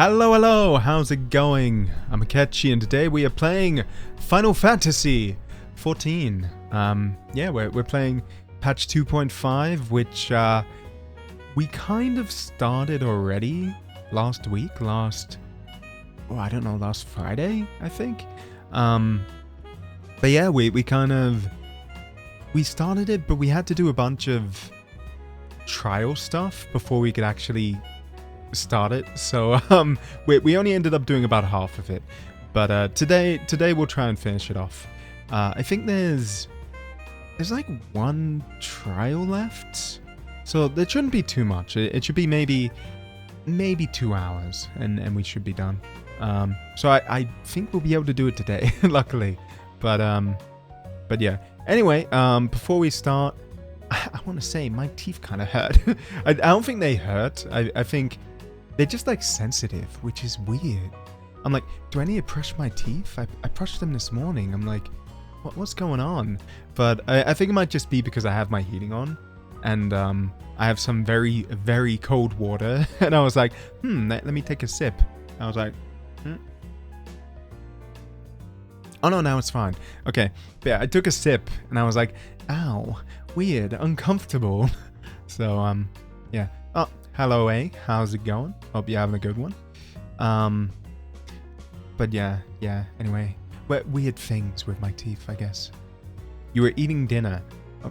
Hello, hello, how's it going? I'm Akechi and today we are playing Final Fantasy XIV. Yeah, we're playing patch 2.5, which we kind of started already last week, last Friday, I think. But yeah, we started it, but we had to do a bunch of trial stuff before we could actually start it, so we only ended up doing about half of it, but today we'll try and finish it off. I think there's like one trial left, so there shouldn't be too much. It should be maybe 2 hours and we should be done. So I think we'll be able to do it today luckily, but yeah, anyway, before we start, I want to say my teeth kind of hurt. I don't think they hurt. I think they're just like sensitive, which is weird. I'm like, do I need to brush my teeth? I brushed them this morning. I'm like, what's going on? But I think it might just be because I have my heating on, and I have some very, very cold water. And I was like, let me take a sip. I was like, oh no, now it's fine. Okay, but yeah, I took a sip and I was like, ow, weird, uncomfortable. So yeah. Oh, hello, how's it going? Hope you're having a good one. But yeah, anyway, weird things with my teeth, I guess. You were eating dinner. Oh,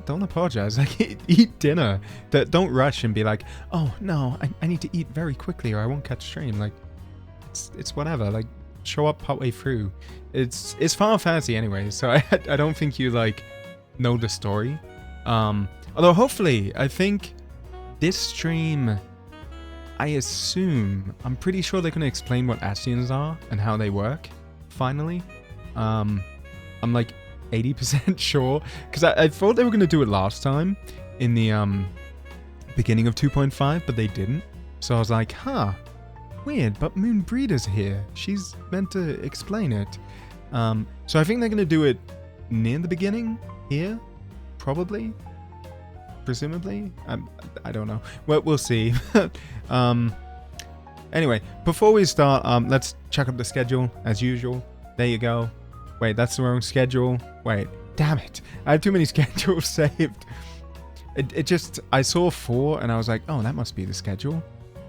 don't apologize, like, eat dinner. Don't rush and be like, oh no, I need to eat very quickly or I won't catch stream. Like, it's whatever, like, show up partway through. It's Final Fantasy anyway, so I don't think you, like, know the story. Although hopefully, I think this stream, I'm pretty sure they're going to explain what Ascians are and how they work, finally. I'm like 80% sure, because I thought they were going to do it last time in the beginning of 2.5, but they didn't. So I was like, weird, but Moon Breeder's here. She's meant to explain it. So I think they're going to do it near the beginning here, probably. Presumably, I don't know. Well, we'll see. Anyway, before we start, let's check up the schedule as usual. There you go. Wait, that's the wrong schedule. Wait, damn it! I have too many schedules saved. It just, I saw 4 and I was like, oh, that must be the schedule.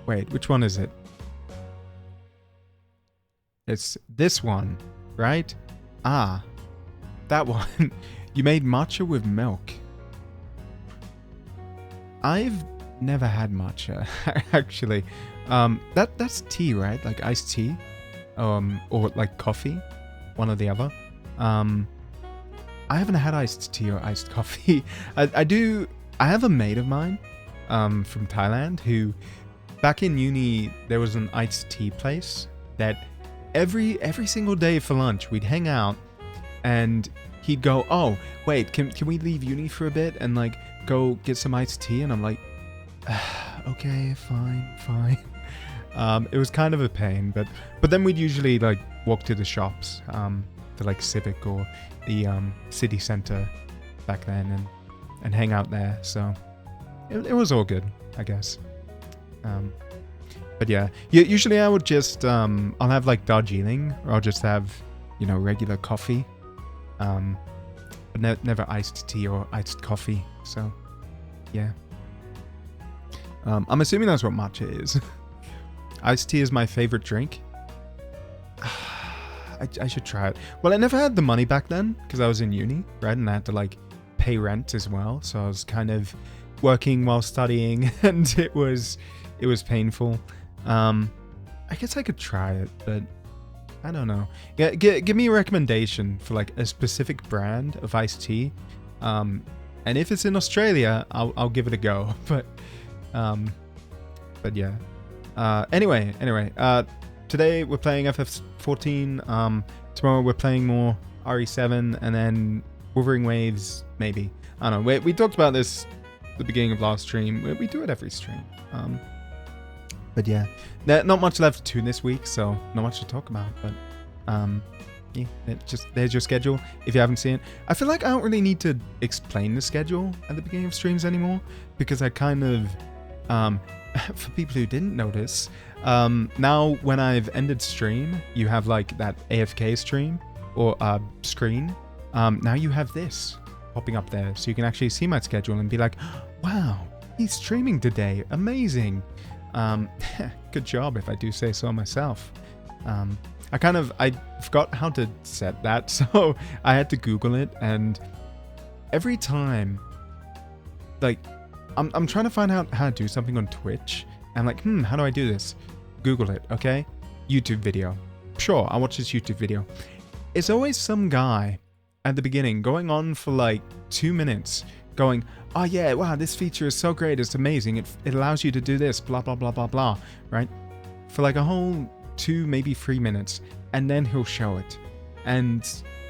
Wait, which one is it? It's this one, right? Ah, that one. You made matcha with milk. I've never had matcha, actually. That's tea, right? Like iced tea, or like coffee, one or the other. I haven't had iced tea or iced coffee. I have a mate of mine, from Thailand, who, back in uni, there was an iced tea place that every single day for lunch we'd hang out, and he'd go, oh wait, can we leave uni for a bit and like go get some iced tea? And I'm like, okay, fine. It was kind of a pain, but then we'd usually like walk to the shops, to like Civic or the city center back then, and hang out there. So it was all good, I guess. But yeah, usually I would just I'll have like Darjeeling, or I'll just have, regular coffee. But never iced tea or iced coffee. So, yeah. I'm assuming that's what matcha is. Iced tea is my favorite drink. I should try it. Well, I never had the money back then because I was in uni, right? And I had to like pay rent as well. So I was kind of working while studying, and it was painful. I guess I could try it, but I don't know. Yeah, give me a recommendation for like a specific brand of iced tea. And if it's in Australia, I'll give it a go. But yeah. Anyway. Today we're playing FF14. Tomorrow we're playing more RE7, and then Wuthering Waves, maybe. I don't know. We talked about this at the beginning of last stream. We do it every stream. But yeah, not much left to this week, so not much to talk about. But yeah, there's your schedule if you haven't seen it. I feel like I don't really need to explain the schedule at the beginning of streams anymore, because I kind of for people who didn't notice, now when I've ended stream, you have like that AFK stream or screen. Now you have this popping up there, so you can actually see my schedule and be like, wow, he's streaming today, amazing. Good job, if I do say so myself. I forgot how to set that, so I had to Google it, and every time, like, I'm trying to find out how to do something on Twitch, and I'm like, how do I do this? Google it, okay? YouTube video. Sure, I'll watch this YouTube video. It's always some guy at the beginning going on for like 2 minutes, going, oh yeah, wow, this feature is so great, it's amazing, it allows you to do this, blah, blah, blah, blah, blah, right? For like a whole 2, maybe 3 minutes, and then he'll show it. And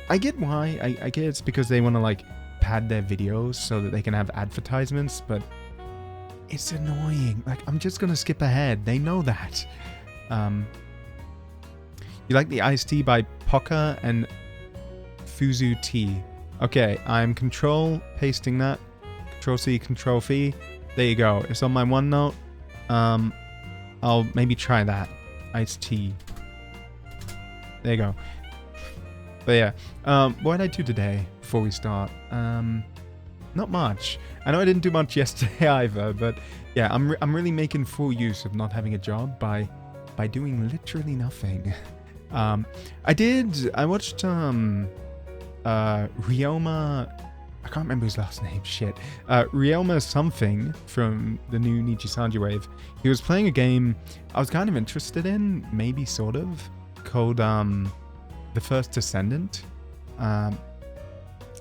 I get why, I get it's because they want to like pad their videos so that they can have advertisements, but it's annoying. Like, I'm just gonna skip ahead, they know that. You like the iced tea by Poca and Fuzu tea. Okay, I'm control pasting that. Control C, control V. There you go. It's on my OneNote. I'll maybe try that. Iced tea. There you go. But yeah, what did I do today before we start? Not much. I know I didn't do much yesterday either, but yeah, I'm really making full use of not having a job by doing literally nothing. I watched Ryoma, I can't remember his last name, shit. Ryoma something from the new Nijisanji Wave. He was playing a game I was kind of interested in, maybe sort of, called The First Descendant.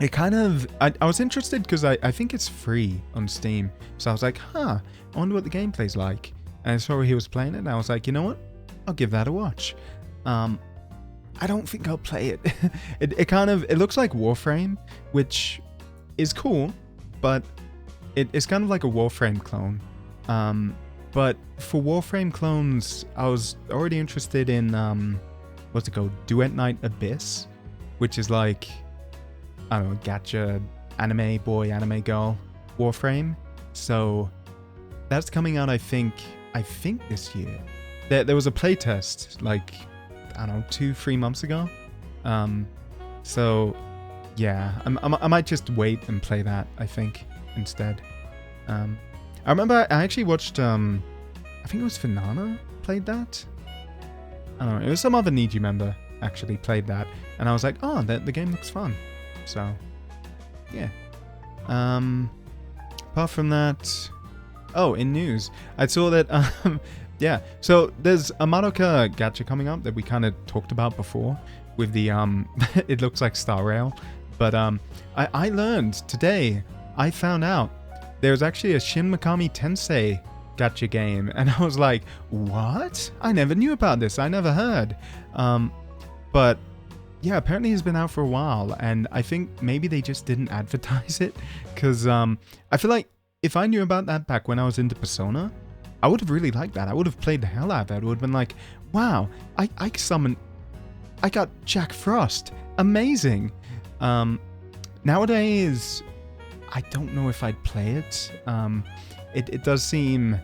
It kind of, I was interested because I think it's free on Steam. So I was like, I wonder what the gameplay's like. And I saw he was playing it, and I was like, you know what? I'll give that a watch. I don't think I'll play it. It looks like Warframe, which is cool, but it's kind of like a Warframe clone. But for Warframe clones, I was already interested in, what's it called? Duet Night Abyss, which is like, I don't know, gacha anime boy, anime girl Warframe. So that's coming out, I think this year. There was a playtest, like, I don't know, 2-3 months ago. So yeah, I might just wait and play that, I think, instead. I remember I actually watched, I think it was Finana played that. I don't know, it was some other Niji member actually played that, and I was like, oh, the game looks fun. So yeah. Apart from that, oh, in news, I saw that yeah, so there's a Madoka gacha coming up that we kind of talked about before with the it looks like Star Rail, but I learned today, I found out there's actually a Shin Megami Tensei gacha game, and I was like, what? I never knew about this, I never heard. But yeah, apparently it's been out for a while, and I think maybe they just didn't advertise it, because I feel like if I knew about that back when I was into Persona, I would have really liked that. I would have played the hell out of that. It would have been like, wow, I got Jack Frost. Amazing. Nowadays, I don't know if I'd play it. It does seem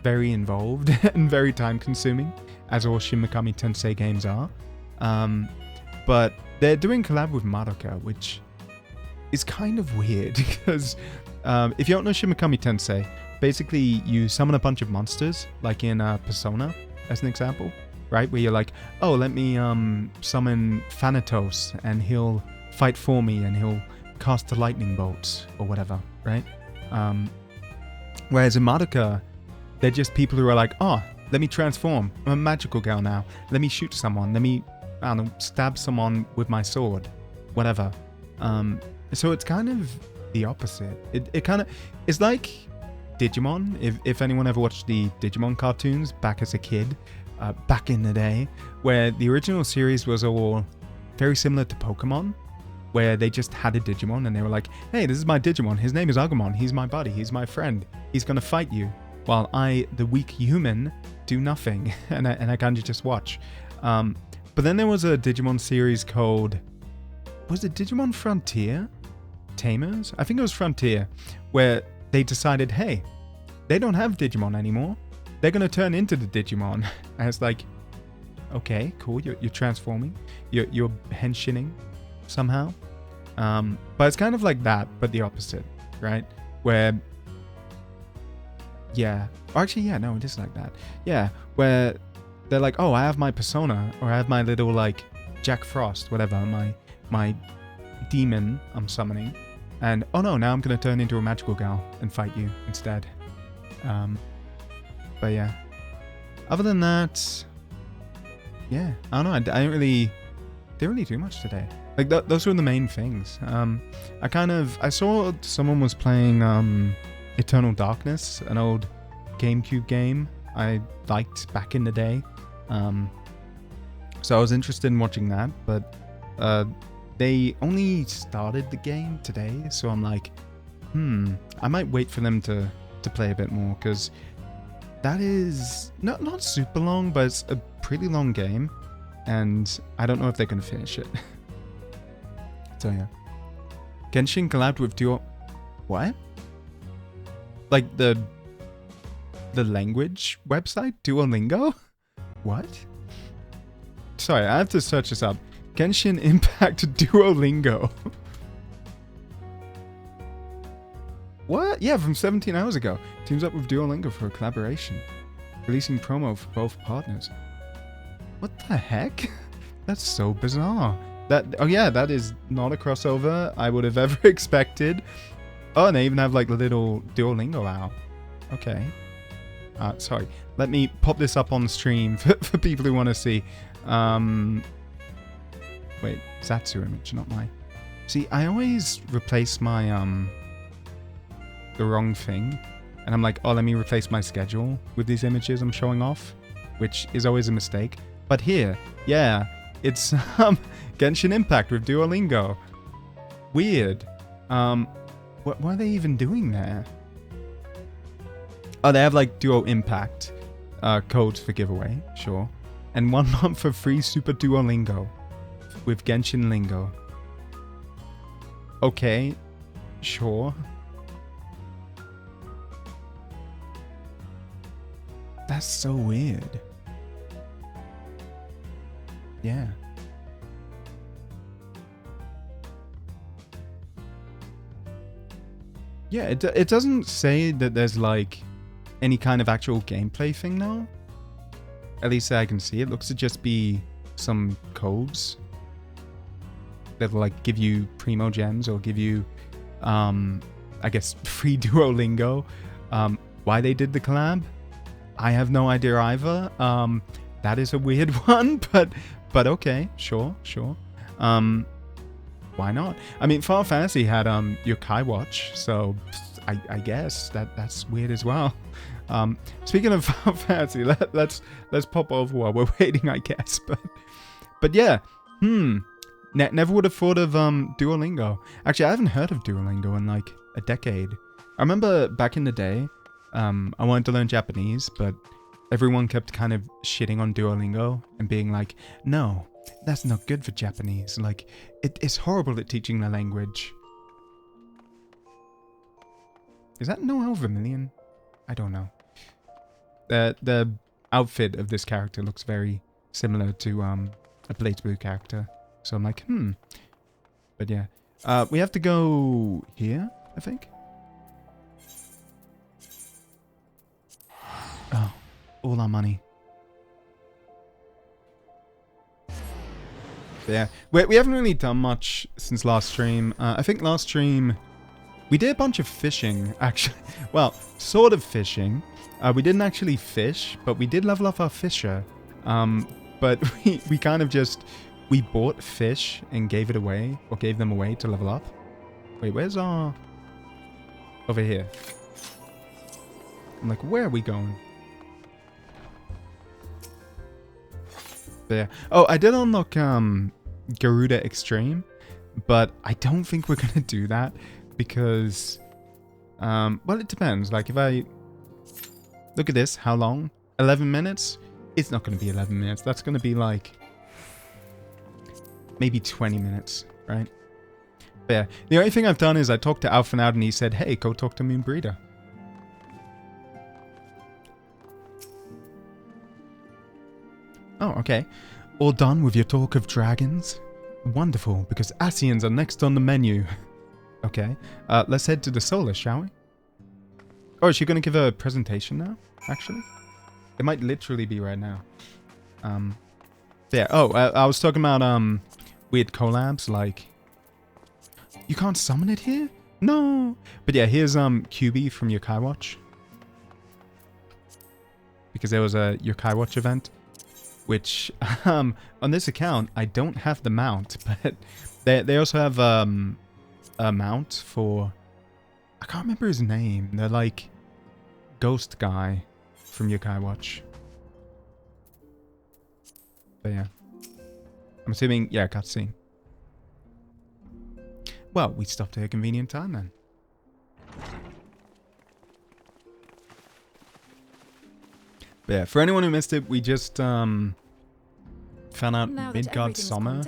very involved and very time consuming, as all Shin Megami Tensei games are. But they're doing collab with Madoka, which is kind of weird because if you don't know Shin Megami Tensei, basically you summon a bunch of monsters, like in Persona, as an example, right? Where you're like, oh, let me summon Thanatos, and he'll fight for me, and he'll cast the lightning bolts, or whatever, right? Whereas in Madoka, they're just people who are like, oh, let me transform. I'm a magical girl now. Let me shoot someone. Let me, I don't know, stab someone with my sword. Whatever. So it's kind of the opposite. It kind of, it's like Digimon, if anyone ever watched the Digimon cartoons back as a kid, back in the day, where the original series was all very similar to Pokemon, where they just had a Digimon and they were like, hey, this is my Digimon, his name is Agumon, he's my buddy, he's my friend, he's gonna fight you, while I, the weak human, do nothing, and I kind of just watch. But then there was a Digimon series called, was it Digimon Frontier? Tamers? I think it was Frontier, where they decided, hey, they don't have Digimon anymore. They're gonna turn into the Digimon. And it's like, okay, cool. You're transforming. You're henshining somehow. But it's kind of like that, but the opposite, right? Where, yeah. Actually, yeah, no, it is like that. Yeah, where they're like, oh, I have my persona, or I have my little, like, Jack Frost, whatever, my demon I'm summoning. And, oh no, now I'm gonna turn into a magical gal and fight you instead. But yeah. Other than that, yeah, I don't know, I didn't really do much today. Like, those were the main things. I saw someone was playing Eternal Darkness, an old GameCube game I liked back in the day. So I was interested in watching that, but they only started the game today, so I'm like, I might wait for them to play a bit more, because that is not super long, but it's a pretty long game, and I don't know if they're going to finish it. So yeah. Genshin collabed with Duo... What? Like the language website? Duolingo? What? Sorry, I have to search this up. Genshin Impact Duolingo. What? Yeah, from 17 hours ago. Teams up with Duolingo for a collaboration. Releasing promo for both partners. What the heck? That's so bizarre. Oh yeah, that is not a crossover I would have ever expected. Oh, and they even have like the little Duolingo owl. Okay. Sorry. Let me pop this up on the stream for people who want to see. Wait, Zatsu image, not my... See, I always replace my, the wrong thing. And I'm like, oh, let me replace my schedule with these images I'm showing off. Which is always a mistake. But here, yeah, it's, Genshin Impact with Duolingo. Weird. What are they even doing there? Oh, they have like Duo Impact codes for giveaway, sure. And 1 month for free Super Duolingo with Genshin Lingo. Okay, sure. That's so weird. Yeah. Yeah, it doesn't say that there's like any kind of actual gameplay thing now. At least I can see. It looks to just be some codes that'll like give you primo gems or give you, I guess, free Duolingo. Why they did the collab, I have no idea either. That is a weird one, but okay, sure. Why not? I mean, Final Fantasy had your Kai Watch, so I guess that's weird as well. Speaking of Final Fantasy, let's pop over while we're waiting, I guess. But yeah, never would have thought of Duolingo. Actually, I haven't heard of Duolingo in like a decade. I remember back in the day, I wanted to learn Japanese, but everyone kept kind of shitting on Duolingo and being like, no, that's not good for Japanese. Like, it's horrible at teaching the language. Is that Noel Vermillion? I don't know. The outfit of this character looks very similar to a Blaze Blue character. So I'm like, But yeah. We have to go here, I think. Oh, all our money. Yeah, we haven't really done much since last stream. I think last stream we did a bunch of fishing, actually. Well, sort of fishing. We didn't actually fish, but we did level up our fisher. But we kind of just, we bought fish and gave it away, or gave them away to level up. Wait, where's our... Over here. I'm like, where are we going? There. Oh, I did unlock Garuda Extreme, but I don't think we're gonna do that because, well, it depends. Like, if I look at this, how long? 11 minutes? It's not gonna be 11 minutes. That's gonna be like maybe 20 minutes, right? But yeah, the only thing I've done is I talked to Alphanaud and he said, hey, go talk to Moonbreeder. Oh, okay. All done with your talk of dragons? Wonderful, because Asians are next on the menu. Okay. Let's head to the Solar, shall we? Oh, is she going to give a presentation now, actually? It might literally be right now. Yeah. Oh, I was talking about weird collabs, like... You can't summon it here? No! But yeah, here's QB from Yokai Watch. Because there was a Yokai Watch event. Which, on this account, I don't have the mount. But they also have a mount for... I can't remember his name. They're like... Ghost guy from Yokai Watch. But yeah. I'm assuming, yeah, cutscene. Well, we stopped at a convenient time then. But yeah, for anyone who missed it, we just found out Midgard Summer,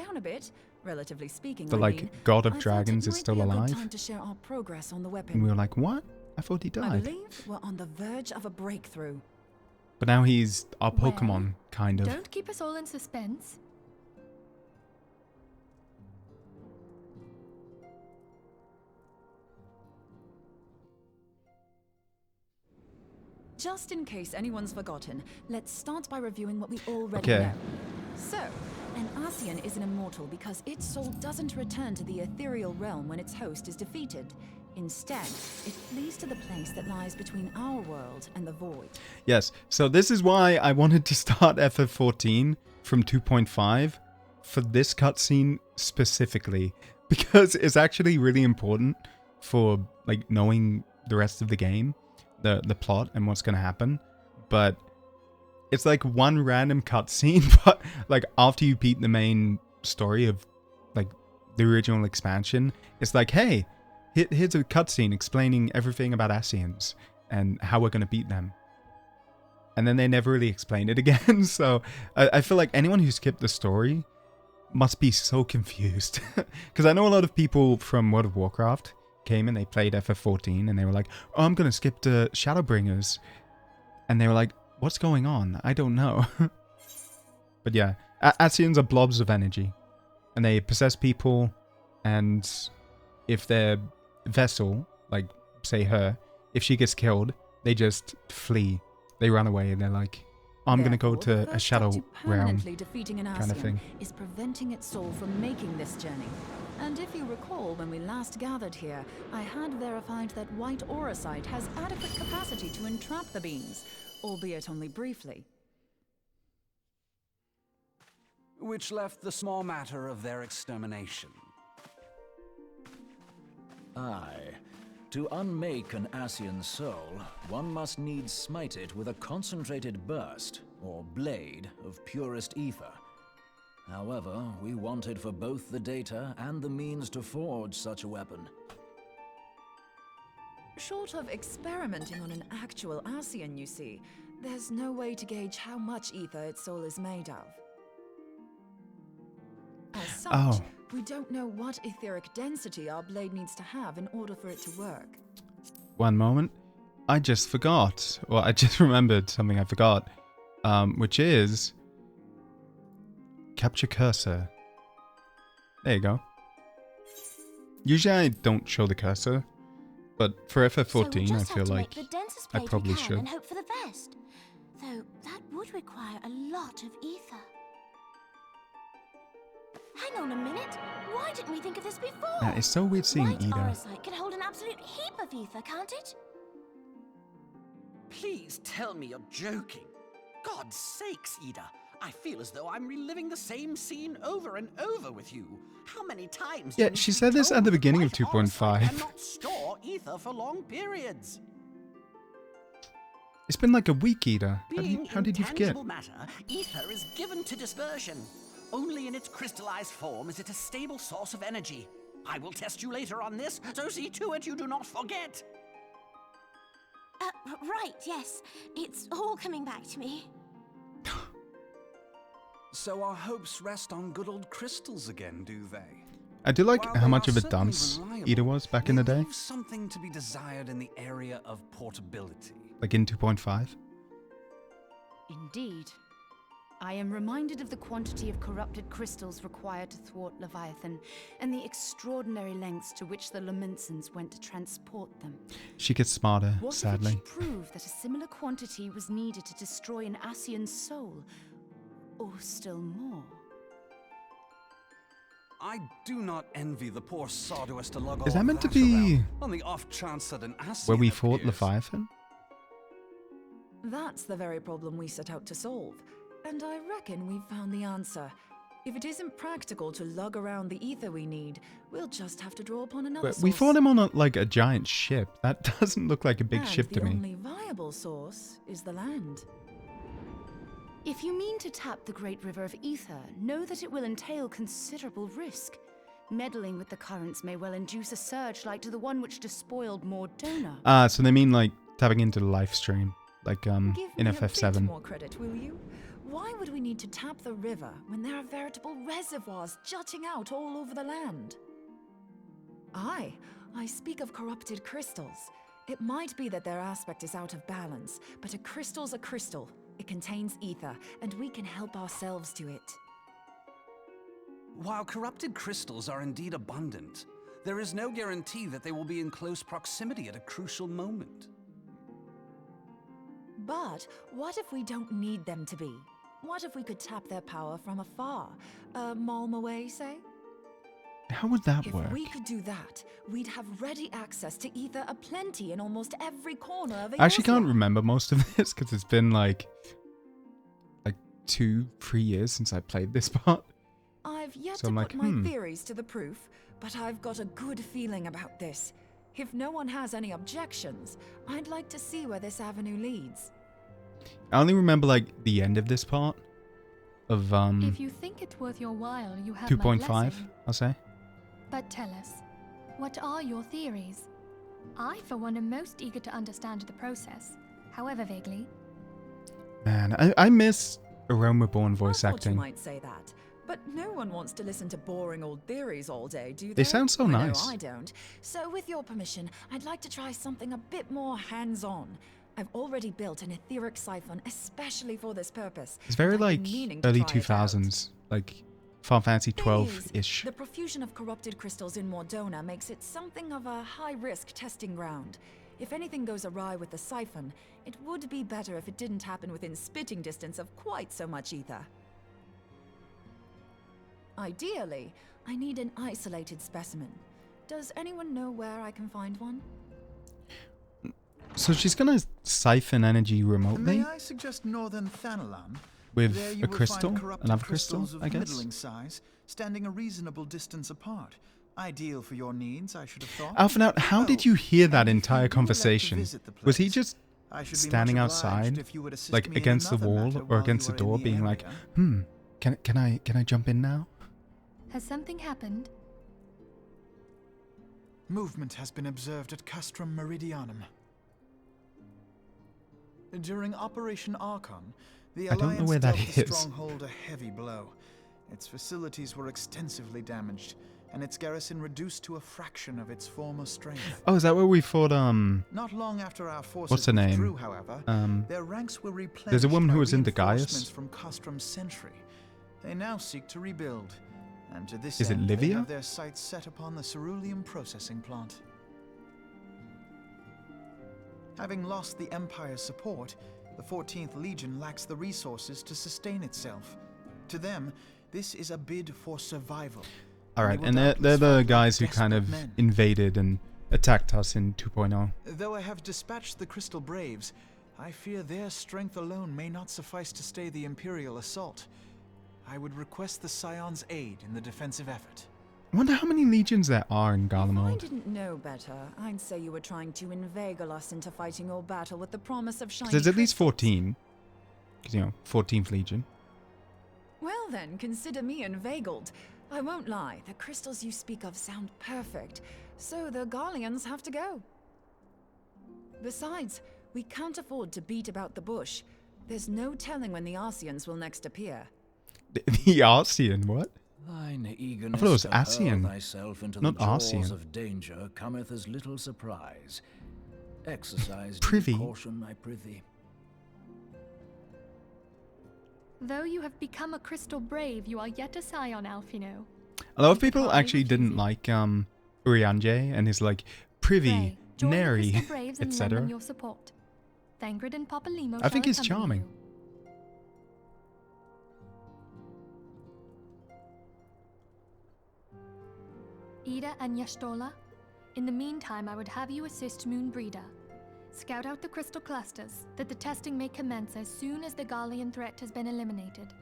relatively speaking, the like god of dragons, is still alive. Time to share our progress on the weapon. And we were like, what? I thought he I died. believe we're on the verge of a breakthrough. But now he's our Pokemon, Well, kind of. Don't keep us all in suspense. Just in case anyone's forgotten, let's start by reviewing what we already Okay. know. So, an Asian is an immortal because its soul doesn't return to the ethereal realm when its host is defeated. Instead, it flees to the place that lies between our world and the void. Yes, so this is why I wanted to start FF14 from 2.5 for this cutscene specifically. Because it's actually really important for like knowing the rest of the game. The plot and what's gonna happen, but it's like one random cutscene, but like after you beat the main story of like the original expansion, it's like, hey, here's a cutscene explaining everything about Asians and how we're gonna beat them, and then they never really explain it again. So I feel like anyone who skipped the story must be so confused, because I know a lot of people from World of Warcraft came and they played FF14 and they were like, oh, I'm gonna skip to Shadowbringers, and they were like, what's going on? I don't know. But yeah, Asians are blobs of energy and they possess people, and if their vessel, like say her, if she gets killed, they just flee, they run away, and they're like, oh, I'm gonna go Therefore, to the a first shadow step to realm permanently defeating an kind of Asian thing. is preventing its soul from making this journey. And if you recall, when we last gathered here, I had verified that white auracite has adequate capacity to entrap the beings, albeit only briefly. Which left the small matter of their extermination. Aye. To unmake an Asian soul, one must needs smite it with a concentrated burst, or blade, of purest ether. However, we wanted for both the data and the means to forge such a weapon. Short of experimenting on an actual Asian, you see, there's no way to gauge how much ether its soul is made of. As such, Oh. we don't know what etheric density our blade needs to have in order for it to work. One moment. I just forgot. Well, I just remembered something I forgot. Which is... Capture cursor. There you go. Usually I don't show the cursor, but for FF14 I feel like I probably should. And hope for the best. Though that would require a lot of ether. Hang on a minute. Why didn't we think of this before? Yeah, it's so weird seeing White Ida. auracite can hold an absolute heap of ether, can't it? Please tell me you're joking. God's sakes, Ida. I feel as though I'm reliving the same scene over and over with you. How many times? Yeah, do we she be said this at told the beginning of white auracite 2.5. cannot store ether for long periods? It's been like a week, Ida. Being How did you forget? intangible matter, ether is given to dispersion. Only in its crystallized form is it a stable source of energy. I will test you later on this, so see to it you do not forget. Right, yes. It's all coming back to me. So our hopes rest on good old crystals again, do they? I do like While how they much are of a certainly dunce reliable, Ida was back in the they day. leave something to be desired in the area of portability. Like in 2.5. Indeed. I am reminded of the quantity of corrupted crystals required to thwart Leviathan, and the extraordinary lengths to which the Lamentsons went to transport them. She gets smarter, What sadly. if it should prove that a similar quantity was needed to destroy an Ascian's soul? Or still more? I do not envy the poor Sawdust to lug Is all that meant to that be around on the off chance that an Ascian where we fought appears. Leviathan? That's the very problem we set out to solve. And I reckon we've found the answer. If it isn't practical to lug around the ether we need, we'll just have to draw upon another But source. we fought him on like a giant ship. That doesn't look like a big ship to the me. only viable source is the land. If you mean to tap the Great River of Ether, know that it will entail considerable risk. Meddling with the currents may well induce a surge like to the one which despoiled Mordona. So they mean like tapping into the live stream, like Give in me a bit FF7. more credit, will you? Why would we need to tap the river when there are veritable reservoirs jutting out all over the land? Aye, I speak of corrupted crystals. It might be that their aspect is out of balance, but a crystal's a crystal. It contains ether, and we can help ourselves to it. While corrupted crystals are indeed abundant, there is no guarantee that they will be in close proximity at a crucial moment. But what if we don't need them to be? What if we could tap their power from afar? A malm away, say? How would that If work? we could do that, we'd have ready access to ether aplenty in almost every corner of I actually can't Eorzea. remember most of this because it's been like 2-3 years since I played this part. I've yet So to I'm put like, my theories to the proof, but I've got a good feeling about this. If no one has any objections, I'd like to see where this avenue leads. I only remember like the end of this part of If you think it worth your while, you have 2.5, my blessing. I'll say. But tell us, what are your theories? I, for one, am most eager to understand the process, however vaguely. Man, I miss Aroma-born voice I thought you acting. might say that, but no one wants to listen to boring old theories all day, do they? They sound so I know nice. I don't. So with your permission, I'd like to try something a bit more hands-on. I've already built an etheric siphon especially for this purpose. It's very and I've like been meaning to early try it out. 2000s, like Final Fantasy Thing is, XII-ish. The profusion of corrupted crystals in Mordona makes it something of a high-risk testing ground. If anything goes awry with the siphon, it would be better if it didn't happen within spitting distance of quite so much ether. Ideally, I need an isolated specimen. Does anyone know where I can find one? So she's gonna siphon energy remotely May I suggest northern Thanalan? with There you a will crystal, find corrupted another crystal, crystals of I guess. middling size, standing a reasonable distance apart. Ideal for your needs, I should have thought. Alpha, how did you hear that and if you entire do elect to conversation? visit the Was he place, just I should be standing much outside, obliged if you would assist like me in against the another wall matter or while against you the are in door, the being like, area? can I jump in now? Has something happened? Movement has been observed at Castrum Meridianum. During Operation Archon, the I don't know Alliance where that dealt the is. stronghold a heavy blow. Its facilities were extensively damaged, and its garrison reduced to a fraction of its former strength. Oh, is that where we fought? Not long after our forces What's her name? withdrew, however, their ranks were replenished. There's a woman by who was into reinforcements Gaius. from Castrum's sentry. They now seek to rebuild, and to this Is it end, they Livia? have their sights set upon the ceruleum processing plant. Having lost the Empire's support, the 14th Legion lacks the resources to sustain itself. To them, this is a bid for survival. All right, will and they're doubtless the fight guys who kind desperate of men. invaded and attacked us in 2.0. Though I have dispatched the Crystal Braves, I fear their strength alone may not suffice to stay the Imperial assault. I would request the Scion's aid in the defensive effort. I wonder how many legions there are in If I Garlemald. didn't know better, I'd say you were trying to inveigle us into fighting your battle with the promise of shiny There's at least crystals. 14. Because, 14th Legion. Well then, consider me inveigled. I won't lie, the crystals you speak of sound perfect, so the Garleans have to go. Besides, we can't afford to beat about the bush. There's no telling when the Arceans will next appear. The Arcean, what? Thine eagerness thought it was to hurl Ascian, thyself into not the jaws Arcean. of danger cometh as little surprise. Exercise due Privy. caution, I prithee. Though you have become a crystal brave, you are yet a scion, Alphino. A lot of people actually didn't like Urianger and his like privy, Pray, join the nary, Crystal Braves and lend them etc. your support. Thancred and Papalymo I think shall he's accompany charming. you. Ida and Yashtola, in the meantime, I would have you assist Moonbreeder. Scout out the crystal clusters, that the testing may commence as soon as the Garlean threat has been eliminated.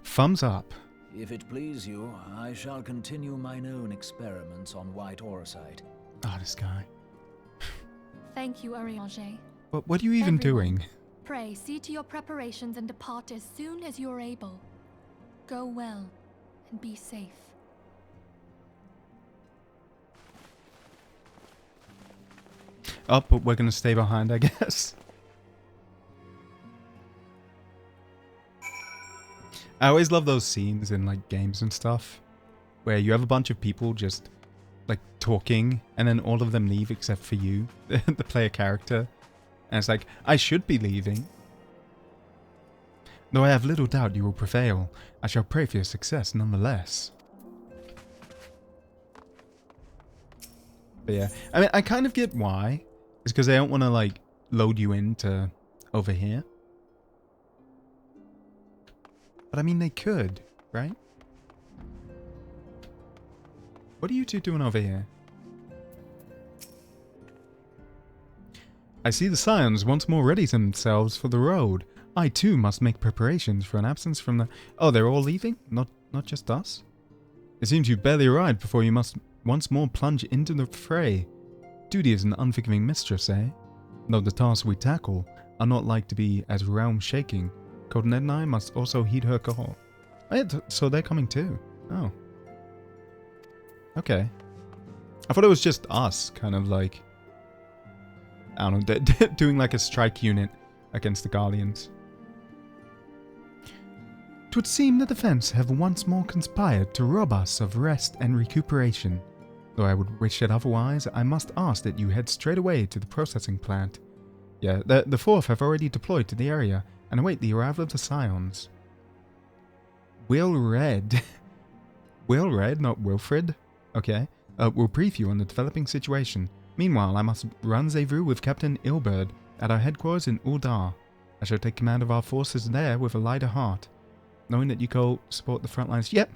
Thumbs up. If it please you, I shall continue mine own experiments on white orosite. Ah, this guy. Thank you, Urianger. What are you even Everyone, doing? Pray, see to your preparations and depart as soon as you're able. Go well, and be safe. Oh, but we're gonna stay behind, I guess. I always love those scenes in like games and stuff where you have a bunch of people just like talking and then all of them leave except for you, the player character. And it's like, I should be leaving. Though I have little doubt you will prevail, I shall pray for your success nonetheless. But yeah, I mean, I kind of get why. It's because they don't want to like load you into over here. But I mean, they could, right? What are you two doing over here? I see the scions once more ready themselves for the road. I too must make preparations for an absence from the... Oh, they're all leaving? Not just us? It seems you barely arrived before you must once more plunge into the fray. Duty is an unforgiving mistress, eh? Though the tasks we tackle are not like to be as realm-shaking, Codened and I must also heed her call. So they're coming too. Oh. Okay. I thought it was just us, kind of like... I don't know, doing like a strike unit against the Guardians. 'Twould seem the defense have once more conspired to rob us of rest and recuperation. Though I would wish it otherwise, I must ask that you head straight away to the processing plant. Yeah, the Fourth have already deployed to the area and await the arrival of the Scions. Will Red, not Wilfred, okay, will brief you on the developing situation. Meanwhile, I must rendezvous with Captain Ilberd at our headquarters in Uldar. I shall take command of our forces there with a lighter heart, knowing that you go support the front lines. Yep.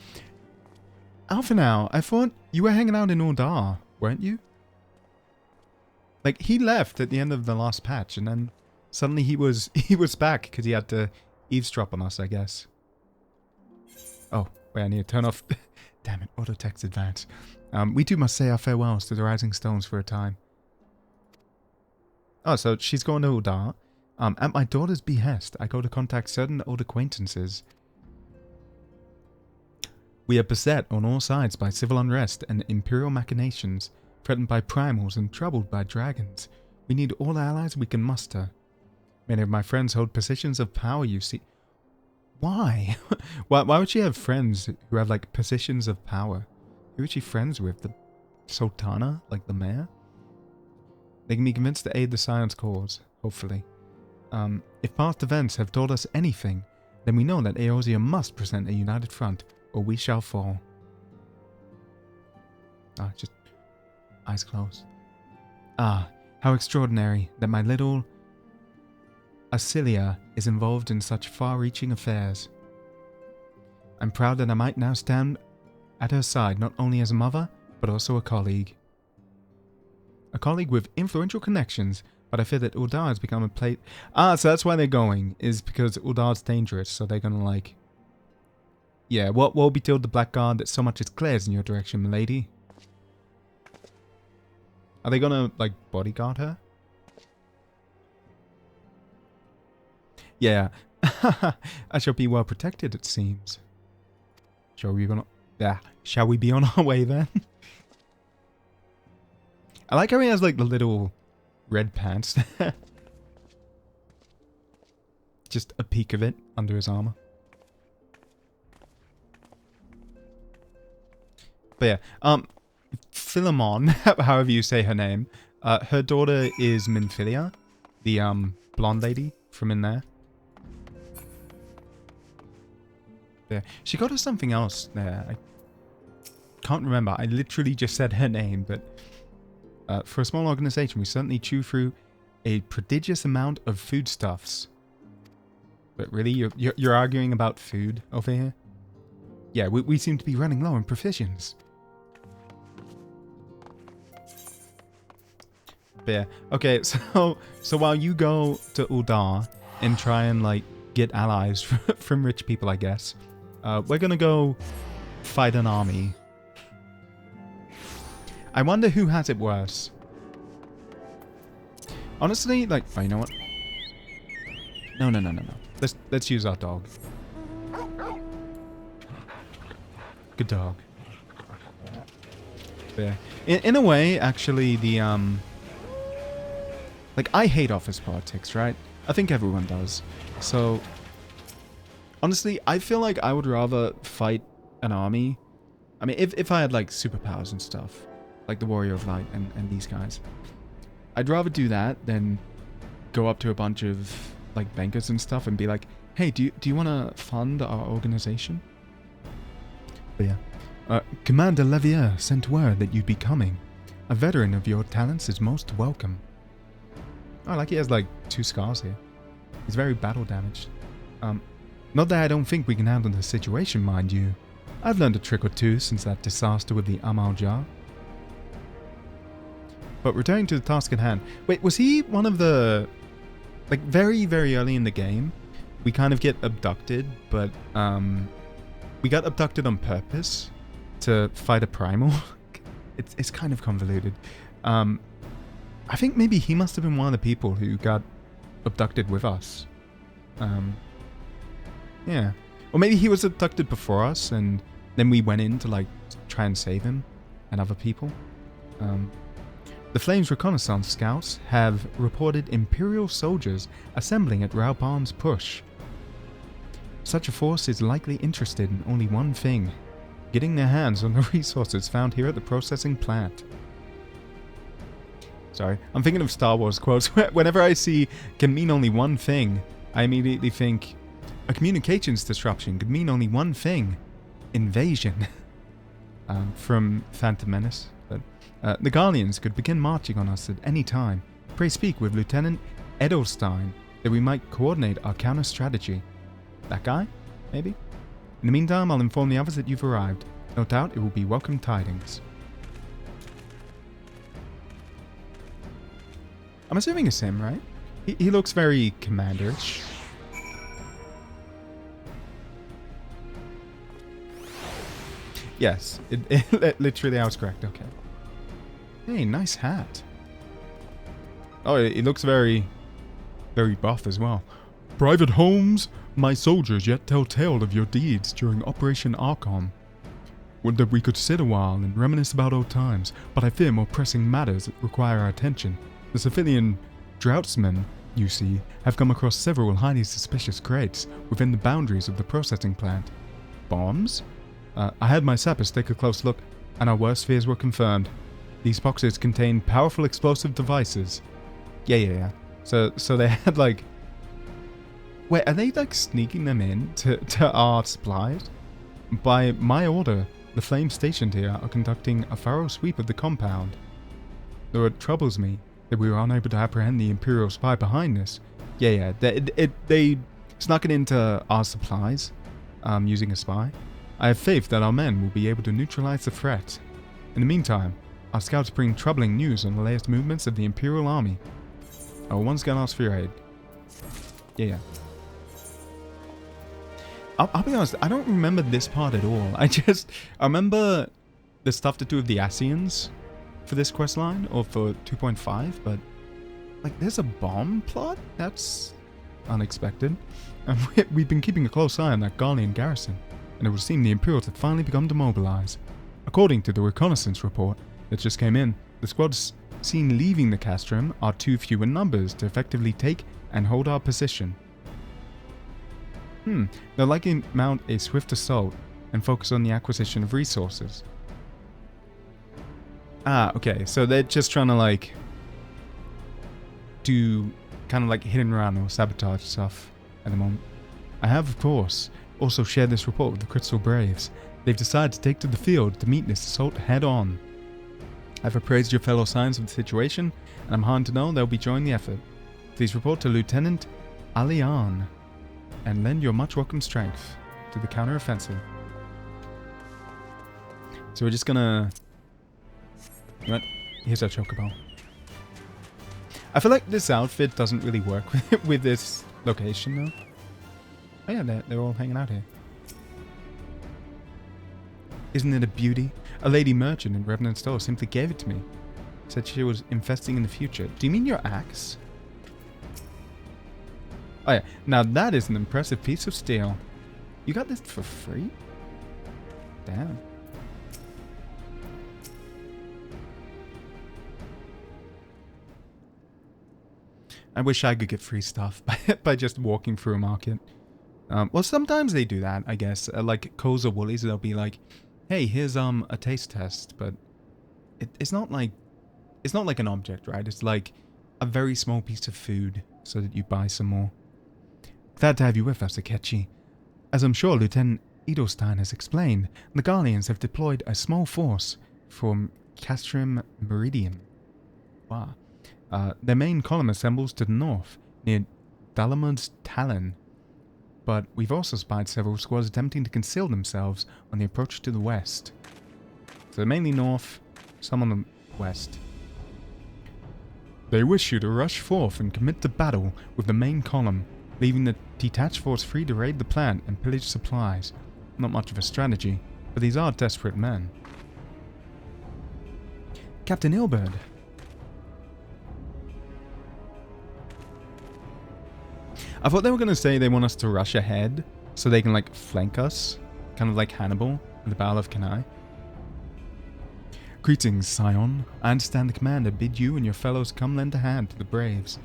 Alpha now, I thought you were hanging out in Uldar, weren't you? Like, he left at the end of the last patch, and then suddenly he was back because he had to eavesdrop on us, I guess. Oh, wait, I need to turn off... Damn it, auto text advance. We too must say our farewells to the Rising Stones for a time. Oh, so she's going to Uldar. At my daughter's behest, I go to contact certain old acquaintances. We are beset on all sides by civil unrest and imperial machinations, threatened by primals and troubled by dragons. We need all allies we can muster. Many of my friends hold positions of power, you see. Why? Why would she have friends who have, like, positions of power? Who is she friends with? The Sultana? Like the mayor? They can be convinced to aid the Scion's cause, hopefully. If past events have taught us anything, then we know that Eorzea must present a united front, or we shall fall. Ah, just eyes closed. Ah, how extraordinary that my little Acilia is involved in such far-reaching affairs. I'm proud that I might now stand at her side not only as a mother, but also a colleague. A colleague with influential connections, but I fear that Uldar has become a place... Ah, so that's why they're going, is because Uldar's dangerous, so they're gonna like... Yeah, what will be told the Blackguard that so much is glares in your direction, milady? Are they gonna, like, bodyguard her? Yeah. I shall be well protected, it seems. Shall we be on our way then? I like how he has like the little red pants there. Just a peek of it under his armor. But yeah, Philemon, however you say her name, her daughter is Minfilia, the blonde lady from in there. There. She got us something else there. I can't remember. I literally just said her name, but for a small organization, we certainly chew through a prodigious amount of foodstuffs. But really, you're arguing about food over here? Yeah, we seem to be running low on provisions. But yeah, okay, so while you go to Uldar and try and like get allies from rich people, I guess, we're gonna go fight an army. I wonder who has it worse. Honestly, like, oh, you know what? No. Let's use our dog. Good dog. Yeah. In a way, actually, the like, I hate office politics, right? I think everyone does. So, honestly, I feel like I would rather fight an army. I mean, if I had, like, superpowers and stuff, like the Warrior of Light and these guys, I'd rather do that than go up to a bunch of, like, bankers and stuff and be like, hey, do you want to fund our organization? But yeah. Commander Levier sent word that you'd be coming. A veteran of your talents is most welcome. Oh, like he has, like, 2 scars here. He's very battle damaged. Not that I don't think we can handle the situation, mind you. I've learned a trick or two since that disaster with the Amal Jar. But returning to the task at hand. Wait, was he one of the... Like, very, very early in the game, we kind of get abducted, but, we got abducted on purpose to fight a primal. It's kind of convoluted. I think maybe he must have been one of the people who got abducted with us. Yeah. Or maybe he was abducted before us, and then we went in to, like, try and save him and other people. The Flames reconnaissance scouts have reported Imperial soldiers assembling at Rauban's push. Such a force is likely interested in only one thing: getting their hands on the resources found here at the processing plant. Sorry, I'm thinking of Star Wars quotes. Whenever I see "can mean only one thing," I immediately think a communications disruption could mean only one thing: invasion. From Phantom Menace. But the Garleans could begin marching on us at any time. Pray speak with Lieutenant Edelstein that we might coordinate our counter strategy. That guy? Maybe? In the meantime, I'll inform the others that you've arrived. No doubt it will be welcome tidings. I'm assuming it's him, right? He looks very commanderish. Yes, literally I was correct, okay. Hey, nice hat. Oh, it looks very, very buff as well. Private Holmes, my soldiers yet tell tale of your deeds during Operation Archon. Would that we could sit a while and reminisce about old times, but I fear more pressing matters require our attention. The civilian draughtsmen, you see, have come across several highly suspicious crates within the boundaries of the processing plant. Bombs? I had my sappers take a close look, and our worst fears were confirmed. These boxes contain powerful explosive devices. Yeah. So they had, like... Wait, are they, like, sneaking them in to our supplies? By my order, the Flames stationed here are conducting a thorough sweep of the compound. Though it troubles me that we were unable to apprehend the Imperial spy behind this. Yeah, they snuck it into our supplies, using a spy. I have faith that our men will be able to neutralize the threat. In the meantime, our scouts bring troubling news on the latest movements of the Imperial army. I will once again ask for your aid. Yeah. I'll be honest, I don't remember this part at all. I remember the stuff to do with the Asians for this questline, or for 2.5, but, like, there's a bomb plot? That's unexpected. And we've been keeping a close eye on that Garlean garrison, and it would seem the Imperials have finally begun to mobilize. According to the reconnaissance report that just came in, the squads seen leaving the castrum are too few in numbers to effectively take and hold our position. They'll likely mount a swift assault and focus on the acquisition of resources. Ah, okay, so they're just trying to, like, do kind of like hidden around or sabotage stuff at the moment. I have, of course, also shared this report with the Crystal Braves. They've decided to take to the field to meet this assault head on. I've appraised your fellow Scions of the situation, and I'm heartened to know they'll be joining the effort. Please report to Lieutenant Alian, and lend your much welcome strength to the counter-offensive. So we're just gonna... You know what? Here's our chocobo. I feel like this outfit doesn't really work with this location, though. Oh yeah, they're all hanging out here. Isn't it a beauty? A lady merchant in Revenant Store simply gave it to me. Said she was investing in the future. Do you mean your axe? Oh yeah, now that is an impressive piece of steel. You got this for free? Damn. I wish I could get free stuff by just walking through a market. Well, sometimes they do that, I guess. Like Coles or Woolies, they'll be like, "Hey, here's a taste test," but it's not like an object, right? It's like a very small piece of food, so that you buy some more. Glad to have you with us, Akechi. As I'm sure Lieutenant Edelstein has explained, the Guardians have deployed a small force from Castrum Meridian. Wow. Their main column assembles to the north, near Dalamud's Talon. But we've also spied several squads attempting to conceal themselves on the approach to the west. So mainly north, some on the west. They wish you to rush forth and commit to battle with the main column, leaving the detached force free to raid the plant and pillage supplies. Not much of a strategy, but these are desperate men. Captain Ilberd. I thought they were going to say they want us to rush ahead so they can, like, flank us. Kind of like Hannibal at the Battle of Cannae. Greetings, Scion. I understand the commander bid you and your fellows come lend a hand to the Braves.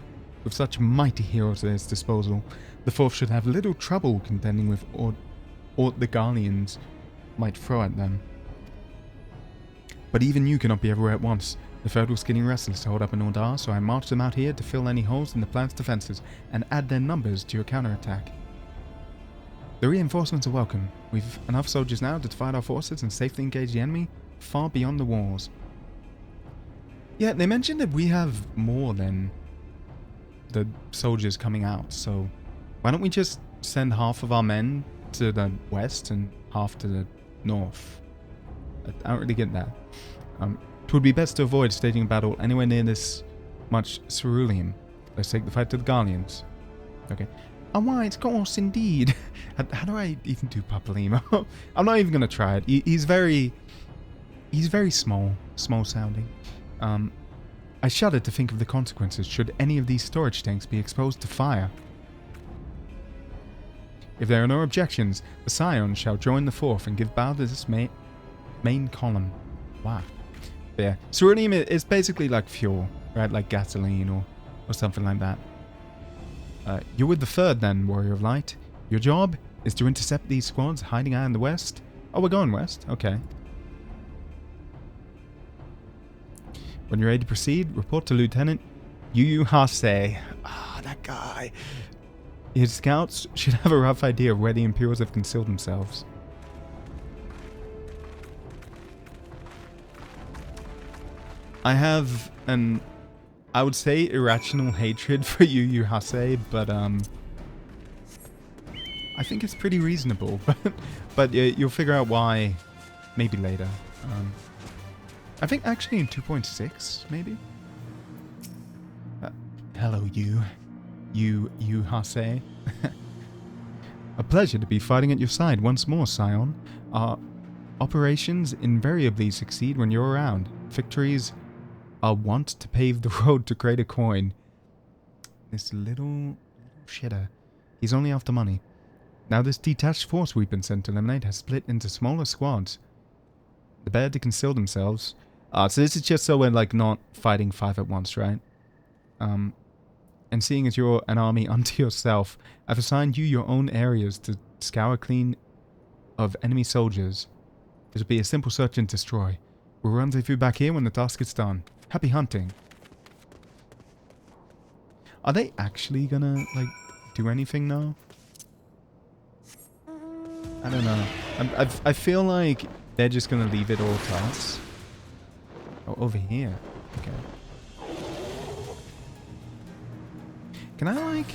With such mighty heroes at his disposal, the Fourth should have little trouble contending with aught the Garleans might throw at them. But even you cannot be everywhere at once. The Third was getting restless to hold up an order, so I marched them out here to fill any holes in the plant's defenses and add their numbers to your counterattack. The reinforcements are welcome. We've enough soldiers now to divide our forces and safely engage the enemy far beyond the walls. Yeah, they mentioned that we have more than the soldiers coming out, so why don't we just send half of our men to the west and half to the north? I don't really get that. It would be best to avoid staging a battle anywhere near this much ceruleum. Let's take the fight to the Guardians. Okay. A wise course indeed. How do I even do Papalimo? I'm not even gonna try it. He's very small sounding. I shudder to think of the consequences should any of these storage tanks be exposed to fire. If there are no objections, the Scions shall join the Fourth and give battle to this main column. Wow. Yeah, ceruleum is basically like fuel, right? Like gasoline or something like that. You're with the Third then, Warrior of Light. Your job is to intercept these squads hiding out in the west. Oh, we're going west? Okay. When you're ready to proceed, report to Lieutenant Yu Hase. Ah, that guy. His scouts should have a rough idea of where the Imperials have concealed themselves. I have an, I would say, irrational hatred for Yu Hase, but I think it's pretty reasonable. But you'll figure out why maybe later. I think actually in 2.6, maybe. Hello, Yu Hase. A pleasure to be fighting at your side once more, Scion. Our operations invariably succeed when you're around. Victories are wont to pave the road to greater coin. This little shitter. He's only after money. Now this detached force we've been sent to eliminate has split into smaller squads. The better to conceal themselves. So this is just so we're like not fighting 5 at once, right? And seeing as you're an army unto yourself, I've assigned you your own areas to scour clean of enemy soldiers. It'll be a simple search and destroy. We'll rendezvous back here when the task is done. Happy hunting. Are they actually gonna, like, do anything though? I don't know. I feel like they're just gonna leave it all to us. Oh, over here. Okay. Can I, like,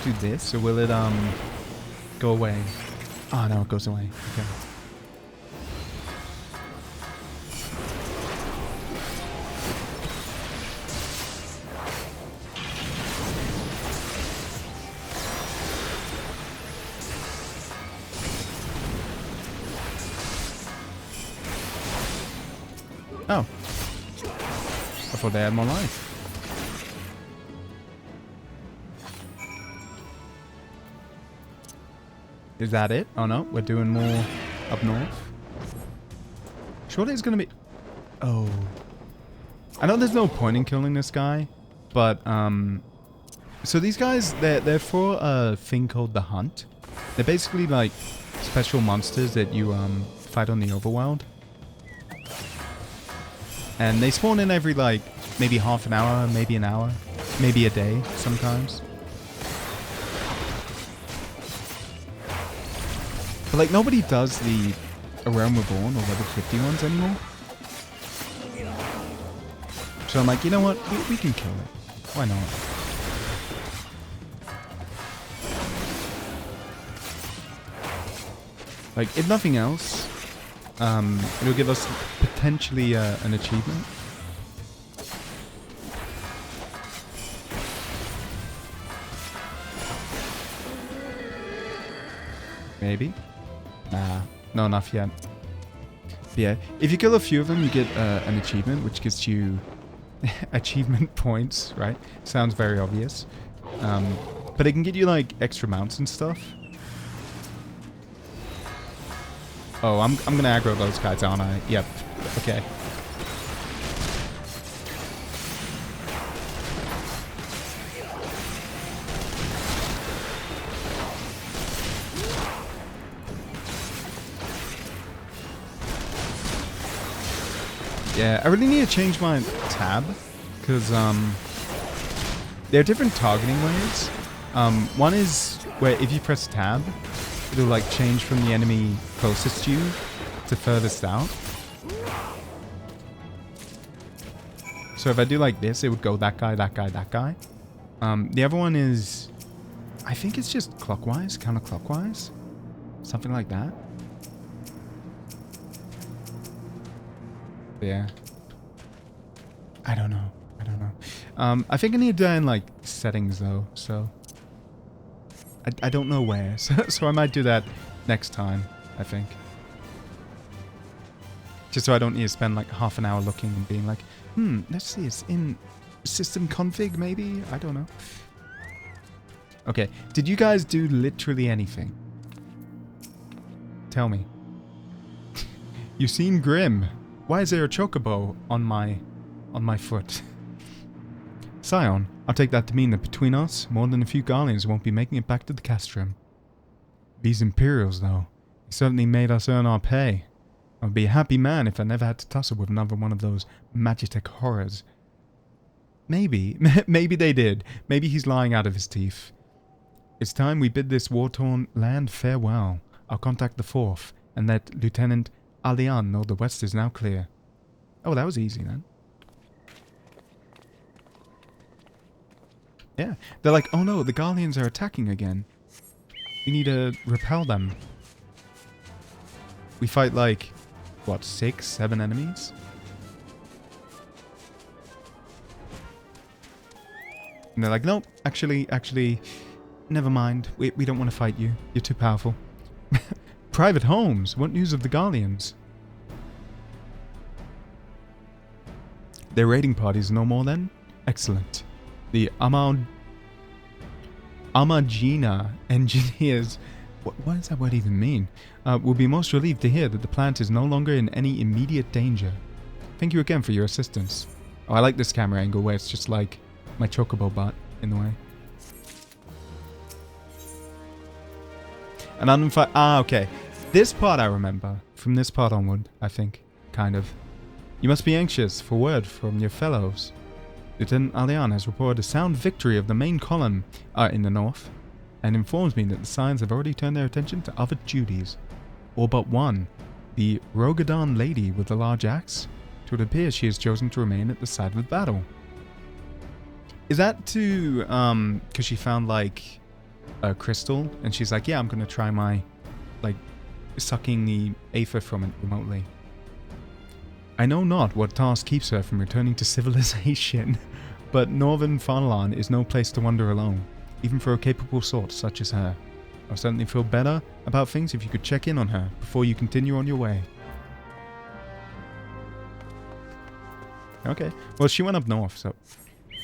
do this, or will it, go away? Oh, no, it goes away. Okay. Oh. I thought they had more life. Is that it? Oh no, we're doing more up north. Surely it's gonna be... Oh. I know there's no point in killing this guy, but, so these guys, they're for a thing called the Hunt. They're basically like special monsters that you, fight on the overworld. And they spawn in every, like, maybe half an hour, maybe an hour, maybe a day sometimes. But, like, nobody does the A Realm Reborn or level 50 ones anymore. So I'm like, you know what? We can kill it. Why not? Like, if nothing else, it'll give us potentially an achievement. Maybe. Nah, not enough yet. But yeah, if you kill a few of them, you get an achievement, which gives you achievement points, right? Sounds very obvious. But it can get you, like, extra mounts and stuff. Oh, I'm gonna aggro those guys, aren't I? Yep. Okay. Yeah, I really need to change my tab, because there are different targeting ways. One is where if you press tab, it'll like change from the enemy closest to you to furthest out. So if I do like this, it would go that guy, that guy, that guy. The other one is, I think it's just clockwise, counterclockwise, something like that. Yeah. I don't know. I think I need to do it in like settings though, so I don't know where, so I might do that next time, I think. Just so I don't need to spend like half an hour looking and being like, let's see, it's in system config maybe? I don't know. Okay, did you guys do literally anything? Tell me. You seem grim. Why is there a chocobo on my foot? Scion, I'll take that to mean that between us, more than a few Guardians won't be making it back to the castrum. These Imperials, though, they certainly made us earn our pay. I would be a happy man if I never had to tussle with another one of those Magitech horrors. Maybe they did. Maybe he's lying out of his teeth. It's time we bid this war-torn land farewell. I'll contact the 4th, and let Lieutenant Alian know the west is now clear. Oh, that was easy then. Yeah, they're like, oh no, the Guardians are attacking again. We need to repel them. We fight like, what, 6, 7 enemies? And they're like, no, actually, never mind. We don't want to fight you. You're too powerful. Private Holmes, what news of the Guardians? Their raiding parties no more then? Excellent. The Amagina engineers, what does that word even mean? Will be most relieved to hear that the plant is no longer in any immediate danger. Thank you again for your assistance. Oh, I like this camera angle where it's just like my chocobo butt in the way. And okay. This part I remember. From this part onward, I think. Kind of. You must be anxious for word from your fellows. Lieutenant Alian has reported a sound victory of the main column in the north, and informs me that the Scions have already turned their attention to other duties. All but one, the Rogadon lady with the large axe. It would appear she has chosen to remain at the side of the battle. Is that to, because she found, like, a crystal, and she's like, yeah, I'm going to try my, like, sucking the aether from it remotely. I know not what task keeps her from returning to civilization, but Northern Farnlan is no place to wander alone, even for a capable sort such as her. I'll certainly feel better about things if you could check in on her before you continue on your way. Okay, well, she went up north, so...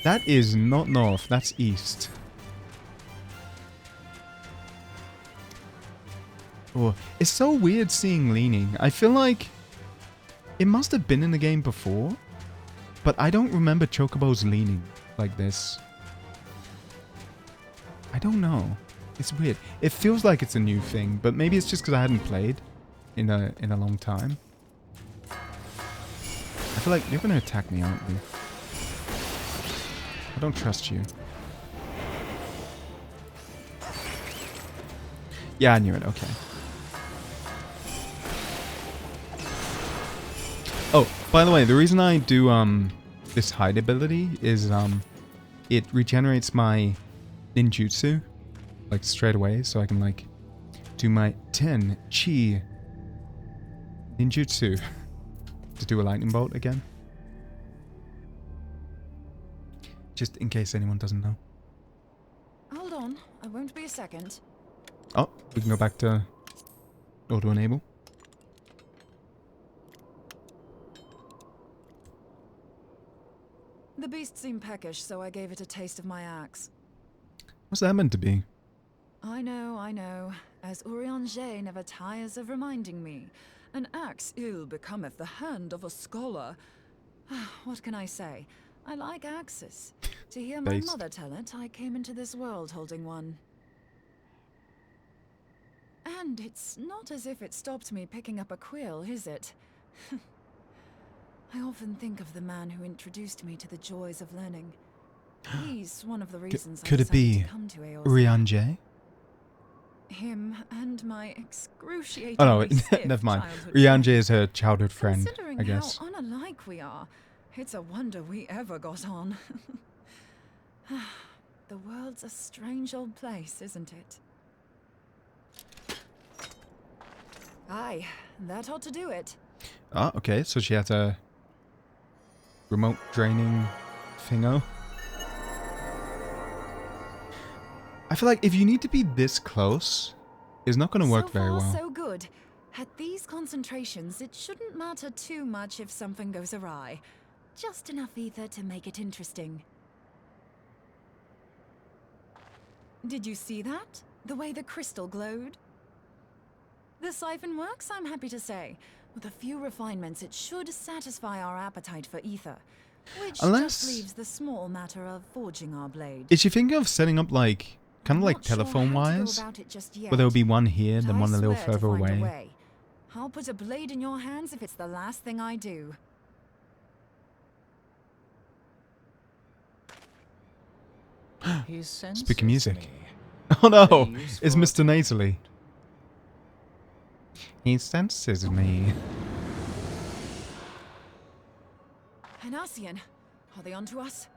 That is not north, that's east. Oh, it's so weird seeing leaning. I feel like it must have been in the game before, but I don't remember chocobos leaning like this. I don't know. It's weird. It feels like it's a new thing, but maybe it's just because I hadn't played in a long time. I feel like you're going to attack me, aren't you? I don't trust you. Yeah, I knew it. Okay. Oh, by the way, the reason I do this hide ability is it regenerates my ninjutsu like straight away, so I can like do my 10 chi ninjutsu to do a lightning bolt again. Just in case anyone doesn't know. Hold on, I won't be a second. Oh, we can go back to auto enable. The beast seemed peckish, so I gave it a taste of my axe. What's that meant to be? I know. As Urianger never tires of reminding me. An axe ill becometh the hand of a scholar. What can I say? I like axes. To hear my mother tell it, I came into this world holding one. And it's not as if it stopped me picking up a quill, is it? I often think of the man who introduced me to the joys of learning. He's one of the reasons could it be Urianger? Him and my excruciating. Oh no, never mind. Urianger is her childhood friend, I guess. Considering how unlike we are, it's a wonder we ever got on. The world's a strange old place, isn't it? Aye, that ought to do it. Ah, okay, so she had a remote draining thingo. I feel like if you need to be this close, it's not going to work very well. So good. At these concentrations, it shouldn't matter too much if something goes awry. Just enough ether to make it interesting. Did you see that? The way the crystal glowed? The siphon works, I'm happy to say. With a few refinements, it should satisfy our appetite for ether. Which just leaves the small matter of forging our blade. Is she thinking of setting up like, kind of like telephone wires? Where there'll be one here, then one a little further away. I'll put a blade in your hands if it's the last thing I do. Speaking music. Oh no, it's Mr. Nasally. He senses me. Hanassian, are they onto us?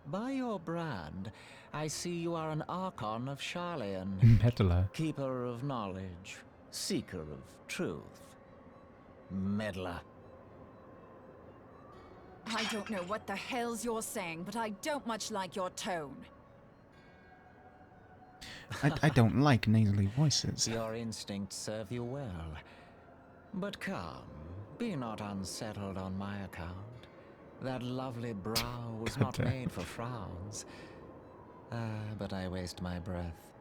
By your brand, I see you are an Archon of Sharlayan. Meddler. Keeper of knowledge, seeker of truth. Meddler. I don't know what the hell's you're saying, but I don't much like your tone. I don't like nasally voices. Your instincts serve you well. But come, be not unsettled on my account. That lovely brow was not made for frowns. But I waste my breath.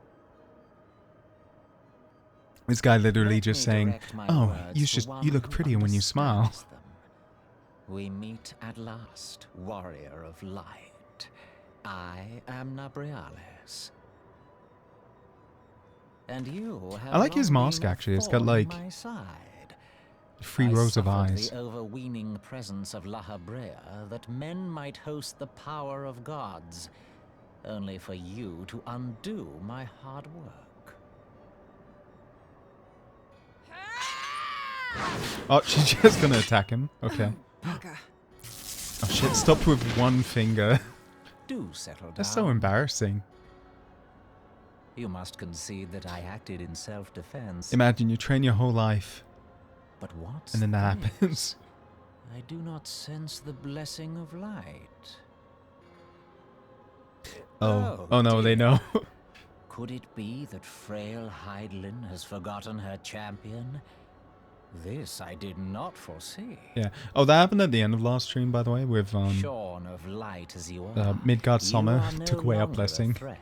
This guy literally just saying, "Oh, you look prettier when you smile." We meet at last, warrior of light. I am Nabriales. And you have I like his mask actually. It's got like 3 I rows of suffered eyes. the overweening presence of La Habrea that men might host the power of gods, only for you to undo my hard work. Oh, she's just gonna attack him. Okay. Bugger. Oh shit, stopped with 1 finger. Do settle down. That's so embarrassing. You must concede that I acted in self-defense. Imagine you train your whole life, But what's and then that this? happens. I do not sense the blessing of light. Oh Oh, no, they dear. know. Could it be that frail Hydaelyn has forgotten her champion? This I did not foresee. Yeah. Oh, that happened at the end of last stream, by the way, with Shorn of light as you are, Midgard you Sommer are no took away our longer a blessing. threat.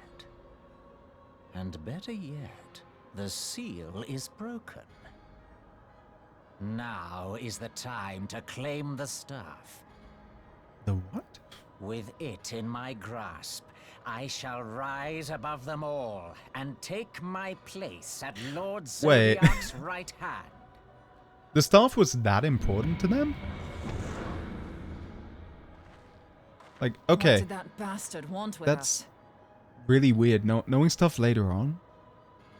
And better yet, the seal is broken. Now is the time to claim the staff. The what? With it in my grasp, I shall rise above them all and take my place at Lord Wait. Zodiac's right hand. The staff was that important to them? Like, What okay, did that bastard want with that's us? really weird. Knowing stuff later on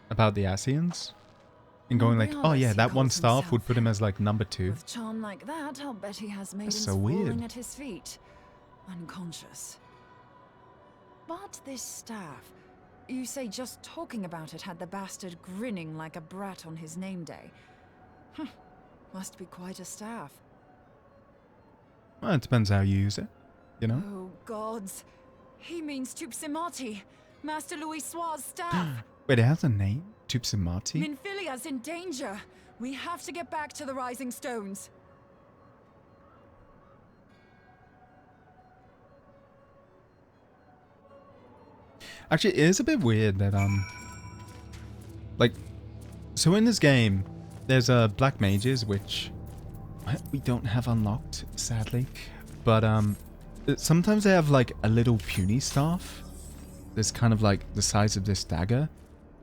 about the Asians and going like, oh yeah, He that one calls staff himself. would put him as like number 2. With charm like that, I'll bet he has maidens so weird. falling at his feet, unconscious. But this staff, you say just talking about it had the bastard grinning like a brat on his name day. Must be quite a staff. Well, it depends how you use it, you know? Oh gods, he means Tupsimati, Master Louis Soir's staff. Wait, it has a name? Tupsimati? Minfilia's in danger. We have to get back to the Rising Stones. Actually, it is a bit weird that, like, so in this game, there's black mages, which we don't have unlocked, sadly. But, sometimes they have, like, a little puny staff. That's kind of, like, the size of this dagger.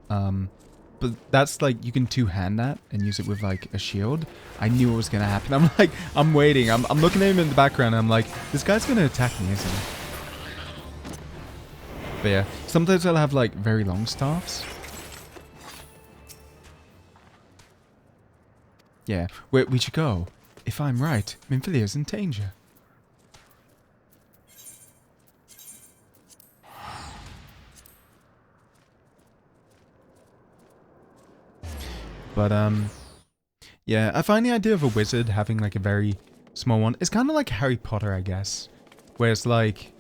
But that's, like, you can two-hand that and use it with, like, a shield. I knew it was gonna happen. I'm, like, I'm waiting. I'm looking at him in the background, and I'm like, this guy's gonna attack me, isn't he? But yeah, sometimes they'll have like very long staffs. Yeah, where we should go. If I'm right, Minfilia's in danger. But yeah, I find the idea of a wizard having like a very small one. It's kind of like Harry Potter, I guess, where it's like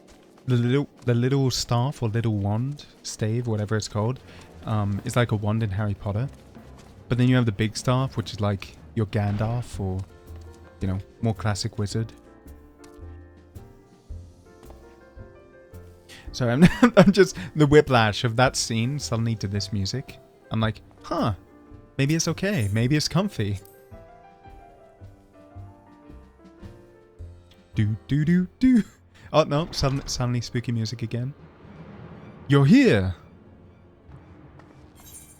the little staff or little wand, stave, whatever it's called, is like a wand in Harry Potter. But then you have the big staff, which is like your Gandalf or, you know, more classic wizard. So I'm just the whiplash of that scene suddenly to this music. I'm like, huh, maybe it's okay, maybe it's comfy. Do do do do. Oh no, suddenly spooky music again. You're here!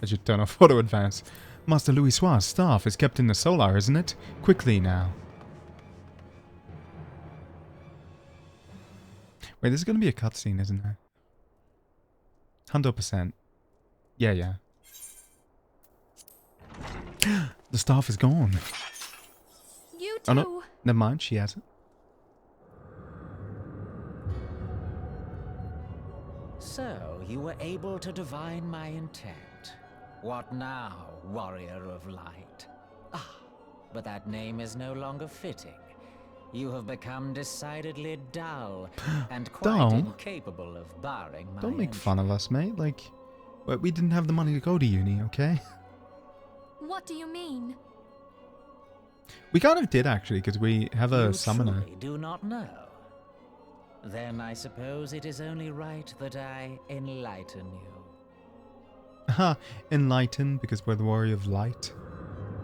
I should turn off auto advance. Master Louis Soir's staff is kept in the solar, isn't it? Quickly now. Wait, there's gonna be a cutscene, isn't there? 100%. Yeah. The staff is gone. You Oh two! no, never mind, she has it. So, you were able to divine my intent. What now, warrior of light? Ah, but that name is no longer fitting. You have become decidedly dull, and quite Dull? incapable of barring my Don't make entry. fun of us, mate. Like, we didn't have the money to go to uni, okay? What do you mean? We kind of did, actually, because we have a You summoner. truly do not know. Then I suppose it is only right that I enlighten you. Haha, enlighten, because we're the warrior of light.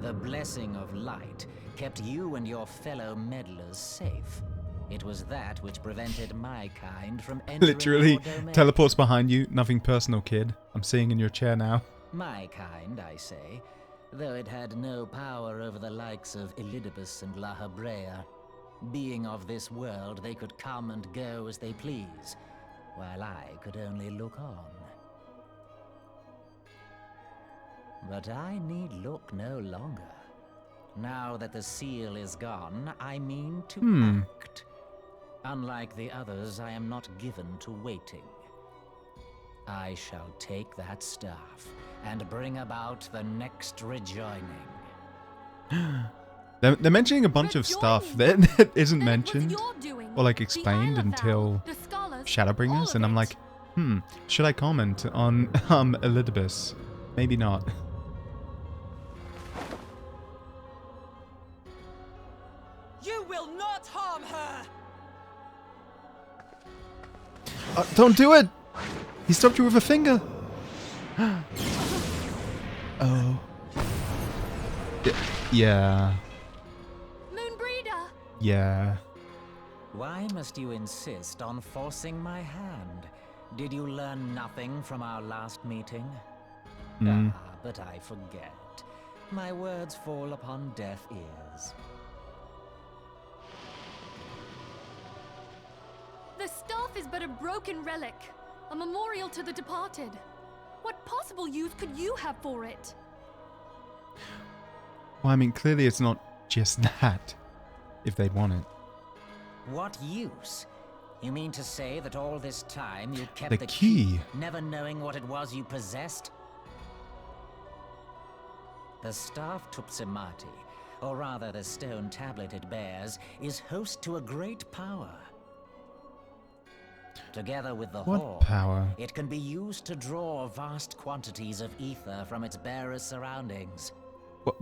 The blessing of light kept you and your fellow meddlers safe. It was that which prevented my kind from entering Literally, your domain. teleports behind you. Nothing personal, kid. I'm sitting in your chair now. My kind, I say, though it had no power over the likes of Elidibus and La Hebrea. Being of this world, they could come and go as they please, while I could only look on. But I need look no longer. Now that the seal is gone, I mean to act. Unlike the others, I am not given to waiting. I shall take that staff and bring about the next rejoining. They're mentioning a bunch of stuff that isn't Then it was mentioned your doing. or like The explained Isle of until Val, the scholars, all Shadowbringers, of and I'm it. like, should I comment on Elidibus? Maybe not. You will not harm her! Don't do it! He stopped you with a finger. Oh. Yeah. Moonbreeder! Yeah. Why must you insist on forcing my hand? Did you learn nothing from our last meeting? Ah, but I forget. My words fall upon deaf ears. The staff is but a broken relic, a memorial to the departed. What possible use could you have for it? Well, I mean, clearly it's not just that, if they want it. What use? You mean to say that all this time you kept The the key. never knowing what it was you possessed? The staff Tupsimati, or rather the stone tablet it bears, is host to a great power. Together with the What horn, power? it can be used to draw vast quantities of ether from its bearer's surroundings.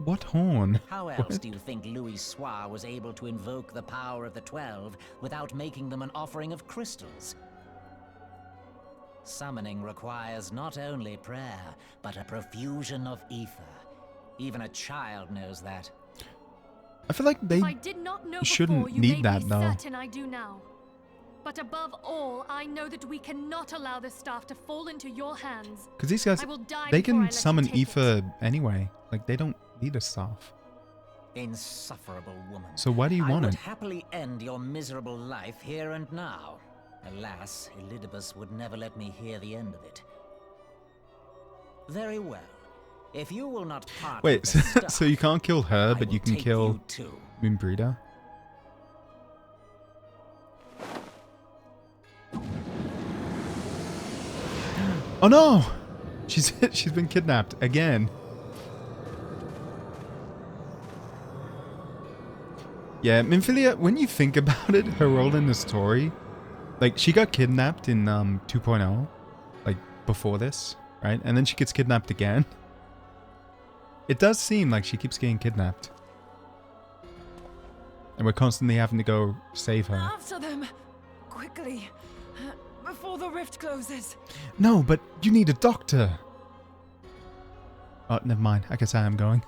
What horn? How else do you think Louis Soir was able to invoke the power of the 12 without making them an offering of crystals? Summoning requires not only prayer, but a profusion of ether. Even a child knows that. I feel like they If I did not know shouldn't before, you need may that, be though. certain I do now. But above all, I know that we cannot allow the staff to fall into your hands. Because these guys, I will die they before I can let you summon take it. ether anyway. Like, they don't need a staff. Insufferable woman. So why do you want I would it? happily end your miserable life here and now. Alas, Elidibus would never let me hear the end of it. Very well. If you will not part Wait, with the staff, so you can't kill her, I but you will can take kill you too. Moonbreeder? Oh no! She's been kidnapped again. Yeah, Minfilia, when you think about it, her role in the story, like, she got kidnapped in 2.0, like, before this, right? And then she gets kidnapped again. It does seem like she keeps getting kidnapped. And we're constantly having to go save her. After them! Quickly! Before the rift closes! No, but you need a doctor! Oh, never mind. I guess I am going.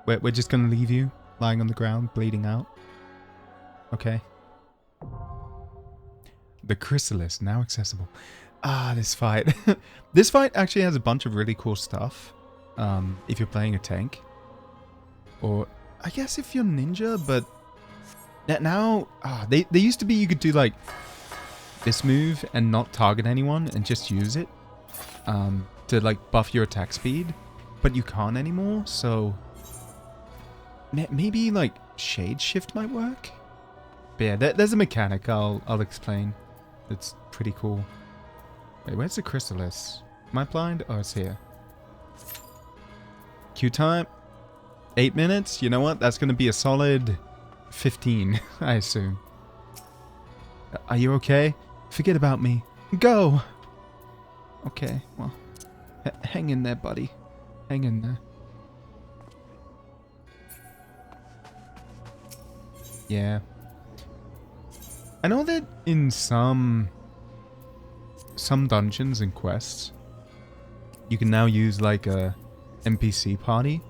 We're just gonna leave you lying on the ground, bleeding out. Okay. The Chrysalis, now accessible. Ah, this fight. This fight actually has a bunch of really cool stuff. If you're playing a tank. Or, I guess if you're ninja, but... Now, they used to be you could do like this move and not target anyone and just use it. To like buff your attack speed. But you can't anymore, so... Maybe like Shade Shift might work? But yeah, there's a mechanic I'll explain. It's pretty cool. Wait, where's the Chrysalis? Am I blind? Oh, it's here. Queue time. 8 minutes? You know what? That's going to be a solid 15, I assume. Are you okay? Forget about me. Go! Okay, well. Hang in there, buddy. Hang in there. Yeah. I know that in some dungeons and quests, you can now use like a NPC party.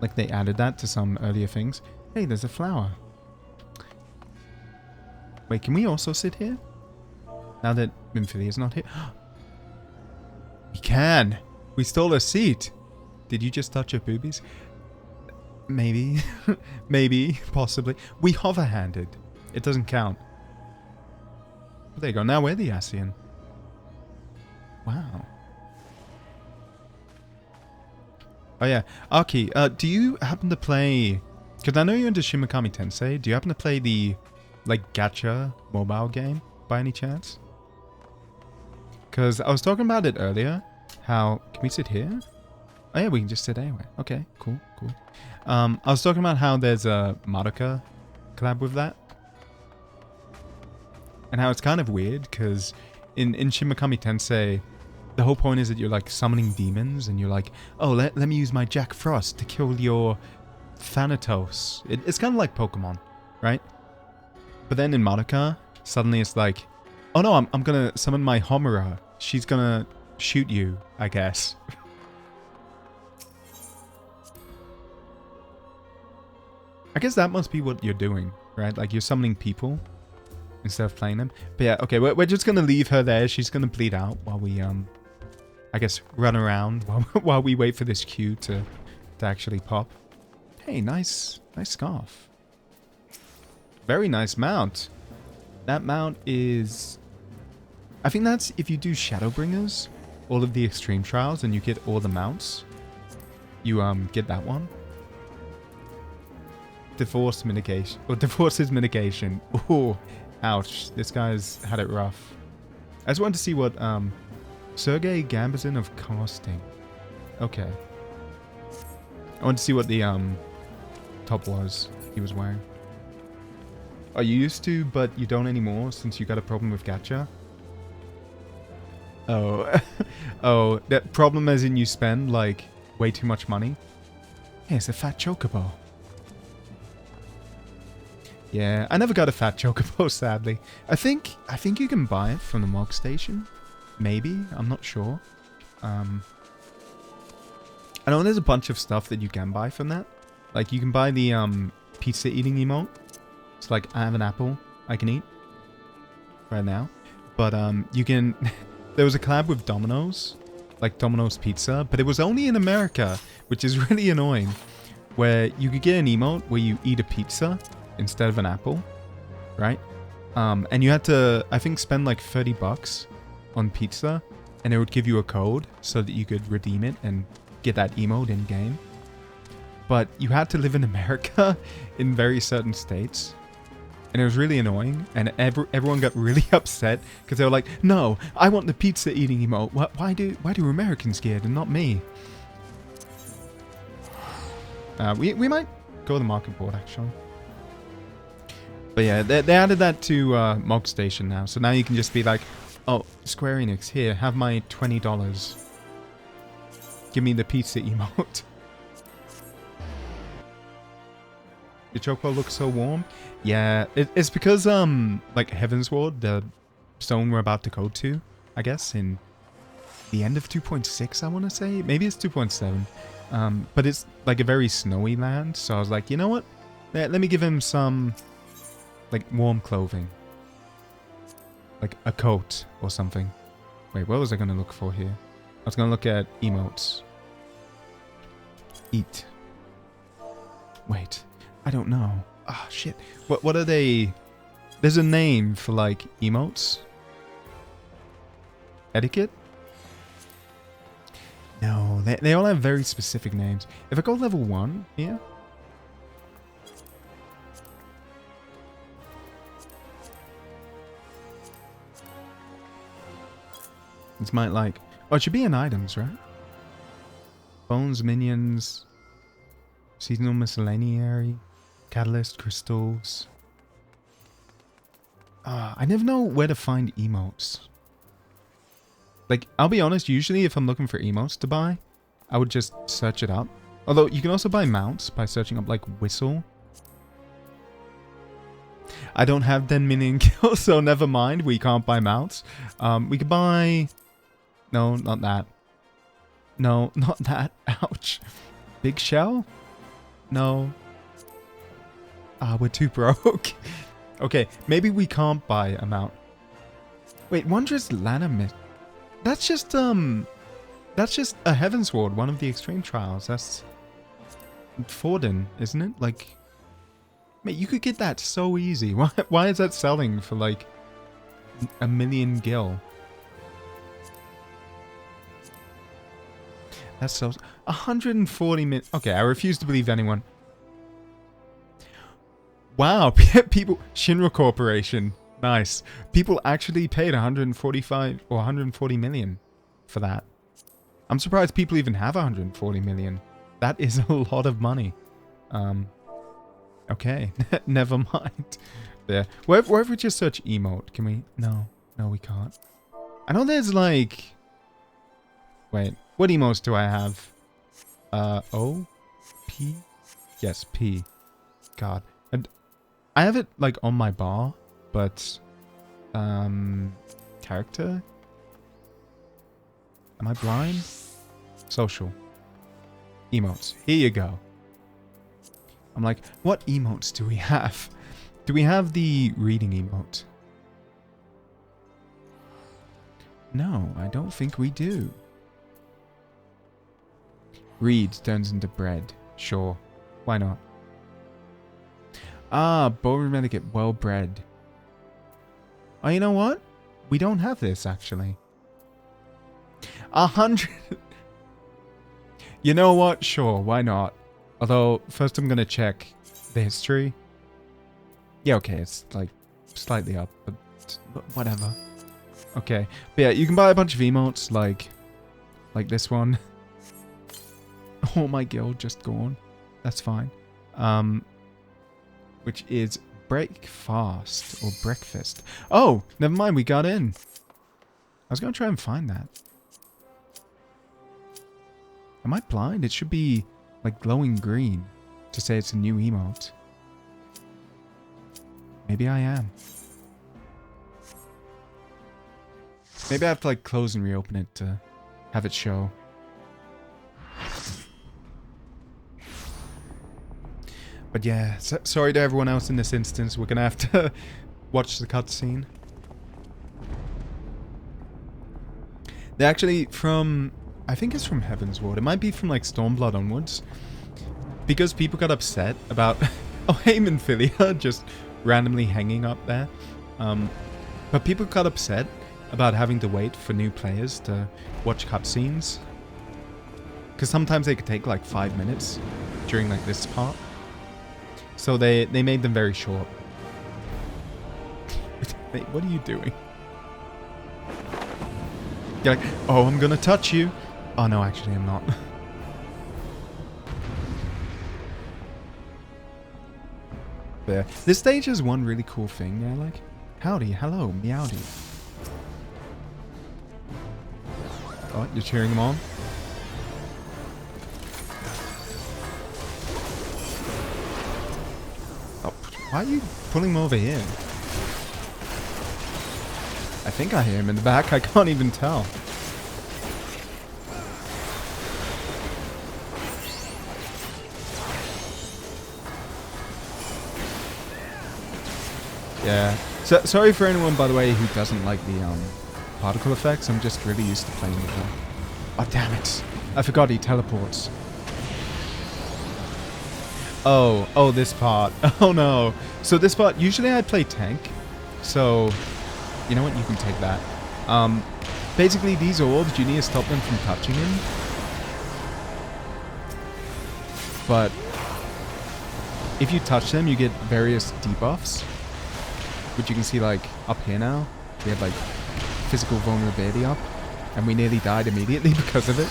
Like they added that to some earlier things. Hey, there's a flower. Wait, can we also sit here? Now that Minfilia is not here? We can! We stole a seat. Did you just touch your boobies? Maybe. Maybe. Possibly. We hover-handed. It doesn't count. But there you go. Now we're the ASEAN. Wow. Oh yeah. Aki, do you happen to play... Because I know you're into Shin Megami Tensei. Do you happen to play the, like, gacha mobile game by any chance? Because I was talking about it earlier. How... Can we sit here? Oh yeah, we can just sit anywhere. Okay, cool, cool. I was talking about how there's a Madoka collab with that. And how it's kind of weird, because in Shin Megami Tensei, the whole point is that you're like summoning demons, and you're like, oh, let me use my Jack Frost to kill your Thanatos. It's kind of like Pokemon, right? But then in Madoka, suddenly it's like, oh no, I'm gonna summon my Homura. She's gonna shoot you, I guess. I guess that must be what you're doing, right? Like you're summoning people instead of playing them. But yeah, okay, we're just gonna leave her there. She's gonna bleed out while we I guess run around while we wait for this queue to actually pop. Hey, nice scarf. Very nice mount. That mount is... I think that's if you do Shadowbringers, all of the extreme trials, and you get all the mounts. You get that one. Divorce mitigation. Or divorces mitigation. Ooh, ouch. This guy's had it rough. I just wanted to see what Sergei Gambazin of casting. Okay. I wanted to see what the top was he was wearing. Oh, you used to, but you don't anymore since you got a problem with gacha? Oh. Oh, that problem as in you spend, like, way too much money? Hey, it's a fat chocobo. Yeah, I never got a fat chocobo, sadly. I think you can buy it from the Mog Station. Maybe, I'm not sure. I know there's a bunch of stuff that you can buy from that. Like, you can buy the pizza eating emote. It's like, I have an apple I can eat right now. But you can... There was a collab with Domino's, like Domino's Pizza, but it was only in America, which is really annoying. Where you could get an emote where you eat a pizza instead of an apple, right? And you had to, I think, spend like $30 on pizza, and it would give you a code so that you could redeem it and get that emote in game. But you had to live in America in very certain states. And it was really annoying, and everyone got really upset because they were like, "No, I want the pizza eating emote. Why do Americans get it and not me?" We might go to the market board actually. But yeah, they added that to Mog Station now, so now you can just be like, "Oh, Square Enix, here, have my $20. Give me the pizza emote." Your chocobo looks so warm. Yeah, it's because, like, Heavensward, the zone we're about to go to, I guess, in the end of 2.6, I want to say. Maybe it's 2.7. But it's, like, a very snowy land, so I was like, you know what? Let me give him some, like, warm clothing. Like, a coat or something. Wait, what was I going to look for here? I was going to look at emotes. Eat. Wait. I don't know. Ah, shit. What are they? There's a name for, like, emotes? Etiquette? No, they all have very specific names. If I go level 1 here... It's might like... Oh, it should be in items, right? Bones, minions... Seasonal miscellaneary... Catalyst, crystals... I never know where to find emotes. Like, I'll be honest, usually if I'm looking for emotes to buy, I would just search it up. Although, you can also buy mounts by searching up, like, Whistle. I don't have 10 minion kills, so never mind, we can't buy mounts. We could buy... No, not that. No, not that. Ouch. Big Shell? No. We're too broke. Okay, maybe we can't buy a mount. Wait, Wondrous Lanamit. That's just, That's just a Heaven's Ward, one of the extreme trials. That's Forden, isn't it? Like, mate, you could get that so easy. Why is that selling for like 1 million gil? That's so 140 minutes. Okay, I refuse to believe anyone. Wow, people, Shinra Corporation, nice. People actually paid 145 or 140 million for that. I'm surprised people even have 140 million. That is a lot of money. Okay, never mind. There. What if we just search emote? Can we? No, we can't. I know there's like... Wait, what emotes do I have? O? P? Yes, P. God. And I have it like on my bar, but... Character? Am I blind? Social. Emotes. Here you go. I'm like, what emotes do we have? Do we have the reading emote? No, I don't think we do. Read turns into bread. Sure. Why not? Ah, Ballroom Etiquette. Well bred. Oh, you know what? We don't have this, actually. 100... You know what? Sure, why not? Although, first I'm gonna check the history. Yeah, okay, it's like slightly up, but whatever. Okay, but yeah, you can buy a bunch of emotes like this one. Oh, my guild just gone. That's fine. Which is breakfast or breakfast. Oh, never mind, we got in. I was gonna try and find that. Am I blind? It should be like glowing green to say it's a new emote. Maybe I am. Maybe I have to like close and reopen it to have it show. But yeah, sorry to everyone else in this instance. We're gonna have to watch the cutscene. They're actually from... I think it's from Heaven's Ward. It might be from like Stormblood onwards. Because people got upset about... Oh, hey, Minfilia, just randomly hanging up there. But people got upset about having to wait for new players to watch cutscenes. Because sometimes they could take like 5 minutes during like this part. So they made them very short. Wait, what are you doing? You're like, oh, I'm gonna touch you. Oh no, actually I'm not. There. This stage has one really cool thing there, like, howdy, hello, meowdy. Oh, you're cheering them on? Oh, why are you pulling them over here? I think I hear him in the back, I can't even tell. Yeah. So, sorry for anyone, by the way, who doesn't like the particle effects. I'm just really used to playing with them. Oh, damn it. I forgot he teleports. Oh, this part. Oh, no. So this part, usually I play tank. So, you know what? You can take that. Basically, these orbs, you need to stop them from touching him. But if you touch them, you get various debuffs. Which you can see, like, up here now. We have, like, physical vulnerability up. And we nearly died immediately because of it.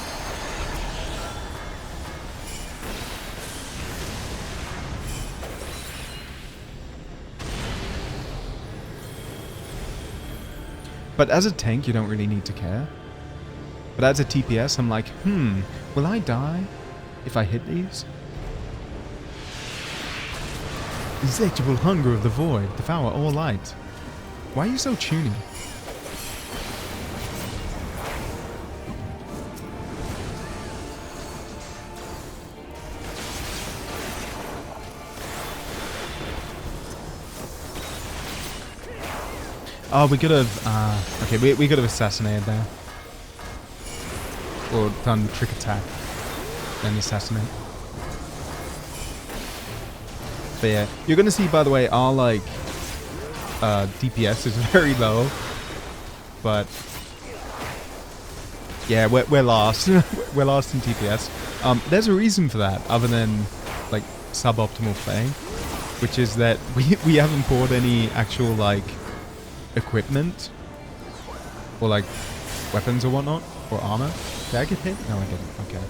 But as a tank, you don't really need to care. But as a TPS, I'm like, will I die if I hit these? Insatiable hunger of the void, devour all light. Why are you so tuny? Oh, we could have... okay, we could have assassinated there. or done trick attack, then assassinate. But yeah, you're gonna see, by the way, our like DPS is very low, but yeah, we're last. We're last in DPS. There's a reason for that, other than like suboptimal playing, which is that we haven't bought any actual like equipment or like weapons or whatnot or armor. Did I get hit? No, I didn't. Okay.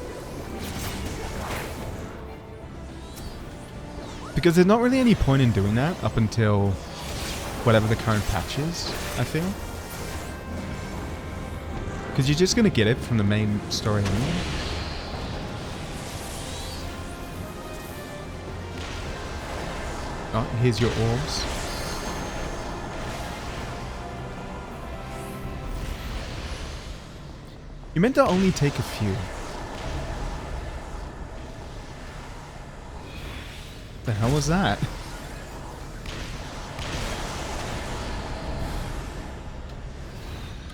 Because there's not really any point in doing that up until whatever the current patch is, I feel. Because you're just going to get it from the main story anyway. Oh, here's your orbs. You meant to only take a few. The hell was that?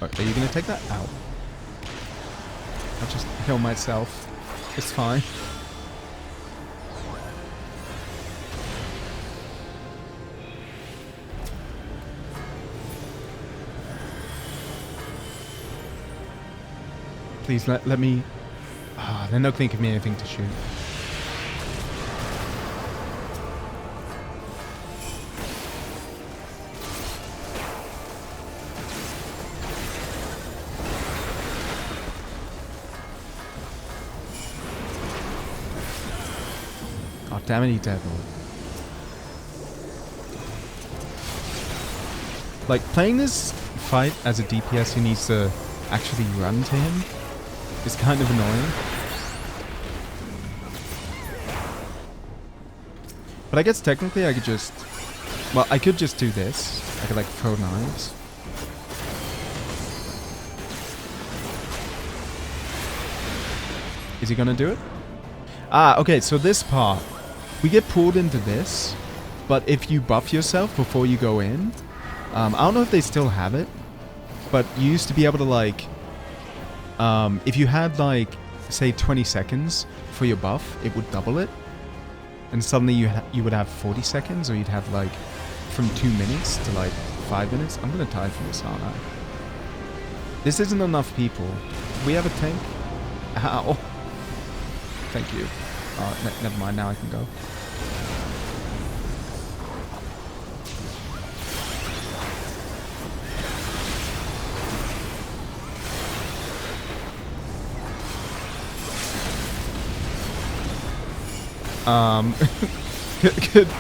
Oh, are you gonna take that out? I'll just heal myself. It's fine. Please let me... Ah, they're not going to give me anything to shoot. Oh, damn it, he dead. Like, playing this fight as a DPS who needs to actually run to him is kind of annoying. But I guess technically I could just... Well, I could just do this. I could like throw knives. Is he gonna do it? Ah, okay, so this part. We get pulled into this, but if you buff yourself before you go in... I don't know if they still have it, but you used to be able to like... if you had like, say 20 seconds for your buff, it would double it. And suddenly you would have 40 seconds, or you'd have like from 2 minutes to like 5 minutes. I'm gonna die from this, aren't I? This isn't enough people. We have a tank? Ow. Thank you. Never mind, now I can go.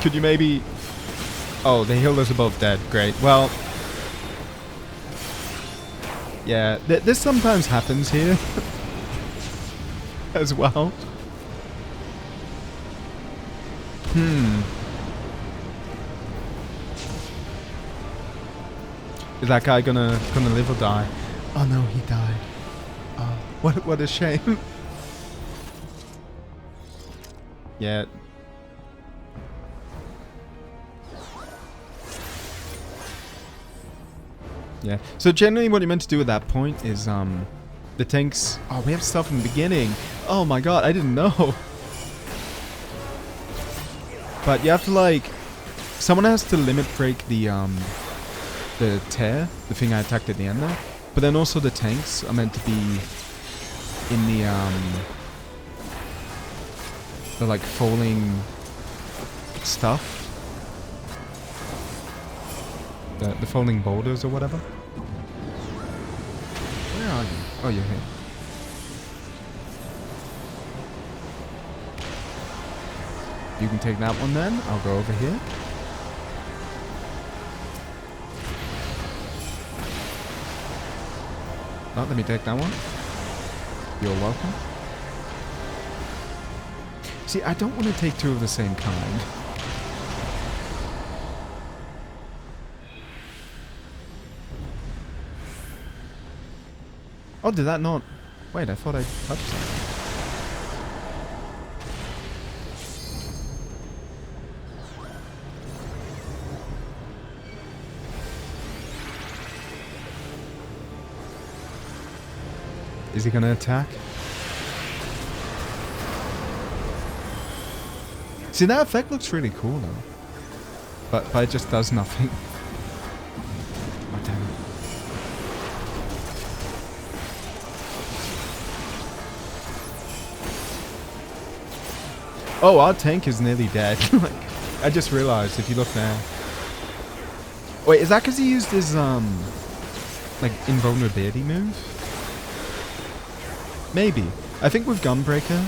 Could you maybe... Oh, the healers are both dead. Great. Well... Yeah, this sometimes happens here. As well. Is that guy gonna live or die? Oh no, he died. Oh, what a shame. Yeah. Yeah. So generally what you're meant to do at that point is the tanks... Oh, we have stuff in the beginning. Oh my god, I didn't know. But you have to like... Someone has to limit break the tear, the thing I attacked at the end there. But then also the tanks are meant to be in the like falling stuff. The falling boulders or whatever. Where are you? Oh, you're here. You can take that one then. I'll go over here. Oh, let me take that one. You're welcome. See, I don't want to take two of the same kind. Oh, did that not... Wait, I thought I touched something. Is he gonna attack? See, that effect looks really cool though. But it just does nothing. Oh, damn it. Oh, our tank is nearly dead. Like, I just realized if you look there. Wait, is that because he used his, like, invulnerability move? Maybe. I think with Gunbreaker,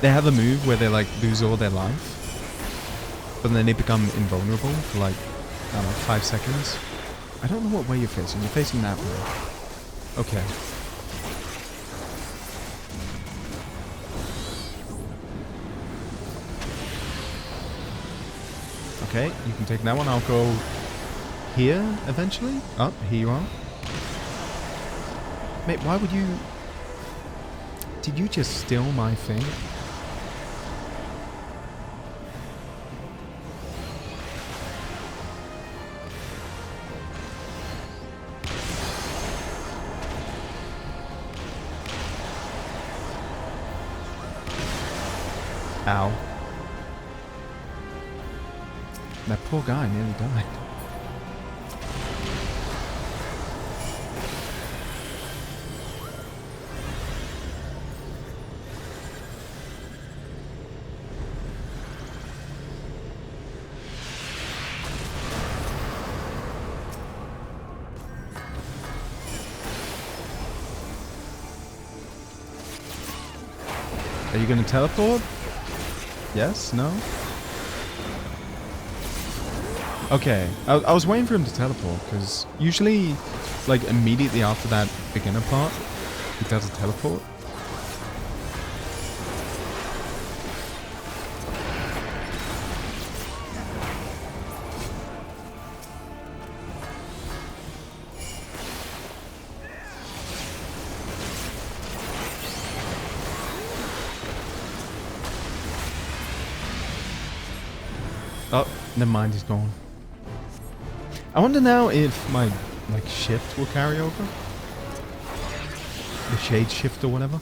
they have a move where they, like, lose all their life. But then they become invulnerable for, like, I don't know, 5 seconds. I don't know what way you're facing. You're facing that way. Okay. Okay, you can take that one. I'll go here eventually. Oh, here you are. Mate, why would you... Did you just steal my thing? Ow. That poor guy nearly died. Are you gonna teleport? Yes? No? Okay, I was waiting for him to teleport, because usually, like, immediately after that beginner part, he does a teleport. Oh, never mind, he's gone. I wonder now if my, like, shift will carry over? The shade shift or whatever?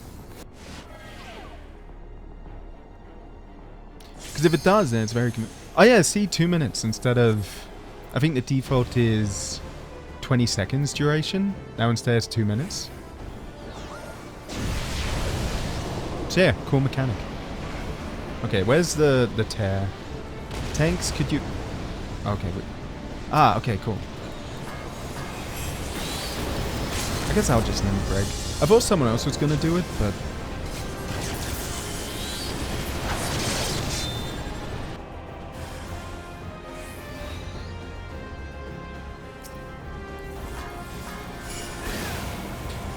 Because if it does, then it's very... Oh yeah, see, 2 minutes instead of... I think the default is 20 seconds duration. Now instead it's 2 minutes. So yeah, cool mechanic. Okay, where's the tear? Tanks, could you... Okay, wait. Ah, okay, cool. I guess I'll just name Greg. I thought someone else was going to do it, but...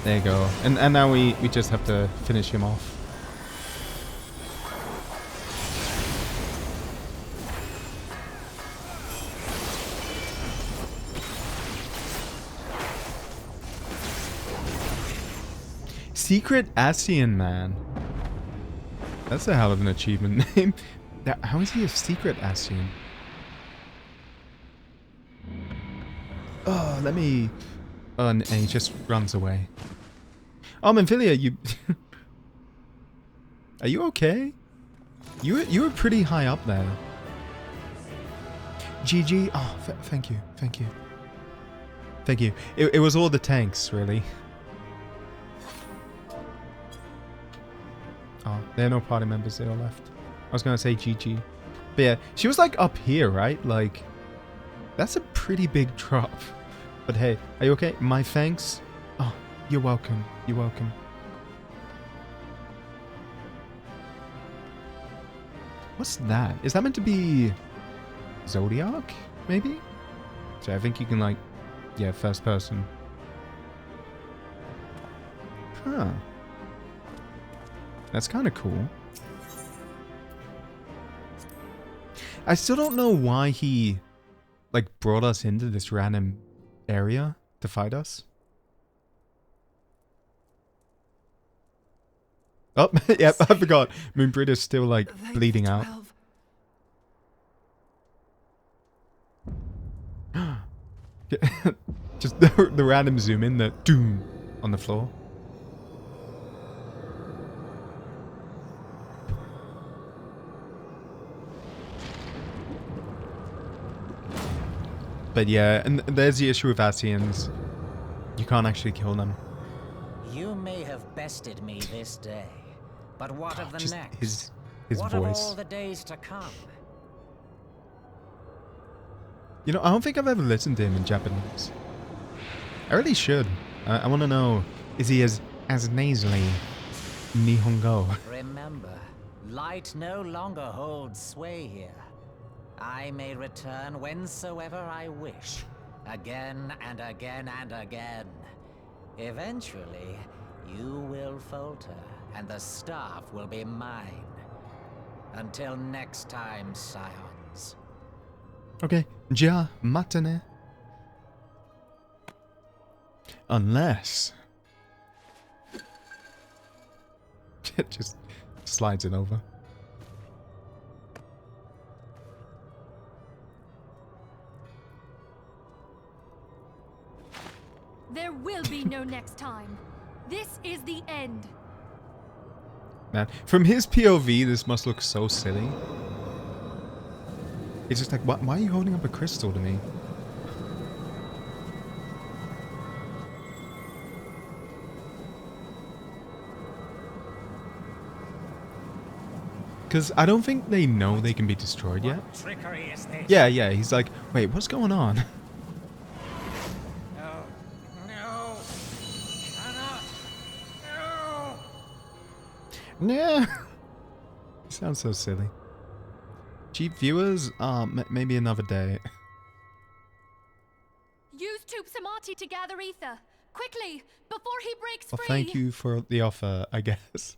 There you go. And now we just have to finish him off. Secret Asian Man. That's a hell of an achievement name. How is he a secret Asian? Oh, let me... Oh, and he just runs away. Oh, Memphilia, you... Are you okay? You were pretty high up there. GG. Oh, thank you. Thank you. Thank you. It was all the tanks, really. Oh, there are no party members. They all left. I was going to say GG. But yeah, she was like up here, right? Like, that's a pretty big drop. But hey, are you okay? My thanks. Oh, you're welcome. You're welcome. What's that? Is that meant to be Zodiac, maybe? So I think you can, like, yeah, first person. Huh. That's kind of cool. I still don't know why he, like, brought us into this random area to fight us. Oh, yep, I forgot. Moonbreeder's still, like, bleeding out. Just the random zoom in, the doom on the floor. But yeah, and there's the issue with Asians. You can't actually kill them. You may have bested me this day, but what of the Just next? his what of voice. all the days to come? You know, I don't think I've ever listened to him in Japanese. I really should. I want to know, is he as nasally Nihongo? Remember, light no longer holds sway here. I may return whensoever I wish, again and again and again. Eventually, you will falter, and the staff will be mine. Until next time, scions. Okay, ja matane. Unless it just slides it over. There will be no next time. This is the end. Man, from his POV, this must look so silly. It's just like, why are you holding up a crystal to me? Because I don't think they know they can be destroyed yet. What trickery is this? Yeah, he's like, wait, what's going on? No, cannot, no. Yeah. Sounds so silly. Cheap viewers? Maybe another day. Use Tube Samati to gather ether. Quickly, before he breaks Well, free. thank you for the offer, I guess.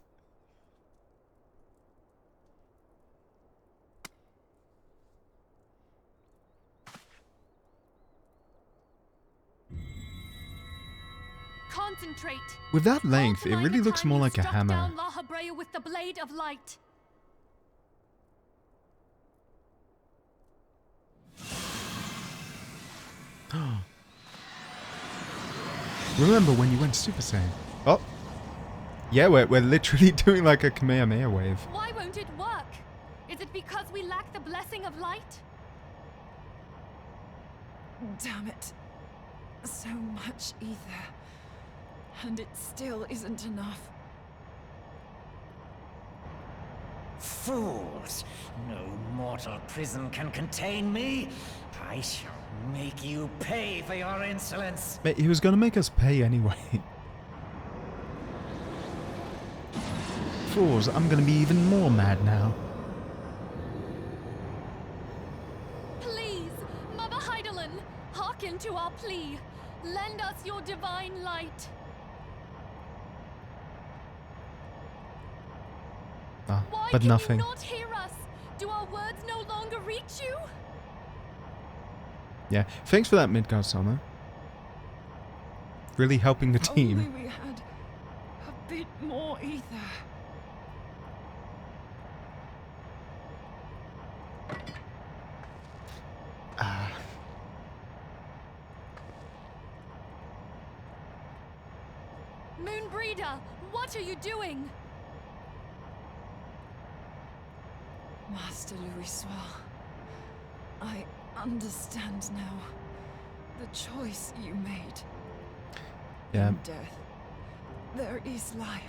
Concentrate. With that length, Call it to mind really the looks time more you like a struck hammer. down La Habrea with the blade of light. Remember when you went Super Saiyan? Oh. Yeah, we're literally doing like a Kamehameha wave. Why won't it work? Is it because we lack the blessing of light? Damn it. So much ether. And it still isn't enough. Fools! No mortal prison can contain me. I shall make you pay for your insolence. Mate, he was gonna make us pay anyway. Fools, I'm gonna be even more mad now. Please, Mother Heidelin, hearken to our plea. Lend us your divine light. Why But can nothing. you not hear us? Do our words no longer reach you? Yeah, thanks for that, Midgard Summer. Really helping the team. Only we had a bit more ether. Moonbreeder, what are you doing? Master Louis Soir, I understand now. The choice you made. Yeah. In death, there is life.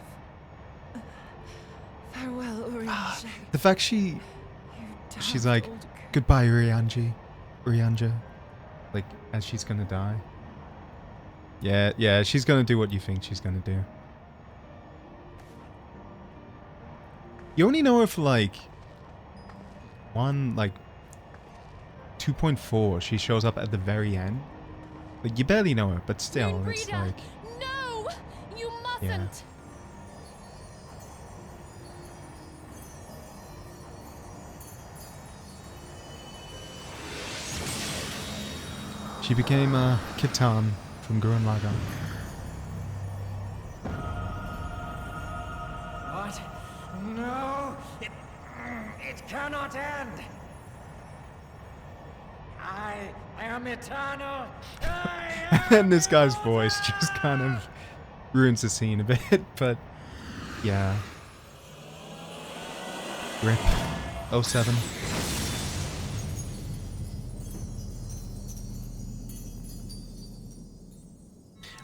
Farewell, Urianger. The fact she's like, goodbye, Urianger. Like, as she's gonna die. Yeah, she's gonna do what you think she's gonna do. You only know if like 2.4 she shows up at the very end. Like, you barely know her, but still, it's Moonbreeder, like, no! You mustn't! Yeah. She became Kitan from Gurren Lagann. What? No! It cannot end! I am eternal! And this guy's voice just kind of ruins the scene a bit, but yeah. RIP 07.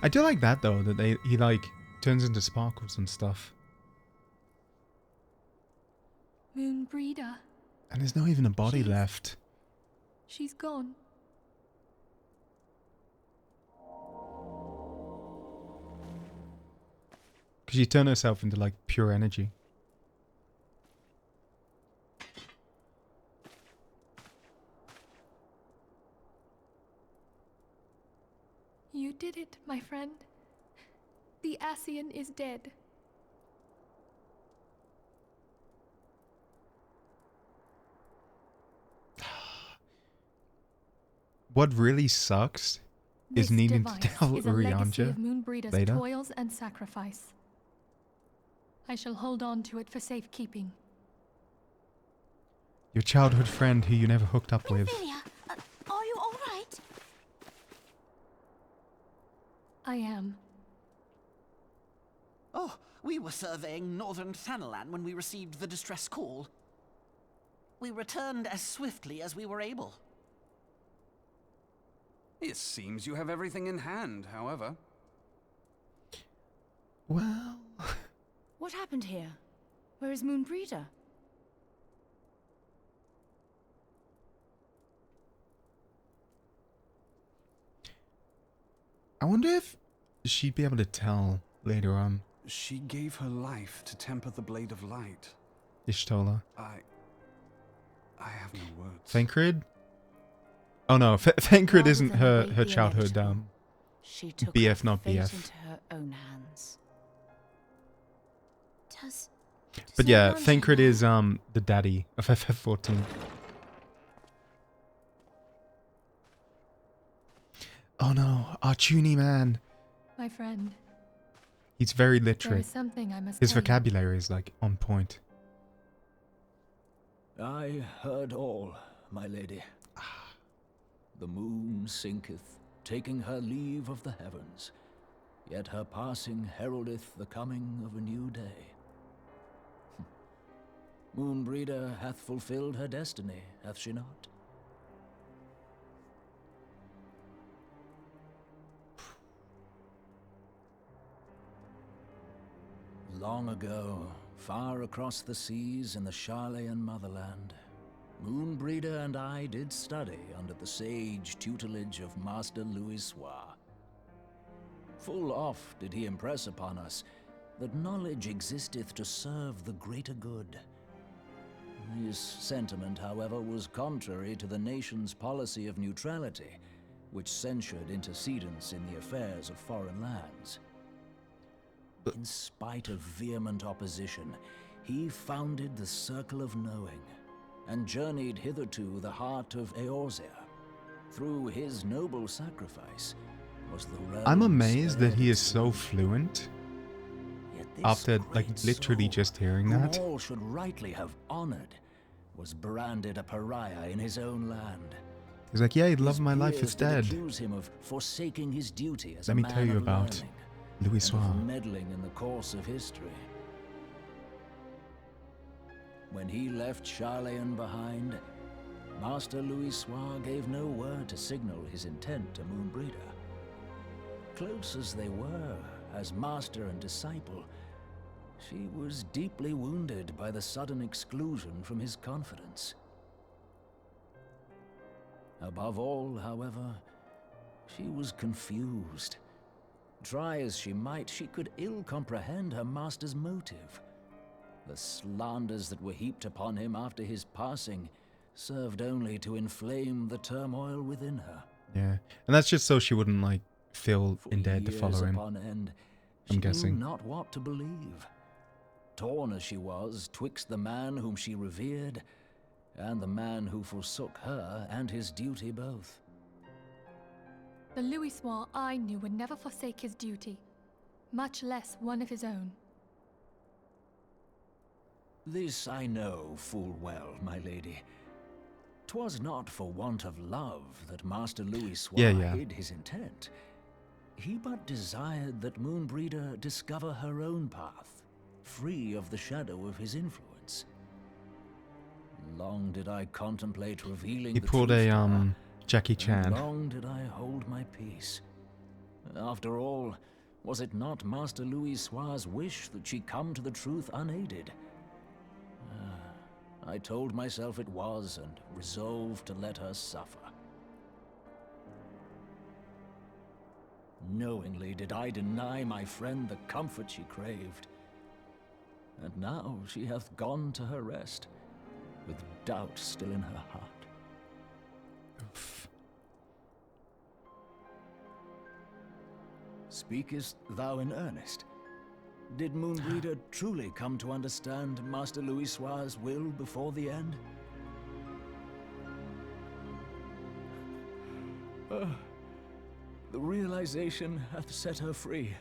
I do like that though, that he like turns into sparkles and stuff. Moon Breeder. And there's not even a body left. She's gone. Because she turned herself into like pure energy. You did it, my friend. The Ascian is dead. What really sucks is This needing to device tell is a legacy Urianger of Moon Breeder's later. toils and sacrifice. I shall hold on to it for safekeeping. Your childhood friend who you never hooked up with. Ophelia, are you all right? I am. Oh, we were surveying northern Thanalan when we received the distress call. We returned as swiftly as we were able. It seems you have everything in hand, however. Well... What happened here? Where is Moon Breeder? I wonder if she'd be able to tell later on. She gave her life to temper the blade of light. Ishtola. I have no words. Thancred? Oh no, Thancred Rather isn't than her await the childhood inevitable, she took BF, her not fate BF. into her own hands. Does But yeah, anyone Thancred know? is the daddy of FF14. Oh no, Archuni man. My friend, He's very there literate. is something I must His tell you. vocabulary is like on point. I heard all, my lady. The moon sinketh, taking her leave of the heavens, yet her passing heraldeth the coming of a new day. Moon Breeder hath fulfilled her destiny, hath she not? Long ago, far across the seas in the Charlayan motherland, Moon Breeder and I did study under the sage tutelage of Master Louis Soir. Full oft did he impress upon us that knowledge existeth to serve the greater good. His sentiment, however, was contrary to the nation's policy of neutrality, which censured intercedence in the affairs of foreign lands. In spite of vehement opposition, he founded the Circle of Knowing, and journeyed hither to the heart of Eorzea. Through his noble sacrifice was the realm I'm amazed that he spared is so its fluent Yet this after like great literally soul, just hearing whom that. all should rightly have honored, was branded a pariah in his own land. He's like, yeah, he'd love His my life peers did instead. accuse him of forsaking his duty as Let a me man tell you of about learning, Louis and Soir. of meddling in the course of history. When he left Charlayan behind, Master Louis Soir gave no word to signal his intent to Moon Breeder. Close as they were, as master and disciple, she was deeply wounded by the sudden exclusion from his confidence. Above all, however, she was confused. Try as she might, she could ill comprehend her master's motive. The slanders that were heaped upon him after his passing served only to inflame the turmoil within her. Yeah, and that's just so she wouldn't like feel For indebted to years follow him. upon end, I'm she guessing. knew not what to believe. Torn as she was twixt the man whom she revered and the man who forsook her and his duty both. The Louis Soir I knew would never forsake his duty, much less one of his own. This I know full well, my lady. 'Twas not for want of love that Master Louis Soir Yeah. hid his intent. He but desired that Moon Breeder discover her own path, free of the shadow of his influence. Long did I contemplate revealing He the pulled truth a to her, Jackie and Chan. long did I hold my peace. After all, was it not Master Louis Soir's wish that she come to the truth unaided? I told myself it was, and resolved to let her suffer. Knowingly did I deny my friend the comfort she craved. And now she hath gone to her rest, with doubt still in her heart. Oof. Speakest thou in earnest? Did Moonbreeder truly come to understand Master Louis Soir's will before the end? The realization hath set her free.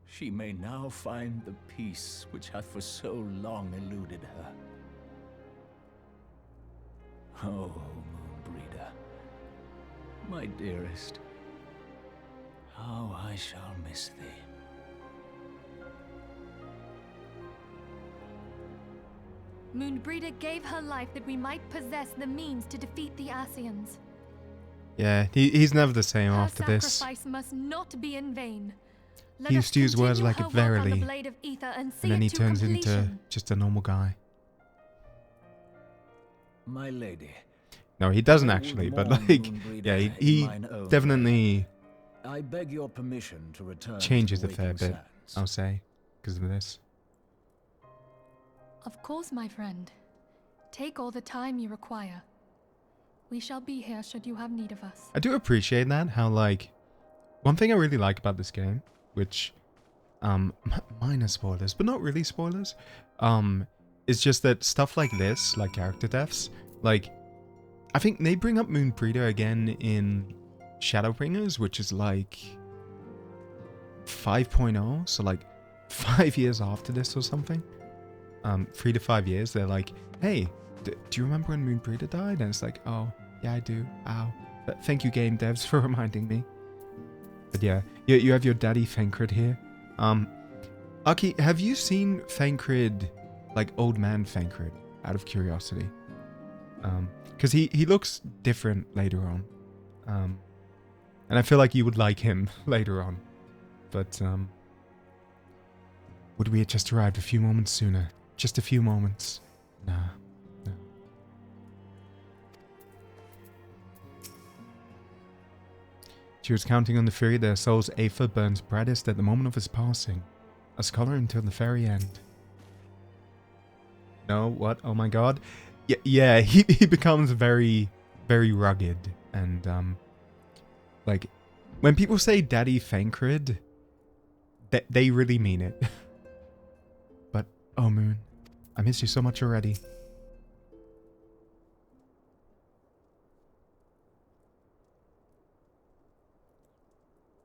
She may now find the peace which hath for so long eluded her. Oh, Moonbreeder, my dearest, how I shall miss thee. Moonbreeder gave her life that we might possess the means to defeat the Asians. Yeah, he's never the same Her after this. sacrifice must not be in vain. Let He us used to use words continue like her it work on the verily, Blade of Ether and see and then it he to turns into completion. just a normal guy. My lady. No, he doesn't I would actually, but mourn like, Moonbreeder yeah, in he mine own definitely I beg your permission to return changes to a fair Waking bit, Sands. I'll say, because of this. Of course, my friend. Take all the time you require. We shall be here should you have need of us. I do appreciate that, how like, one thing I really like about this game, which, minor spoilers, but not really spoilers, is just that stuff like this, like character deaths, like, I think they bring up Moonbreeder again in Shadowbringers, which is like 5.0, so like 5 years after this or something. 3 to 5 years, they're like, hey, do you remember when Moonbreeder died? And it's like, oh, yeah, I do. Ow. But thank you, game devs, for reminding me. But yeah, you have your daddy Thancred here. Aki, have you seen Thancred, like old man Thancred, out of curiosity? Because he looks different later on. And I feel like you would like him later on. But, would we have just arrived a few moments sooner? Just a few moments. Nah, no. She was counting on the fury their soul's aether burns brightest at the moment of his passing. A scholar until the very end. No, what? Oh my god. Yeah, he becomes very, very rugged. And, like, when people say Daddy Thancred, they really mean it. But, oh Moon, I miss you so much already.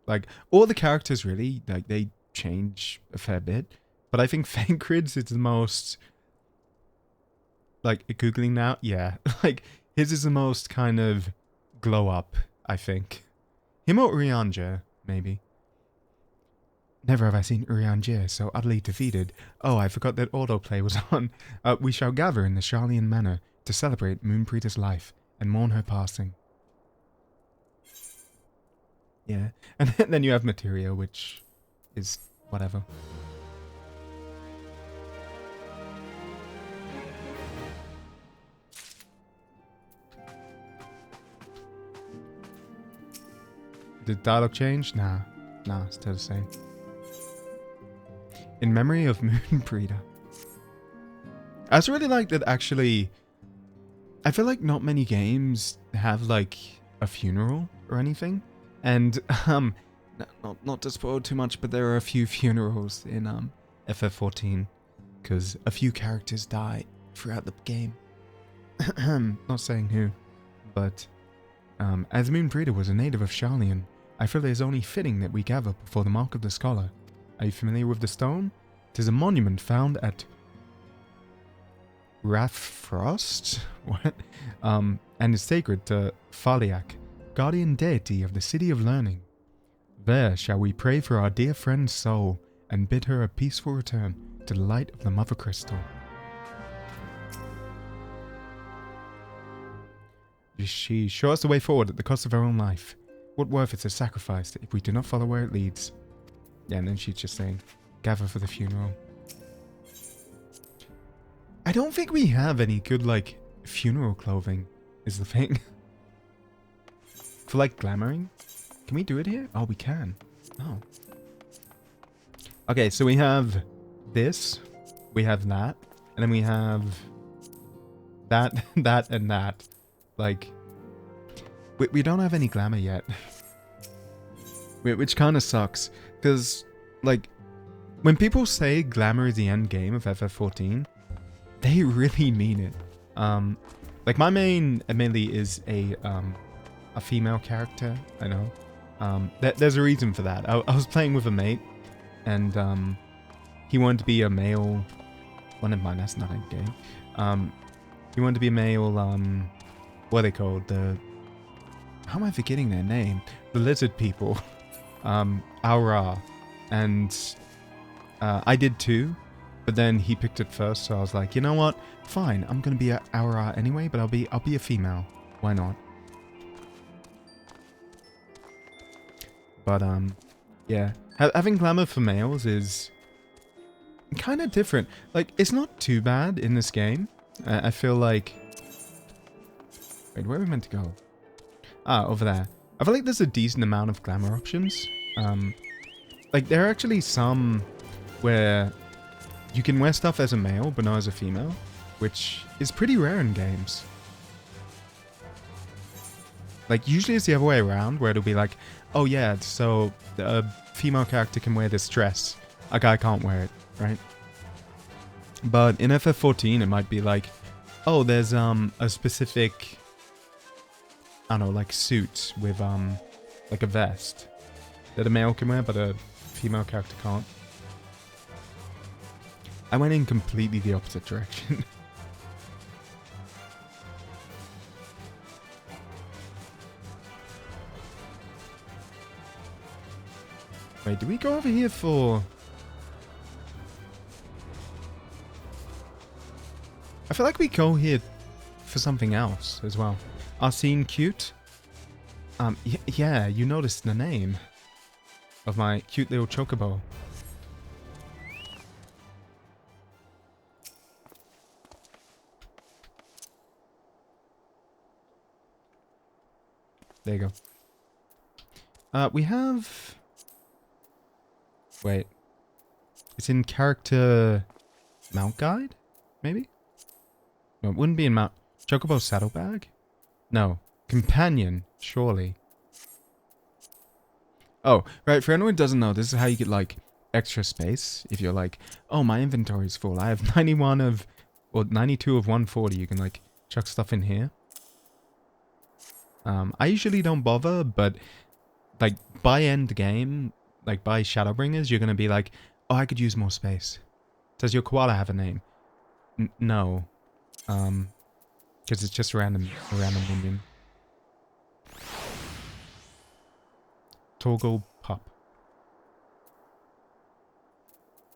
Like, all the characters really, like, they change a fair bit. But I think Thancred's is the most... Like, Googling now? Yeah. Like, his is the most kind of glow up, I think. Him or Urianger, maybe. Never have I seen Urianger so utterly defeated. Oh, I forgot that autoplay was on. We shall gather in the Charlian Manor to celebrate Moonbreeder's life and mourn her passing. Yeah. And then you have Materia, which is whatever. Did dialogue change? Nah, still the same. In memory of Moonbreeder. I also really like that actually, I feel like not many games have like a funeral or anything. And, not to spoil too much, but there are a few funerals in FF14. Because a few characters die throughout the game. Not saying who, but as Moonbreeder was a native of Charlian, I feel it is only fitting that we gather before the Mark of the Scholar. Are you familiar with the stone? It is a monument found at Rathfrost, what? And is sacred to Faliak, guardian deity of the City of Learning. There shall we pray for our dear friend's soul and bid her a peaceful return to the light of the Mother Crystal. She shows us the way forward at the cost of her own life. What worth is a sacrifice if we do not follow where it leads? Yeah, and then she's just saying, gather for the funeral. I don't think we have any good, like, funeral clothing, is the thing. For, like, glamoring? Can we do it here? Oh, we can. Oh. Okay, so we have this. We have that. And then we have that, that, and that. Like, we don't have any glamour yet. Which kind of sucks. Because, like, when people say glamour is the end game of FF14, they really mean it. Like, my main, admittedly, is a female character, I know. There's a reason for that. I was playing with a mate, and he wanted to be a male... Well, never mind, that's not a game. He wanted to be a male, what are they called? How am I forgetting their name? The lizard people. Aura. And I did too, but then he picked it first, so I was like, you know what? Fine, I'm gonna be a Aura anyway, but I'll be a female. Why not? But yeah, having glamour for males is kind of different. Like, it's not too bad in this game. I feel like... Wait, where are we meant to go? Ah, over there. I feel like there's a decent amount of glamour options. Like, there are actually some where you can wear stuff as a male, but not as a female, which is pretty rare in games. Like, usually it's the other way around, where it'll be like, oh yeah, so a female character can wear this dress, a guy can't wear it, right? But in FF14, it might be like, oh, there's a specific, I don't know, like suit with like a vest that a male can wear, but a female character can't. I went in completely the opposite direction. Wait, do we go over here for... I feel like we go here for something else as well. Arsene Cute? Yeah, you noticed the name of my cute little chocobo. There you go. We have... Wait. It's in character... Mount Guide? Maybe? No, it wouldn't be in Mount... Chocobo Saddlebag? No. Companion, surely. Oh, right, for anyone who doesn't know, this is how you get, like, extra space. If you're like, oh, my inventory's full. I have 91 of... Or 92 of 140. You can, like, chuck stuff in here. I usually don't bother, but, like, by end game, like, by Shadowbringers, you're gonna be like, oh, I could use more space. Does your koala have a name? No. Because it's just a random minion. Toggle Pup.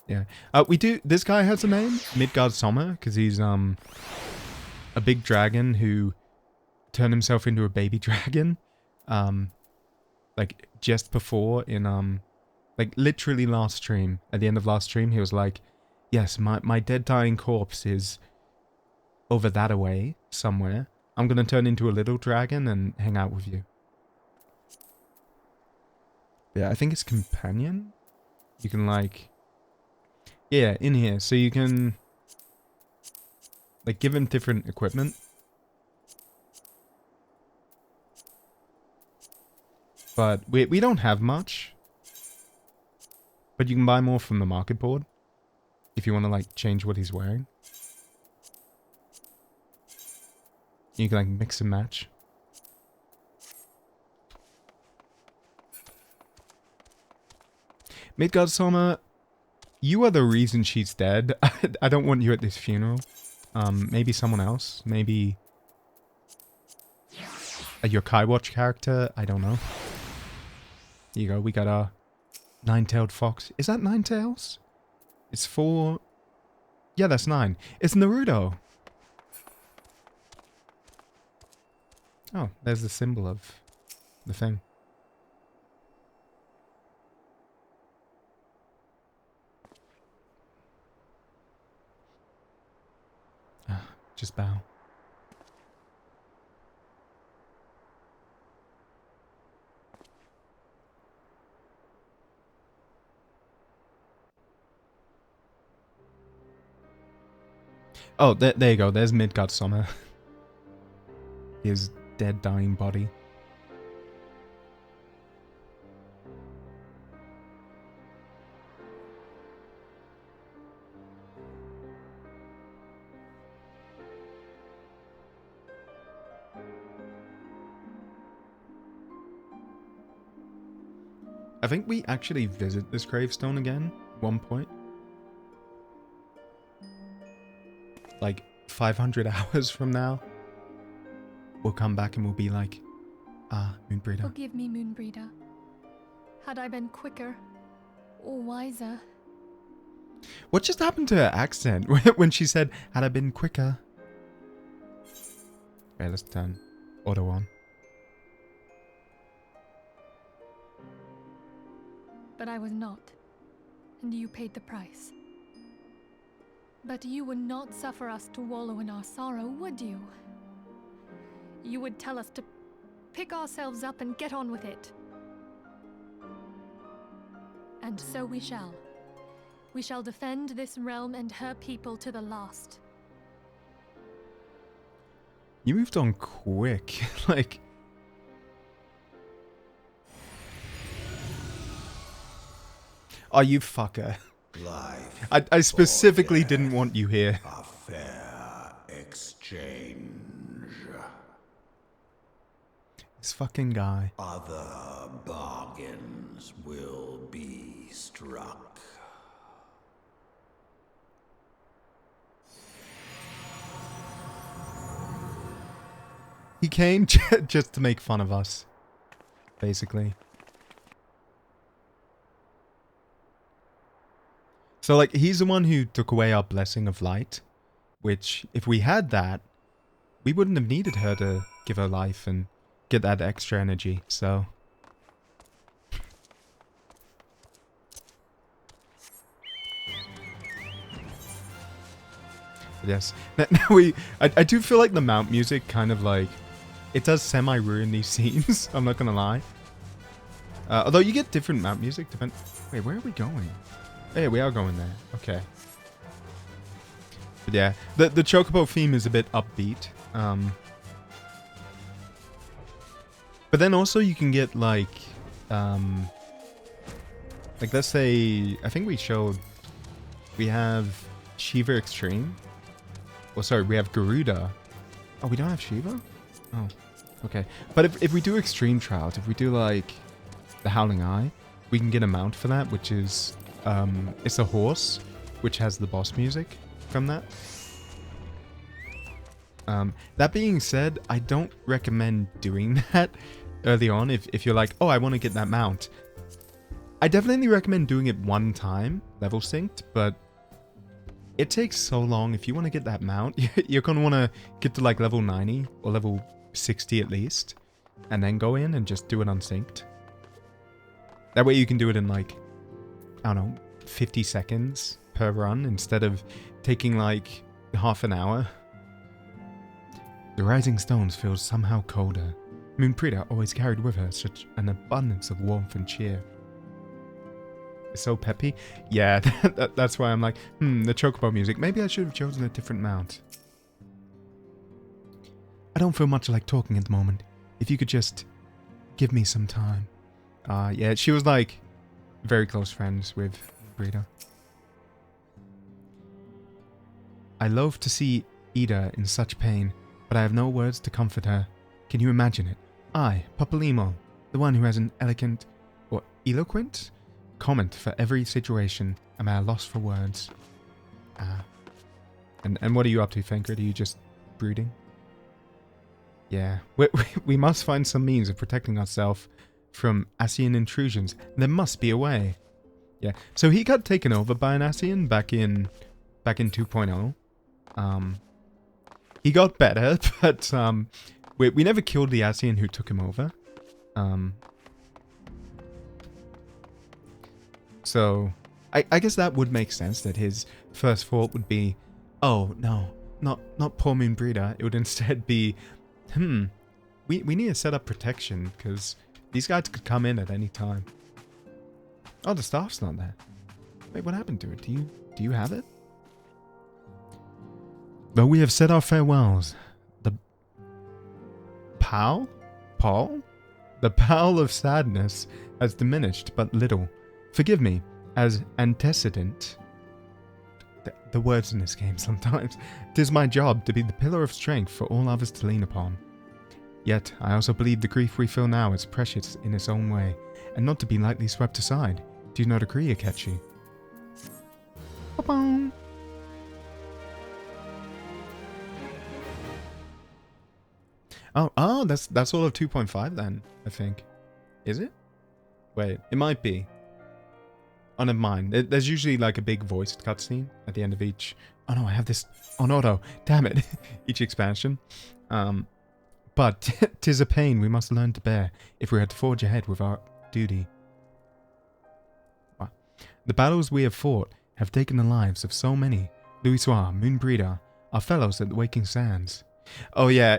Yeah. We do... This guy has a name, Midgard Sommer, because he's, a big dragon who turned himself into a baby dragon. Like, just before in, like, literally last stream. At the end of last stream, he was like, yes, my dead dying corpse is over that away, somewhere. I'm gonna turn into a little dragon and hang out with you. Yeah, I think it's companion. You can, like... Yeah, in here. So you can... Like, give him different equipment. But we don't have much. But you can buy more from the market board. If you want to, like, change what he's wearing. You can, like, mix and match. Midgard Soma, you are the reason she's dead. I don't want you at this funeral. Maybe someone else. Maybe a Yokai Watch character. I don't know. Here you go. We got a nine-tailed fox. Is that 9 tails? It's 4... Yeah, that's 9. It's Naruto. Oh, there's the symbol of the thing. Just bow. Oh, there you go. There's Midgard Sommer. His dead, dying body. I think we actually visit this gravestone again at one point. Like 500 hours from now. We'll come back and we'll be like, ah, Moonbreeder. Forgive me, Moonbreeder. Had I been quicker or wiser. What just happened to her accent when she said, had I been quicker? Okay, let's turn auto on. But I was not, and you paid the price. But you would not suffer us to wallow in our sorrow, would you? You would tell us to pick ourselves up and get on with it. And so we shall. We shall defend this realm and her people to the last. You moved on quick. Like... Oh, you fucker. Life I specifically didn't want you here. a fair exchange. This fucking guy. Other bargains will be struck. He came just to make fun of us, basically. So, like, he's the one who took away our blessing of light, which, if we had that, we wouldn't have needed her to give her life and get that extra energy, so... Yes. Now I do feel like the mount music kind of like... It does semi-ruin these scenes, I'm not gonna lie. Although you get different mount music, Wait, where are we going? Hey, we are going there. Okay. But yeah, the Chocobo theme is a bit upbeat. But then also you can get like let's say, I think we showed, we have Shiva Extreme. Oh, sorry, we have Garuda. Oh, we don't have Shiva? Oh, okay. But if we do Extreme Trials, if we do like the Howling Eye, we can get a mount for that, which is, it's a horse, which has the boss music from that. That being said, I don't recommend doing that early on if you're like, oh, I want to get that mount. I definitely recommend doing it one time, level synced, but it takes so long. If you want to get that mount, you're going to want to get to like level 90 or level 60 at least, and then go in and just do it unsynced. That way you can do it in like, I don't know, 50 seconds per run instead of taking like half an hour. The rising stones feel somehow colder. Moonbreeder always carried with her such an abundance of warmth and cheer. It's so peppy. Yeah, that's why I'm like, the Chocobo music. Maybe I should have chosen a different mount. I don't feel much like talking at the moment. If you could just give me some time. Yeah, she was like very close friends with Breeder. I loathe to see Ida in such pain, but I have no words to comfort her. Can you imagine it? I, Papalymo, the one who has an eloquent comment for every situation, am at a loss for words. And what are you up to, Fenker? Are you just brooding? Yeah, we must find some means of protecting ourselves from Ascian intrusions. There must be a way. Yeah, so he got taken over by an Ascian back in 2.0. He got better, but we never killed the Ascian who took him over. So I guess that would make sense that his first thought would be, oh no, not poor Moonbreeder. It would instead be, we need to set up protection, because these guys could come in at any time. Oh, the staff's not there. Wait, what happened to it? Do you have it? Though we have said our farewells, the Paul? The pall of sadness has diminished but little. Forgive me, as antecedent. The words in this game sometimes. 'Tis my job to be the pillar of strength for all others to lean upon. Yet, I also believe the grief we feel now is precious in its own way, and not to be lightly swept aside. Do you not agree, Akechi? Ba-bum. Oh, that's all of 2.5 then, I think. Is it? Wait, it might be. Oh, never mind. There's usually like a big voiced cutscene at the end of each... Oh no, I have this on auto. Damn it. Each expansion. But 'tis a pain we must learn to bear if we are to forge ahead with our duty. The battles we have fought have taken the lives of so many. Louisoix, Moonbreeder, our fellows at the Waking Sands. Oh yeah,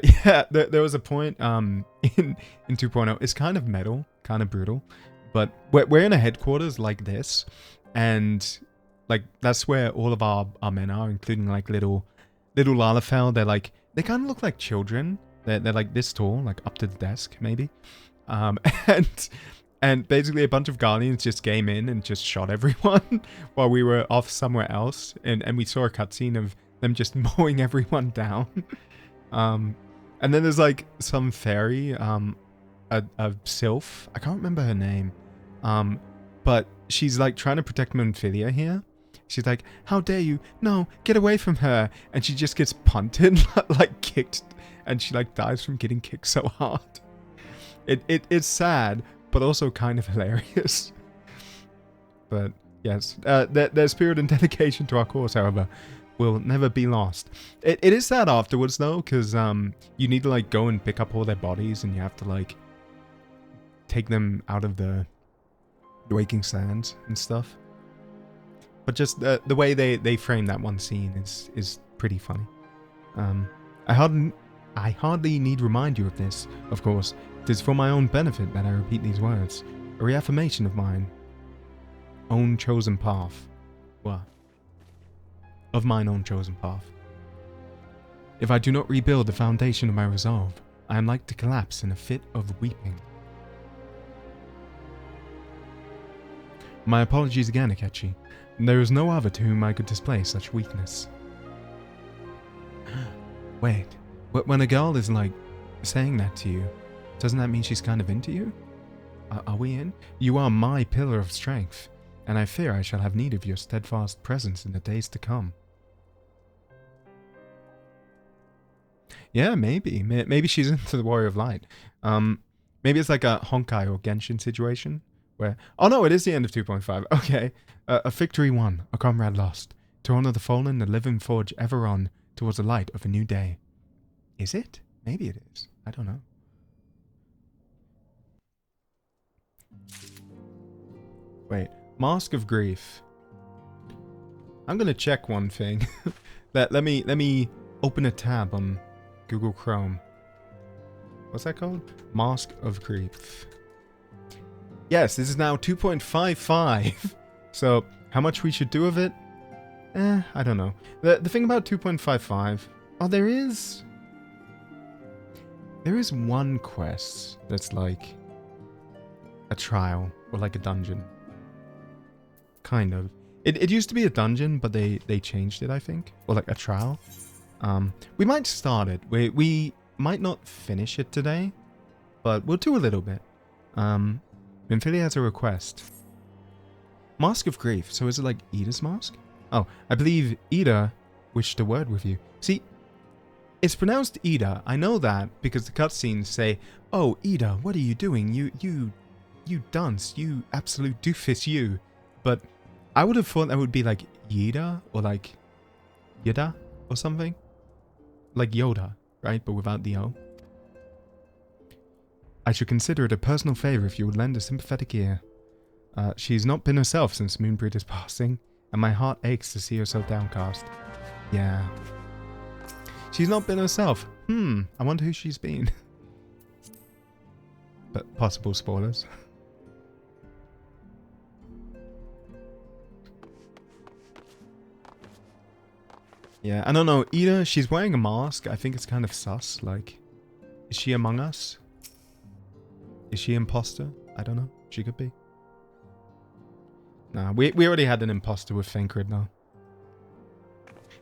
there was a point in 2.0. It's kind of metal, kind of brutal, but we're in a headquarters like this, and like that's where all of our men are, including like little Lalafell. They kind of look like children. They're like this tall, like up to the desk maybe, and basically a bunch of Guardians just came in and just shot everyone while we were off somewhere else, and we saw a cutscene of them just mowing everyone down. And then there's like some fairy, a sylph. I can't remember her name. But she's like trying to protect Monfilia here. She's like, how dare you? No, get away from her. And she just gets punted, like kicked. And she like dies from getting kicked so hard. It's sad, but also kind of hilarious. But yes, their spirit and dedication to our cause, however, will never be lost. It is sad afterwards though, because you need to like go and pick up all their bodies, and you have to like take them out of the Waking Sands and stuff. But just the way they frame that one scene is pretty funny. I hardly need remind you of this, of course. It is for my own benefit that I repeat these words. A reaffirmation of mine own chosen path. What? Of mine own chosen path. If I do not rebuild the foundation of my resolve, I am like to collapse in a fit of weeping. My apologies again, Akechi. There is no other to whom I could display such weakness. Wait, when a girl is like saying that to you, doesn't that mean she's kind of into you? Are we in? You are my pillar of strength, and I fear I shall have need of your steadfast presence in the days to come. Yeah, maybe. Maybe she's into the Warrior of Light. Maybe it's like a Honkai or Genshin situation where... Oh no, it is the end of 2.5. Okay. A victory won, a comrade lost. To honor the fallen, the living forge ever on towards the light of a new day. Is it? Maybe it is. I don't know. Wait. Mask of Grief. I'm gonna check one thing. let me open a tab on Google Chrome. What's that called? Mask of Grief. Yes, this is now 2.55. So, how much we should do of it? I don't know. The thing about 2.55... Oh, there is one quest that's like a trial or like a dungeon. Kind of. It used to be a dungeon, but they changed it, I think. Or like a trial. We might start it. We might not finish it today, but we'll do a little bit. Minfilia has a request. Mask of Grief. So is it like Ida's mask? Oh, I believe Ida wished a word with you. See, it's pronounced Ida. I know that because the cutscenes say, "Oh, Ida, what are you doing? You dunce. You absolute doofus, you." But I would have thought that would be like Yida or like Yida or something. Like Yoda, right? But without the O. I should consider it a personal favor if you would lend a sympathetic ear. She's not been herself since Moonbreeder's passing, and my heart aches to see her so downcast. Yeah. She's not been herself. I wonder who she's been. But possible spoilers. Yeah, I don't know. Either she's wearing a mask. I think it's kind of sus. Like, is she among us? Is she imposter? I don't know. She could be. Nah, we already had an imposter with Fenkrid now.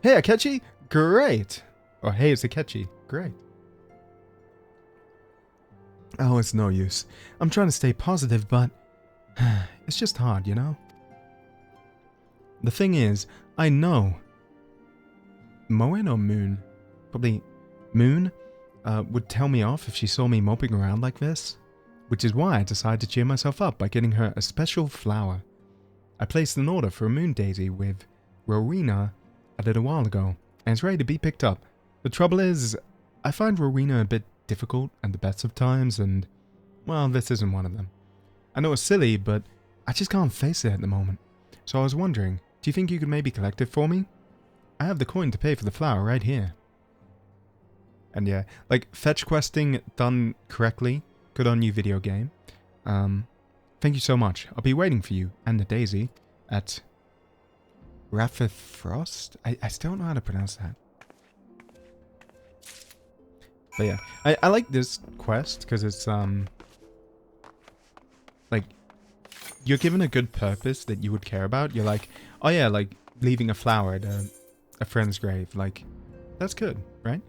Hey, Akechi? Great! Or hey, it's Akechi. Great. Oh, it's no use. I'm trying to stay positive, but it's just hard, you know? The thing is, I know Moen or Moon? Probably Moon would tell me off if she saw me moping around like this, which is why I decided to cheer myself up by getting her a special flower. I placed an order for a moon daisy with Rowena a little while ago, and it's ready to be picked up. The trouble is, I find Rowena a bit difficult at the best of times, and, well, this isn't one of them. I know it's silly, but I just can't face it at the moment. So I was wondering, do you think you could maybe collect it for me? I have the coin to pay for the flower right here. And yeah, like, fetch questing done correctly. Good on you, video game. Thank you so much. I'll be waiting for you and the daisy at Raffifrost? I still don't know how to pronounce that. But yeah, I like this quest because it's, like, you're given a good purpose that you would care about. You're like, oh yeah, like, leaving a flower at a friend's grave. Like, that's good, right?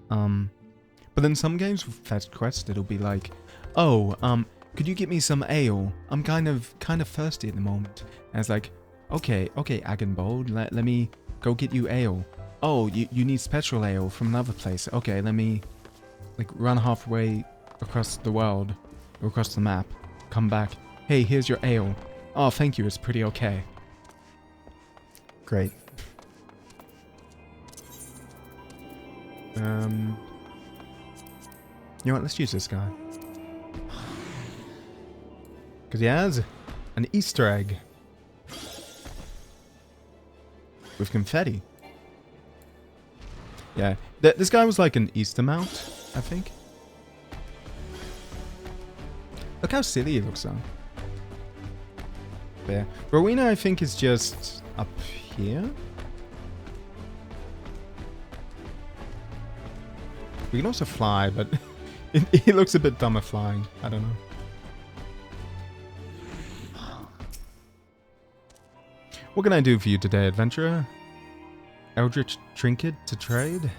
But then some games with fetch quest, it'll be like, oh, could you get me some ale? I'm kind of thirsty at the moment. And it's like, okay, Agenbold, let me go get you ale. Oh, you need special ale from another place. Okay, let me, like, run halfway across the world, or across the map, come back. Hey, here's your ale. Oh, thank you, it's pretty okay. Great. You know what, let's use this guy. Because he has an Easter egg. With confetti. Yeah, this guy was like an Easter mount, I think. Look how silly he looks though. There. Rowena, I think, is just up here. We can also fly, but he looks a bit dumber flying. I don't know. What can I do for you today, adventurer? Eldritch trinket to trade?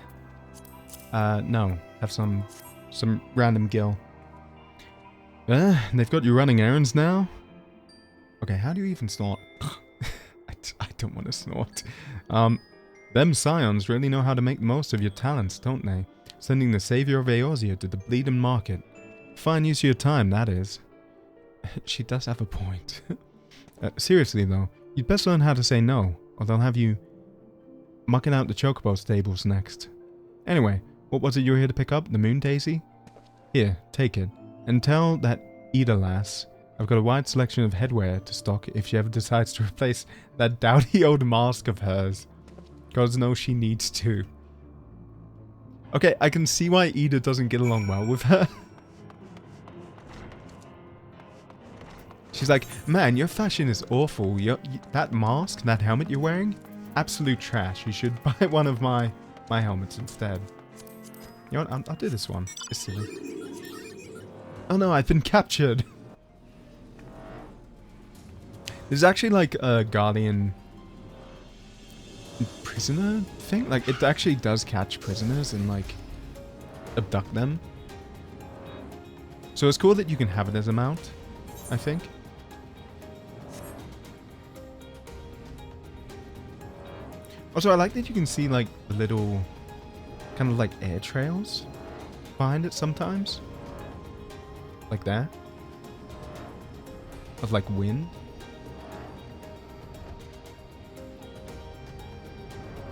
No. Have some random gil. They've got you running errands now? Okay, how do you even snort? I don't want to snort. Them scions really know how to make the most of your talents, don't they? Sending the savior of Eorzea to the Bleeding Market. Fine use of your time, that is. She does have a point. Seriously though, you'd best learn how to say no, or they'll have you mucking out the chocobo stables next. Anyway, what was it you were here to pick up? The moon daisy? Here, take it. And tell that Ida lass I've got a wide selection of headwear to stock if she ever decides to replace that dowdy old mask of hers. God knows she needs to. Okay, I can see why Ida doesn't get along well with her. She's like, man, your fashion is awful. That mask, that helmet you're wearing, absolute trash. You should buy one of my helmets instead. You know what? I'll do this one. It's silly. Oh no, I've been captured. There's actually like a Guardian prisoner thing. Like, it actually does catch prisoners and like abduct them. So it's cool that you can have it as a mount, I think. Also, I like that you can see like the little kind of like air trails behind it sometimes. Like that. Of like wind.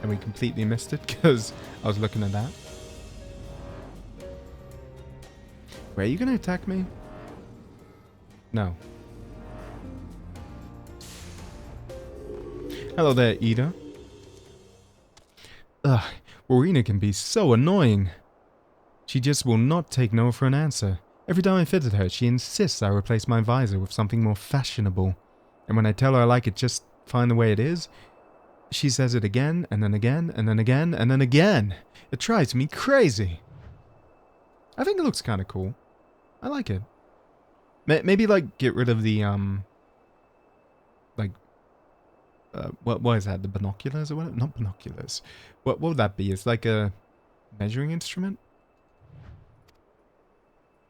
And we completely missed it because I was looking at that. Wait, are you going to attack me? No. Hello there, Ida. Ugh, Orina can be so annoying. She just will not take no for an answer. Every time I visit her, she insists I replace my visor with something more fashionable. And when I tell her I like it just fine the way it is, she says it again, and then again, and then again, and then again. It drives me crazy. I think it looks kind of cool. I like it. Maybe, like, get rid of the, like, what is that? The binoculars or what? Not binoculars. What would that be? It's like a measuring instrument?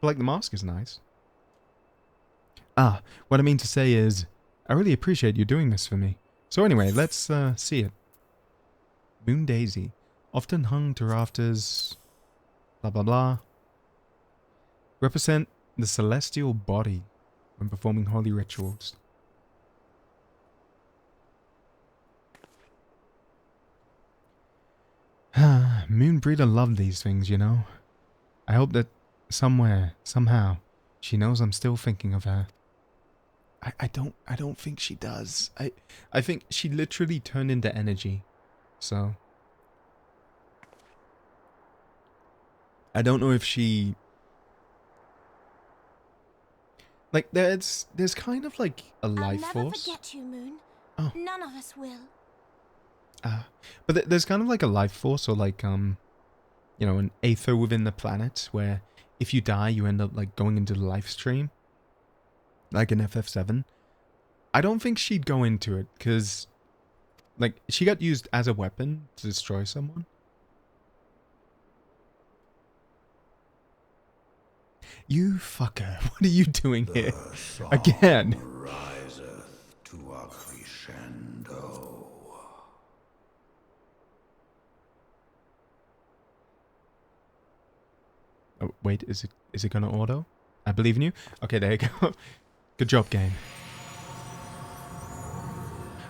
But, like, the mask is nice. Ah, what I mean to say is, I really appreciate you doing this for me. So anyway, let's see it. Moon Daisy. Often hung to rafters. Blah blah blah. Represent the celestial body when performing holy rituals. Moonbreeder loved these things, you know. I hope that somewhere, somehow, she knows I'm still thinking of her. I don't think she does. I think she literally turned into energy. So I don't know if she, like, there's kind of like a life force. I'll never forget you, Moon. Oh. None of us will. But there's kind of like a life force, or like you know, an aether within the planet where if you die you end up like going into the life stream. Like in FF7. I don't think she'd go into it, because, like, she got used as a weapon to destroy someone. You fucker, what are you doing here? Again. Riseth to a crescendo. Oh, wait, is it gonna auto? I believe in you. Okay, there you go. Good job, game.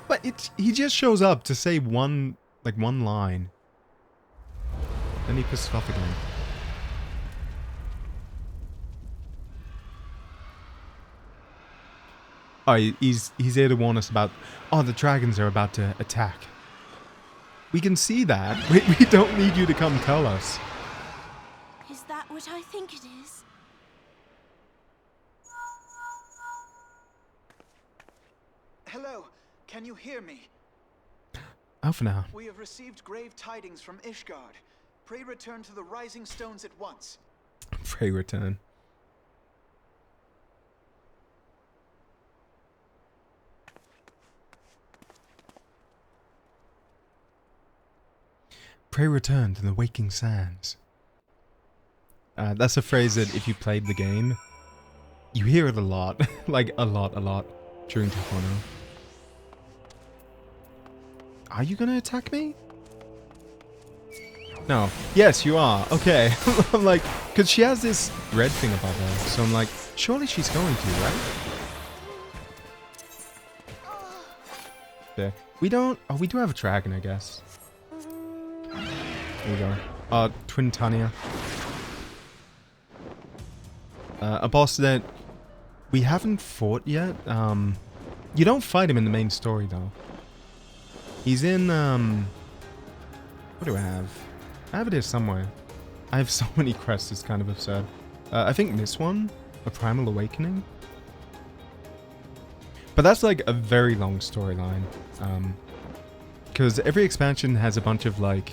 But he just shows up to say one line. Then he pisses off again. Oh, he's here to warn us about, oh, the dragons are about to attack. We can see that. We don't need you to come tell us. Is that what I think it is? Hello, can you hear me? Alpha now. We have received grave tidings from Ishgard. Pray return to the Rising Stones at once. Pray return. Pray return to the waking sands. That's a phrase that if you played the game, you hear it a lot. Like, a lot during 2.0. Are you gonna attack me? No. Yes, you are. Okay. I'm like, because she has this red thing above her, so I'm like, surely she's going to, right? There. We don't... Oh, we do have a dragon, I guess. There we go. Twin Tania. A boss that we haven't fought yet. You don't fight him in the main story, though. He's in, what do I have? I have it here somewhere. I have so many quests, it's kind of absurd. I think this one, A Primal Awakening. But that's like a very long storyline. Because every expansion has a bunch of like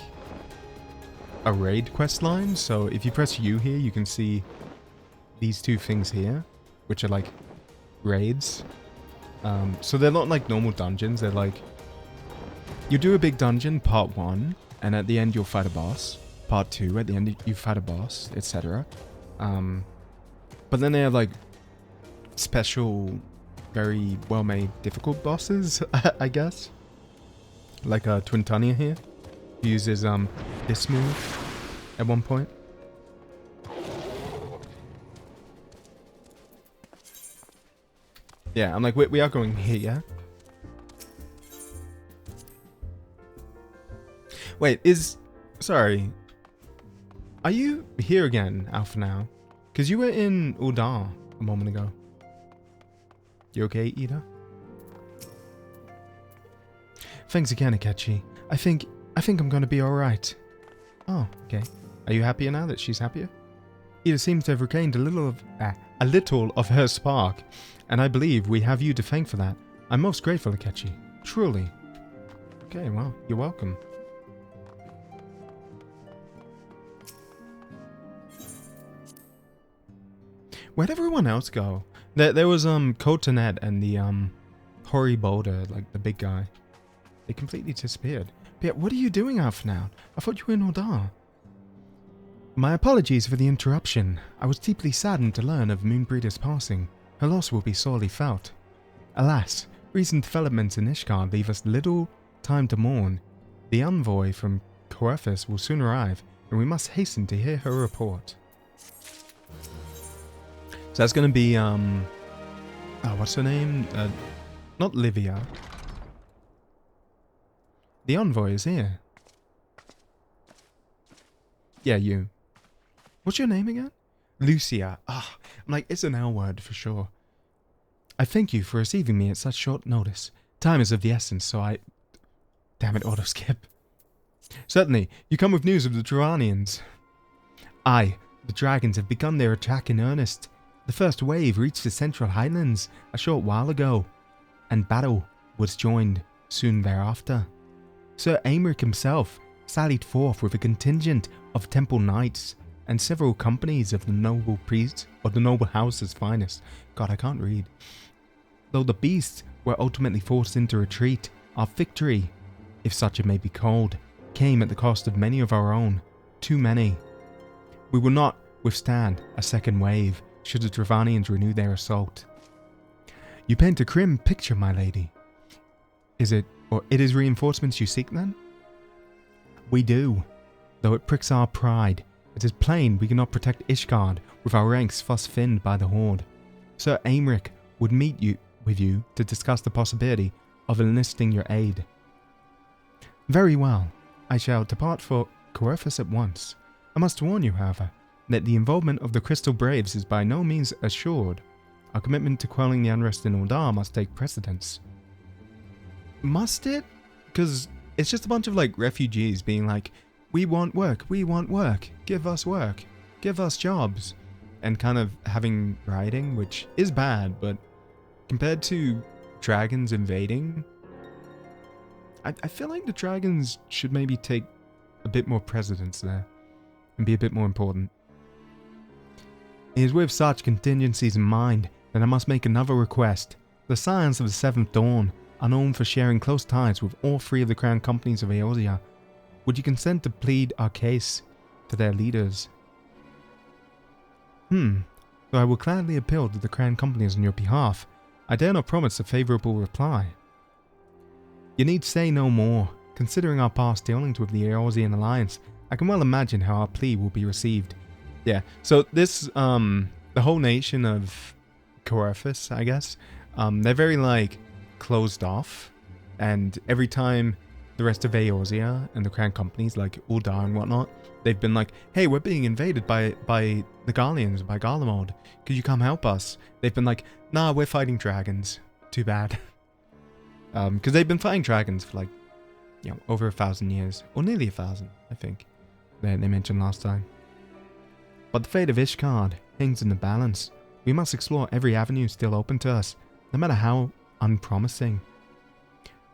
a raid quest line. So if you press U here, you can see these two things here, which are like raids. So they're not like normal dungeons. They're like, you do a big dungeon, part 1, and at the end you'll fight a boss. Part 2, at the end you fight a boss, etc. But then they have like special, very well-made, difficult bosses, I guess. Like Twin Tania here, who uses this move at one point. Yeah, I'm like, we are going here, yeah? Wait, sorry. Are you here again, Alpha now? Because you were in Ul'dah a moment ago. You okay, Ida? Thanks again, Akechi. I think I'm gonna be alright. Oh, okay. Are you happier now that she's happier? Ida seems to have regained a little of her spark, and I believe we have you to thank for that. I'm most grateful, Akechi. Truly. Okay, well, you're welcome. Where'd everyone else go? There was Kotanet and the Hori Boulder, like the big guy. They completely disappeared. But yeah, what are you doing out for now? I thought you were in Ordar. My apologies for the interruption. I was deeply saddened to learn of Moonbreeder's passing. Her loss will be sorely felt. Alas, recent developments in Ishgard leave us little time to mourn. The envoy from Coerthas will soon arrive, and we must hasten to hear her report. So that's going to be, what's her name? Not Livia. The envoy is here. Yeah, you. What's your name again? Lucia. Ah, I'm like, it's an L word for sure. I thank you for receiving me at such short notice. Time is of the essence, so I... Damn it, auto-skip. Certainly, you come with news of the Duranians. Aye, the dragons have begun their attack in earnest. The first wave reached the central highlands a short while ago, and battle was joined soon thereafter. Sir Aymeric himself sallied forth with a contingent of temple knights and several companies of the noble priests or the noble house's finest. God, I can't read. Though the beasts were ultimately forced into retreat, our victory, if such it may be called, came at the cost of many of our own. Too many. We will not withstand a second wave should the Dravanians renew their assault. You paint a grim picture, my lady. It is reinforcements you seek then? We do. Though it pricks our pride, it is plain we cannot protect Ishgard with our ranks thus thinned by the Horde. Sir Aymeric would meet with you to discuss the possibility of enlisting your aid. Very well. I shall depart for Coerthas at once. I must warn you, however, that the involvement of the Crystal Braves is by no means assured. Our commitment to quelling the unrest in Ordar must take precedence. Must it? Because it's just a bunch of like refugees being like, we want work, give us jobs, and kind of having rioting, which is bad, but compared to dragons invading, I feel like the dragons should maybe take a bit more precedence there and be a bit more important. It is with such contingencies in mind that I must make another request. The Scions of the Seventh Dawn are known for sharing close ties with all three of the crown companies of Eorzea. Would you consent to plead our case to their leaders? So I will gladly appeal to the crown companies on your behalf. I dare not promise a favourable reply. You need say no more. Considering our past dealings with the Eorzean Alliance, I can well imagine how our plea will be received. Yeah, so this, the whole nation of Coerthas, I guess, they're very, like, closed off, and every time the rest of Eorzea and the crown companies, like Uldar and whatnot, they've been like, hey, we're being invaded by the Garleans, by Garlemald, could you come help us? They've been like, nah, we're fighting dragons. Too bad. Because they've been fighting dragons for like, you know, over 1,000 years, or nearly 1,000, I think, they mentioned last time. But the fate of Ishgard hangs in the balance. We must explore every avenue still open to us, no matter how unpromising.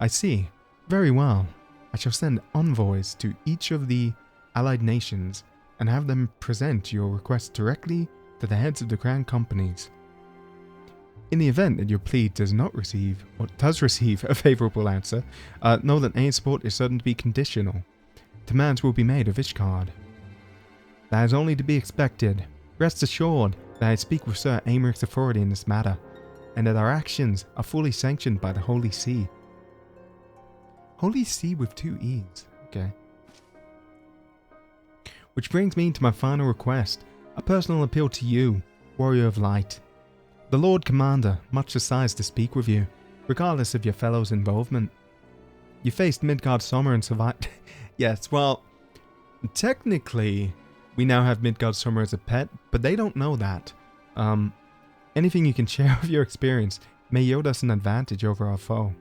I see. Very well. I shall send envoys to each of the allied nations and have them present your request directly to the heads of the crown companies. In the event that your plea does not receive, or does receive, a favourable answer, know that aid support is certain to be conditional. Demands will be made of Ishgard. That is only to be expected. Rest assured that I speak with Sir Aymeric's authority in this matter, and that our actions are fully sanctioned by the Holy See. Holy See with 2 E's. Okay. Which brings me to my final request, a personal appeal to you, Warrior of Light. The Lord Commander much desires to speak with you, regardless of your fellow's involvement. You faced Midgard Sommer and survived. Yes, well, technically, we now have Midgard Sommer as a pet, but they don't know that. Anything you can share of your experience may yield us an advantage over our foe.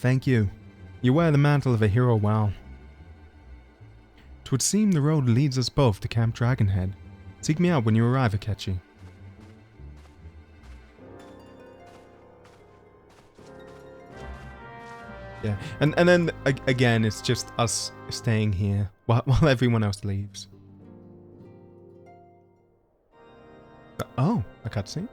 Thank you. You wear the mantle of a hero well. 'Twould seem the road leads us both to Camp Dragonhead. Seek me out when you arrive, Akechi. Yeah, and then again, it's just us staying here while everyone else leaves. Oh, a cutscene?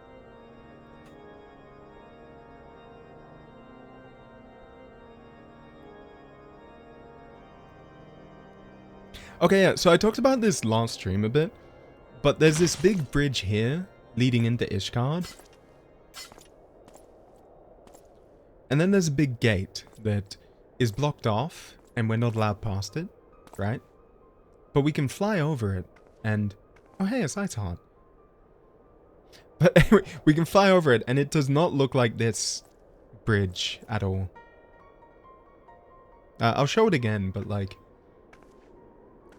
Okay, yeah, so I talked about this last stream a bit, but there's this big bridge here leading into Ishgard. And then there's a big gate that is blocked off, and we're not allowed past it, right? But we can fly over it, and... Oh, hey, a sight's heart. But anyway, we can fly over it, and it does not look like this bridge at all. I'll show it again, but, like...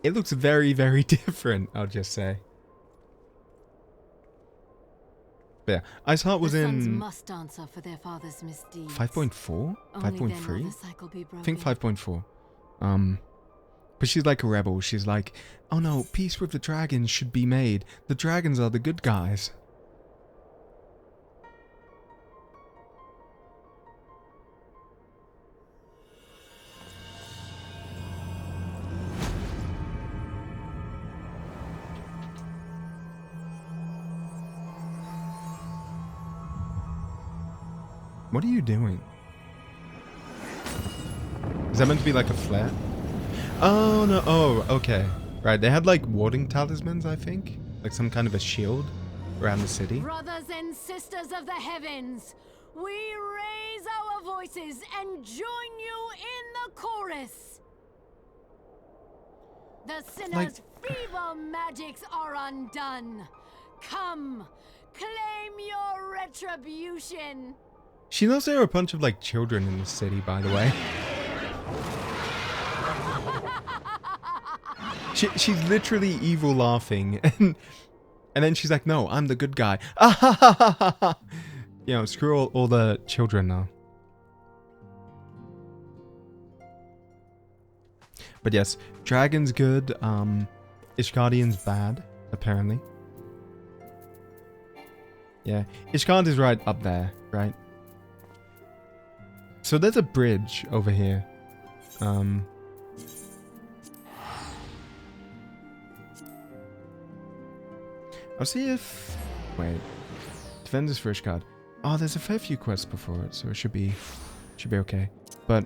It looks very, very different, I'll just say. But yeah, Ice Heart was in... must answer for their father's misdeeds. 5.4? 5.3? I think broken. 5.4. But she's like a rebel. She's like, oh no, peace with the dragons should be made. The dragons are the good guys. What are you doing? Is that meant to be like a flare? Oh, no. Oh, okay. Right, they had like warding talismans, I think. Like some kind of a shield around the city. Brothers and sisters of the heavens, we raise our voices and join you in the chorus. The sinner's feeble magics are undone. Come, claim your retribution. She knows there are a bunch of like children in the city, by the way. She's literally evil laughing, and then she's like, "No, I'm the good guy." You know, screw all the children now. But yes, Dragon's good. Ishgardian's bad, apparently. Yeah, Ishgard is right up there, right? So there's a bridge over here. I'll see if... Wait. Defenders for Ishgard. Oh, there's a fair few quests before it, so it should be okay. But...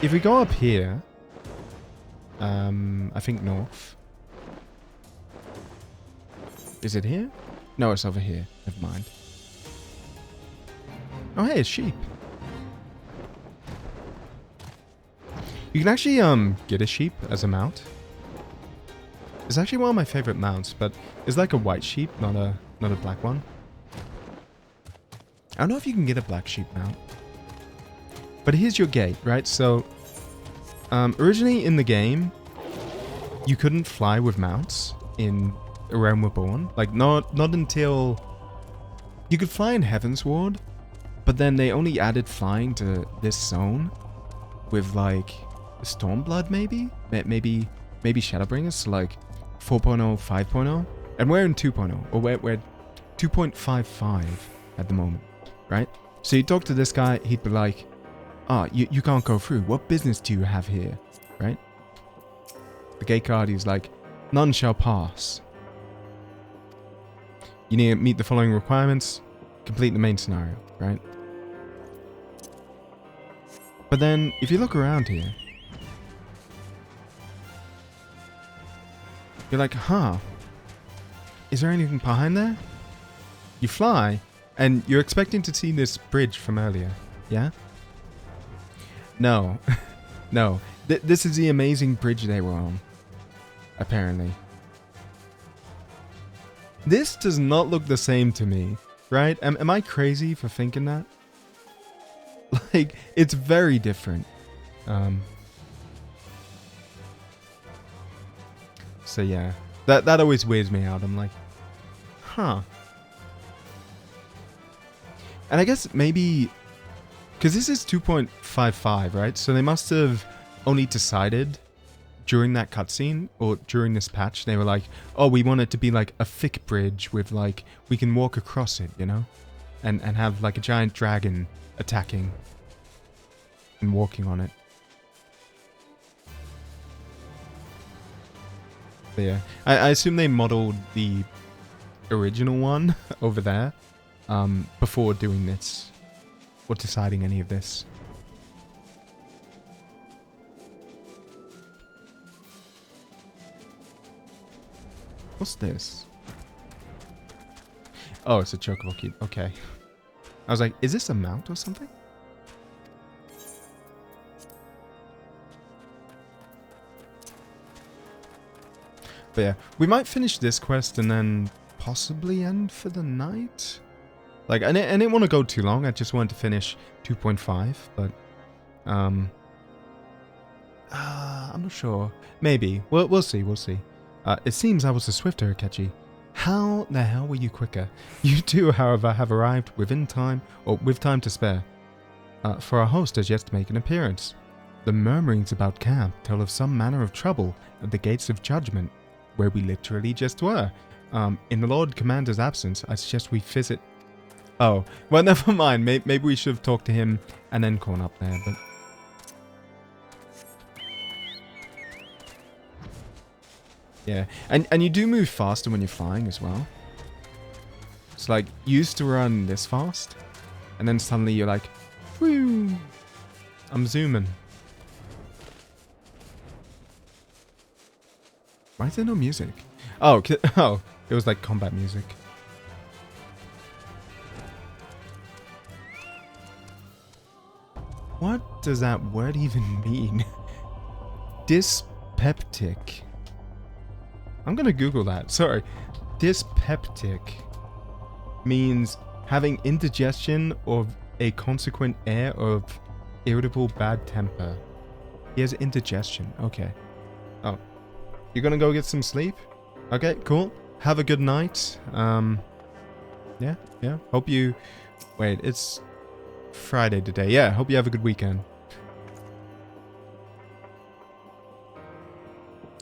if we go up here... I think north. Is it here? No, it's over here. Never mind. Oh, hey, it's sheep. You can actually get a sheep as a mount. It's actually one of my favorite mounts, but it's like a white sheep, not a black one. I don't know if you can get a black sheep mount. But here's your gate, right? So originally in the game, you couldn't fly with mounts in A Realm Reborn. Like not until you could fly in Heavensward. But then they only added flying to this zone with like Stormblood maybe? Maybe Shadowbringers, so like 4.0, 5.0. And we're in 2.0, or we're 2.55 at the moment, right? So you talk to this guy, he'd be like, you can't go through. What business do you have here, right? The gate guard, he's like, none shall pass. You need to meet the following requirements, complete the main scenario, right? But then, if you look around here, you're like, huh, is there anything behind there? You fly, and you're expecting to see this bridge from earlier, yeah? No. No. This is the amazing bridge they were on, apparently. This does not look the same to me, right? Am I crazy for thinking that? Like, it's very different. So yeah, that always weirds me out. I'm like, huh. And I guess maybe Because this is 2.55, right? So they must have only decided during that cutscene or during this patch, they were like, oh, we want it to be like a thick bridge with like, we can walk across it, you know? And have like a giant dragon attacking and walking on it. But yeah, I assume they modeled the original one over there before doing this or deciding any of this. What's this? Oh, it's a chocobo cube. Okay. I was like, is this a mount or something? But yeah, we might finish this quest and then possibly end for the night. Like, I didn't want to go too long. I just wanted to finish 2.5, but I'm not sure. Maybe. We'll see. We'll see. It seems I was the swifter, Akechi. How the hell were you quicker? You two, however, have arrived within time, or with time to spare. For our host has yet to make an appearance. The murmurings about camp tell of some manner of trouble at the gates of judgment, where we literally just were. In the Lord Commander's absence, I suggest we visit... Oh, well, never mind. Maybe we should have talked to him and then gone up there, but... Yeah, and you do move faster when you're flying as well. It's like, you used to run this fast, and then suddenly you're like, whoo, I'm zooming. Why is there no music? Oh, oh, it was like combat music. What does that word even mean? Dyspeptic. I'm gonna Google that. Sorry. Dyspeptic means having indigestion or a consequent air of irritable bad temper. He has indigestion. Okay. Oh. You're gonna go get some sleep? Okay, cool. Have a good night. Yeah. Hope you... Wait, it's Friday today. Yeah, hope you have a good weekend.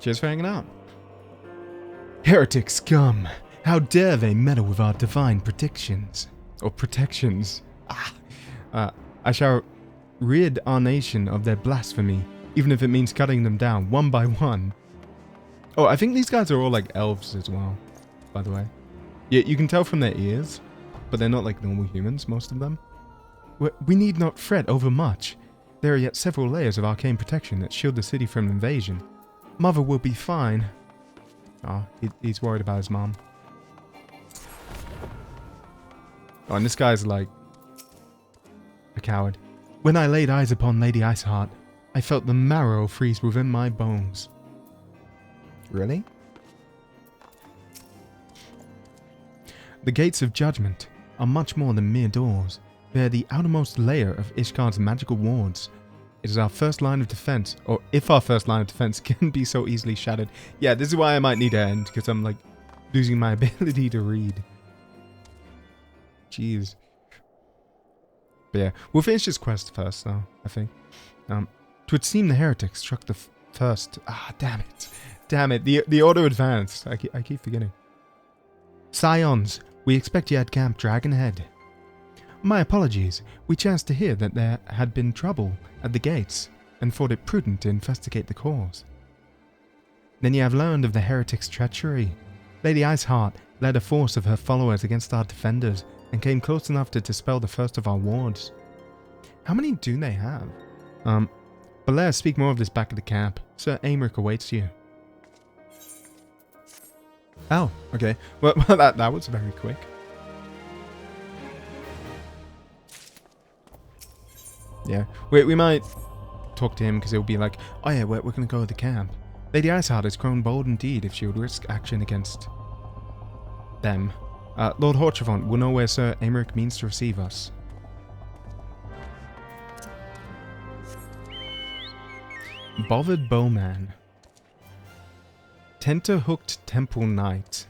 Cheers for hanging out. Heretic scum! How dare they meddle with our divine predictions? Or protections? I shall rid our nation of their blasphemy, even if it means cutting them down one by one. Oh, I think these guys are all like elves as well, by the way. Yeah, you can tell from their ears, but they're not like normal humans, most of them. We need not fret over much. There are yet several layers of arcane protection that shield the city from invasion. Mother will be fine. Oh, he's worried about his mom. Oh, and this guy's like a coward. When I laid eyes upon Lady Iceheart, I felt the marrow freeze within my bones. Really? The gates of judgment are much more than mere doors. They are the outermost layer of Ishgard's magical wards. It is our first line of defense, or if our first line of defense can be so easily shattered. Yeah, this is why I might need to end, because I'm like losing my ability to read. Jeez. But yeah, we'll finish this quest first, though, I think. Twould seem the heretic struck the first... Ah, damn it. Damn it, the auto advanced. I keep forgetting. Scions, we expect you at Camp Dragonhead. My apologies. We chanced to hear that there had been trouble at the gates, and thought it prudent to investigate the cause. Then you have learned of the heretic's treachery. Lady Iceheart led a force of her followers against our defenders, and came close enough to dispel the first of our wards. How many do they have? But let us speak more of this back at the camp. Sir Aymeric awaits you. Oh, okay. Well, that was very quick. Yeah, we might talk to him because he'll be like, oh yeah, we're going to go to the camp. Lady Iceheart has grown bold indeed if she would risk action against them. Lord Hortrevant will know where Sir Aymeric means to receive us. Bothered Bowman. Tenter-hooked Temple Knight.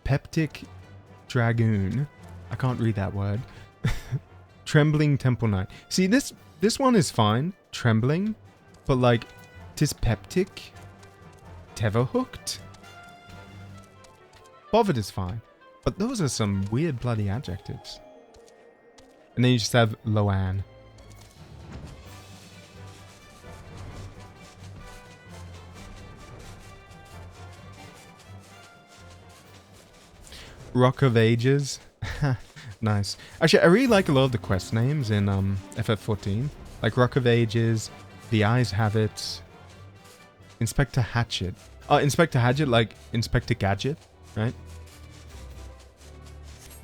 Dyspeptic Dragoon. I can't read that word. Trembling Temple Knight. See, this one is fine. Trembling. But like, dyspeptic. Tetherhooked. Bothered is fine. But those are some weird bloody adjectives. And then you just have Loan. Rock of Ages. Nice. Actually, I really like a lot of the quest names in FF14. Like Rock of Ages, The Eyes Have It, Inspector Hatchet. Inspector Hatchet, like Inspector Gadget, right?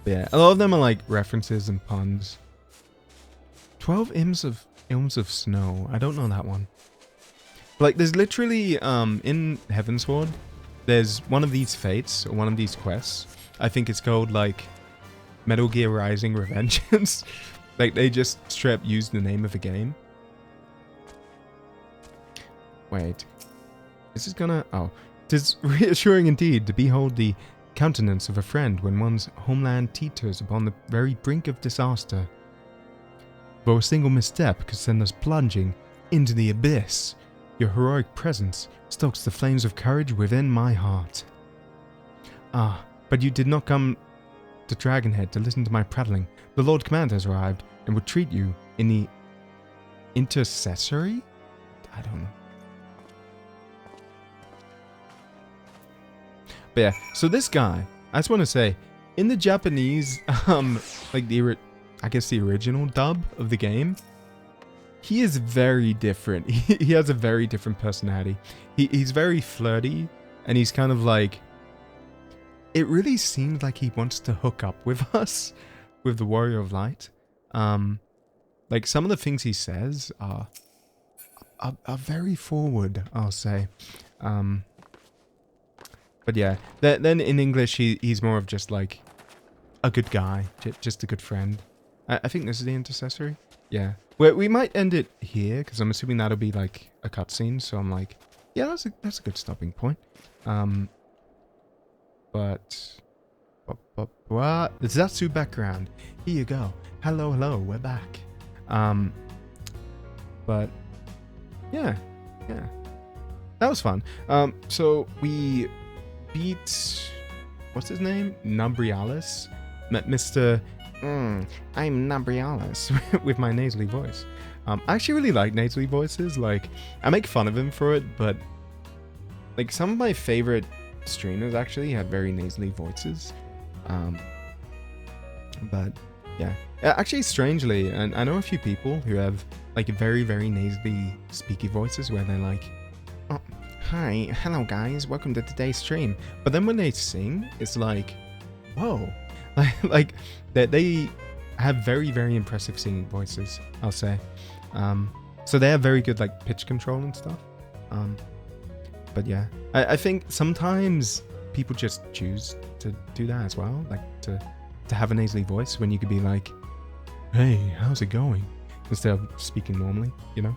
But yeah, a lot of them are like references and puns. 12 Ilms of Snow. I don't know that one. But like, there's literally, in Heavensward, there's one of these fates, or one of these quests. I think it's called, like, Metal Gear Rising Revengeance. Like, they just straight up use the name of the game. Wait. Is this gonna... Oh. 'Tis reassuring indeed to behold the countenance of a friend when one's homeland teeters upon the very brink of disaster. Though a single misstep could send us plunging into the abyss, your heroic presence stokes the flames of courage within my heart. Ah, but you did not come to Dragonhead to listen to my prattling. The Lord Commander has arrived and will treat you in the intercessory? I don't know. But yeah, so this guy, I just want to say, in the Japanese, like I guess the original dub of the game, he is very different. He has a very different personality. He's very flirty, and he's kind of like... It really seems like he wants to hook up with us, with the Warrior of Light. Like, some of the things he says are very forward, I'll say. But yeah, then in English, he's more of just like a good guy, just a good friend. I think this is the intercessory. Yeah, we might end it here because I'm assuming that'll be like a cutscene. So I'm like, yeah, that's a good stopping point. But what? The Zatsu background. Here you go. Hello, we're back. But yeah, that was fun. So we beat, what's his name? Nabrialis. Met Mr. I'm Nabrialis with my nasally voice. I actually really like nasally voices. Like, I make fun of him for it, but like some of my favorite streamers actually had very nasally voices. But yeah, actually strangely, and I know a few people who have like very, very nasally speaky voices where they're like, oh, hi, hello guys, welcome to today's stream. But then when they sing, it's like, whoa. Like they have very, very impressive singing voices, I'll say. So they have very good like pitch control and stuff. But yeah, I think sometimes people just choose to do that as well, like to have a nasally voice when you could be like, hey, how's it going? Instead of speaking normally, you know?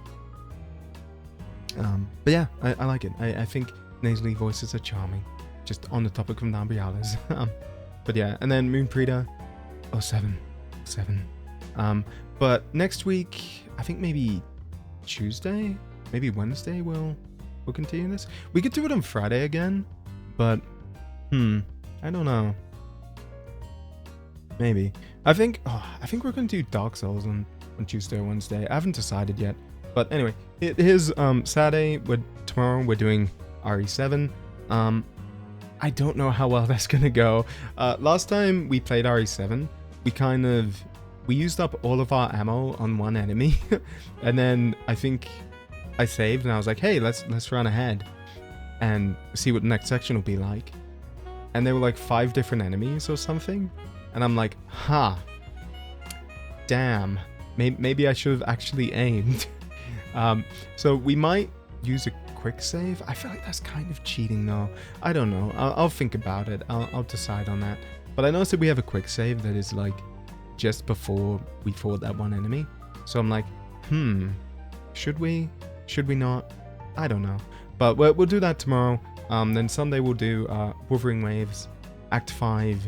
But yeah, I like it. I think nasally voices are charming. Just on the topic of Nabrialis. But yeah, and then Moon Preta, 07. But next week, I think maybe Tuesday, maybe Wednesday, we'll continue this. We could do it on Friday again, but I don't know. Maybe. I think we're gonna do Dark Souls on Tuesday or Wednesday. I haven't decided yet. But anyway, here's Saturday. Tomorrow we're doing RE7. I don't know how well that's gonna go. Last time we played RE7, we used up all of our ammo on one enemy, and then I think I saved and I was like, hey, let's run ahead and see what the next section will be like. And there were like 5 different enemies or something, and I'm like, damn, maybe I should have actually aimed. So we might use a quick save. I feel like that's kind of cheating though. I don't know. I'll think about it. I'll decide on that. But I noticed that we have a quick save that is like just before we fought that one enemy. So I'm like, should we? Should we not? I don't know. But we'll do that tomorrow. Then Sunday we'll do Wuthering Waves, Act 5,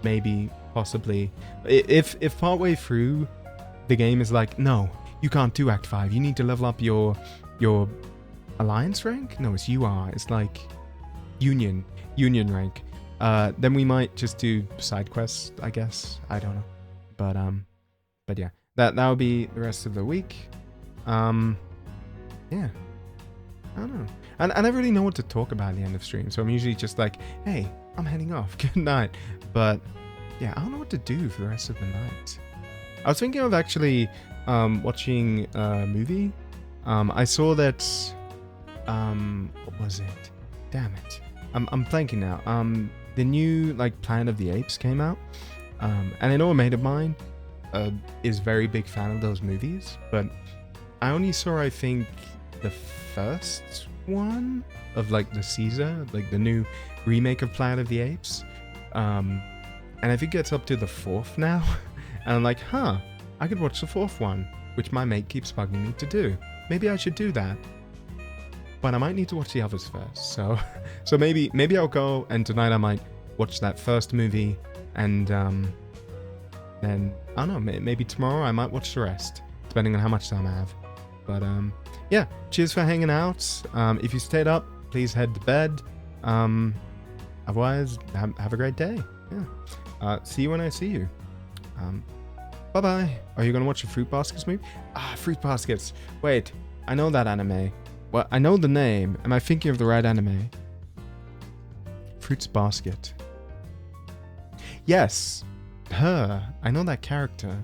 maybe possibly. If partway through the game is like, no, you can't do Act 5. You need to level up your Alliance rank? No, it's UR. It's like Union rank. Then we might just do side quests, I guess. I don't know. But yeah. That'll be the rest of the week. Yeah. I don't know. And I never really know what to talk about at the end of stream, so I'm usually just like, hey, I'm heading off. Good night. But yeah, I don't know what to do for the rest of the night. I was thinking of actually watching a movie. I saw that what was it? Damn it. I'm blanking now. The new like Planet of the Apes came out. And I know a mate of mine is very big fan of those movies, but I only saw, I think, the first one of like the Caesar, like the new remake of Planet of the Apes. And I think it's up to the fourth now. And I'm like, I could watch the fourth one, which my mate keeps bugging me to do. Maybe I should do that. But I might need to watch the others first. So maybe I'll go, and tonight I might watch that first movie, and then I don't know, maybe tomorrow I might watch the rest, depending on how much time I have. But yeah, cheers for hanging out. If you stayed up, please head to bed. Otherwise, have a great day. Yeah. See you when I see you. Bye bye. Are you gonna watch the Fruit Baskets movie? Fruit Baskets. Wait, I know that anime. Well, I know the name. Am I thinking of the right anime? Fruits Basket. Yes, her. I know that character.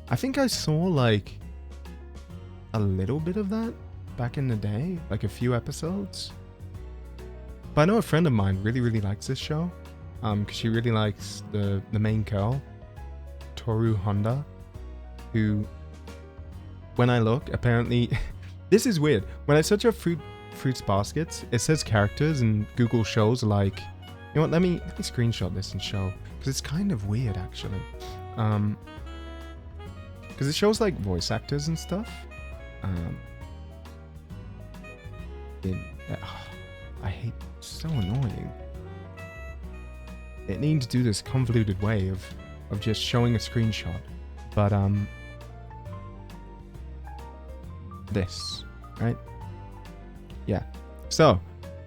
I think I saw like a little bit of that back in the day, like a few episodes. But I know a friend of mine really likes this show, because she really likes the main girl, Toru Honda, who, when I look, apparently, this is weird. When I search up Fruits Baskets, it says characters, and Google shows like, you know what? Let me screenshot this and show, because it's kind of weird actually. Because it shows like voice actors and stuff. I hate, it's so annoying. It needs to do this convoluted way of just showing a screenshot. But this, right? Yeah. So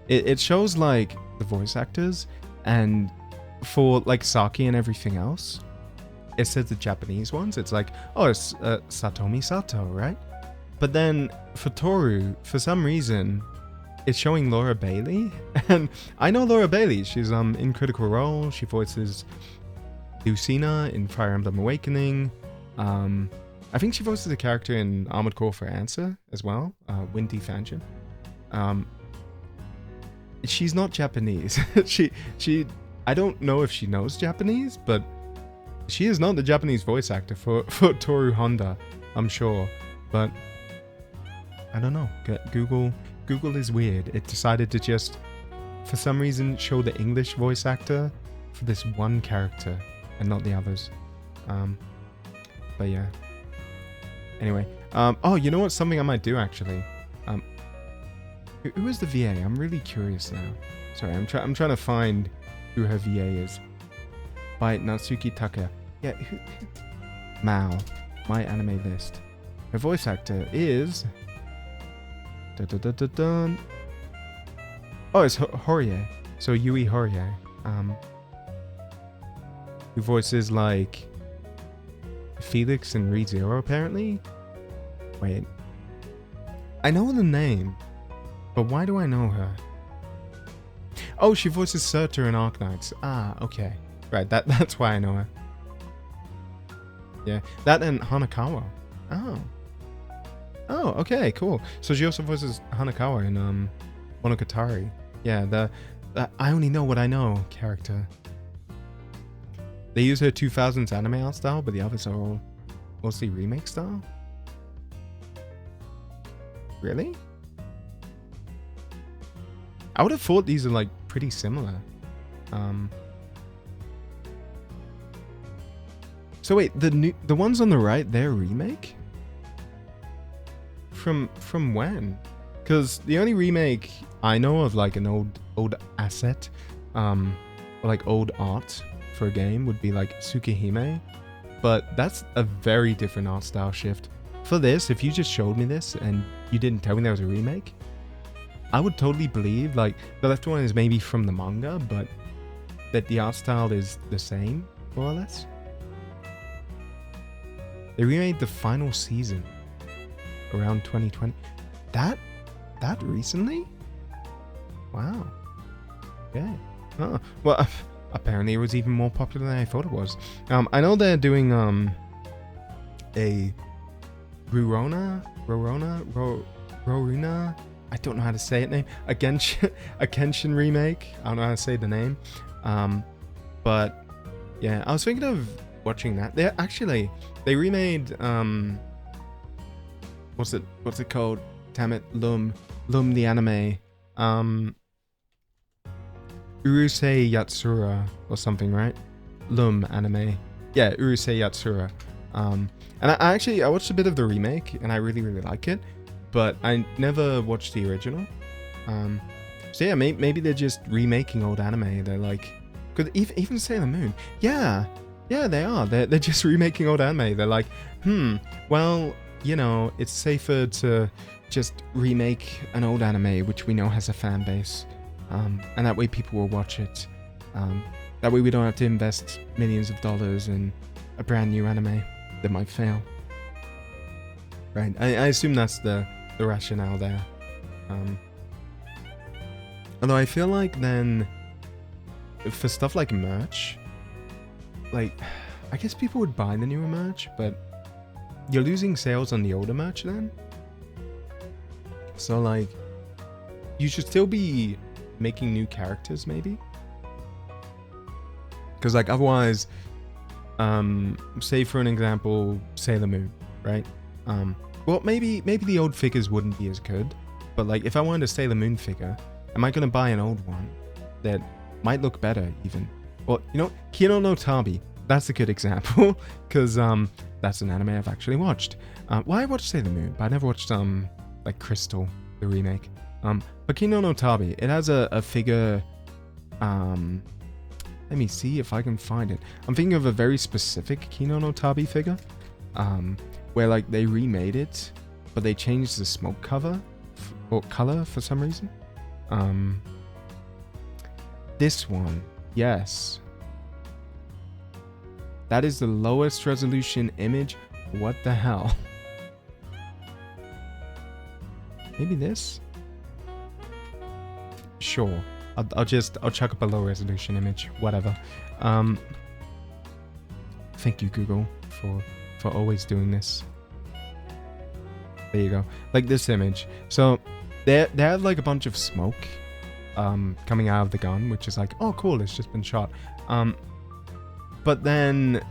it shows like the voice actors, and for like Saki and everything else, it says the Japanese ones. It's like, oh, it's Satomi Sato, right? But then for Toru, for some reason, it's showing Laura Bailey. And I know Laura Bailey. She's in Critical Role. She voices Lucina in Fire Emblem Awakening. I think she voices a character in Armored Core for Answer as well, Winty Fansion. She's not Japanese. I don't know if she knows Japanese, but she is not the Japanese voice actor for Toru Honda, I'm sure. But I don't know. Google is weird. It decided to just, for some reason, show the English voice actor for this one character and not the others. But yeah. Anyway. Oh, you know what? Something I might do actually. Who is the VA? I'm really curious now. Sorry, I'm trying to find who her VA is. By Natsuki Takaya. Yeah. Mao. My anime list. Her voice actor is. Dun. Oh, it's Horie. So Yui Horie. Who voices like Felix and ReZero apparently? Wait. I know the name, but why do I know her? Oh, she voices Surtur in Arknights. Okay. Right, that's why I know her. Yeah, that and Hanakawa. Oh, okay, cool. So she also voices Hanakawa in Monogatari. Yeah, the I only know what I know character. They use her 2000s anime art style, but the others are all mostly remake style. Really? I would have thought these are like pretty similar. So wait, the ones on the right, they're remake? From when? Because the only remake I know of like an old asset, or like old art for a game would be like Tsukihime, but that's a very different art style shift. For this, if you just showed me this and you didn't tell me there was a remake, I would totally believe, like, the left one is maybe from the manga, but that the art style is the same, more or less. They remade the final season around 2020. That recently? Wow. Okay. Oh, well, apparently it was even more popular than I thought it was. I know they're doing a Roruna, I don't know how to say it name. A Genshin remake. I don't know how to say the name. But yeah, I was thinking of watching that. They remade what's it called? Damn it, Lum the anime. Urusei Yatsura or something, right? Lum anime. Yeah, Urusei Yatsura. And I watched a bit of the remake and I really like it, but I never watched the original. So yeah, maybe they're just remaking old anime. They're like, could even Sailor Moon? Yeah, they are. They're just remaking old anime. They're like, well, you know, it's safer to just remake an old anime which we know has a fan base, and that way people will watch it. That way we don't have to invest millions of dollars in a brand new anime that might fail. Right? I assume that's the rationale there. Although I feel like then for stuff like merch, like, I guess people would buy the newer merch, but you're losing sales on the older merch then. So like, you should still be making new characters maybe, because like otherwise, say for an example, Sailor Moon, right? Well, maybe the old figures wouldn't be as good, but like if I wanted a Sailor Moon figure, am I gonna buy an old one that might look better even? Well, you know, Kino no Tabi, that's a good example, because that's an anime I've actually watched. Well, I watched Sailor Moon, but I never watched like Crystal, the remake. But Kino no Tabi, it has a figure. Let me see if I can find it. I'm thinking of a very specific Kino no Tabi figure, where like they remade it, but they changed the smoke cover or color for some reason. This one, yes. That is the lowest resolution image. What the hell? Maybe this? Sure. I'll chuck up a low resolution image. Whatever. Thank you, Google, for always doing this. There you go. Like this image. So they have like a bunch of smoke coming out of the gun, which is like, oh cool, it's just been shot. But then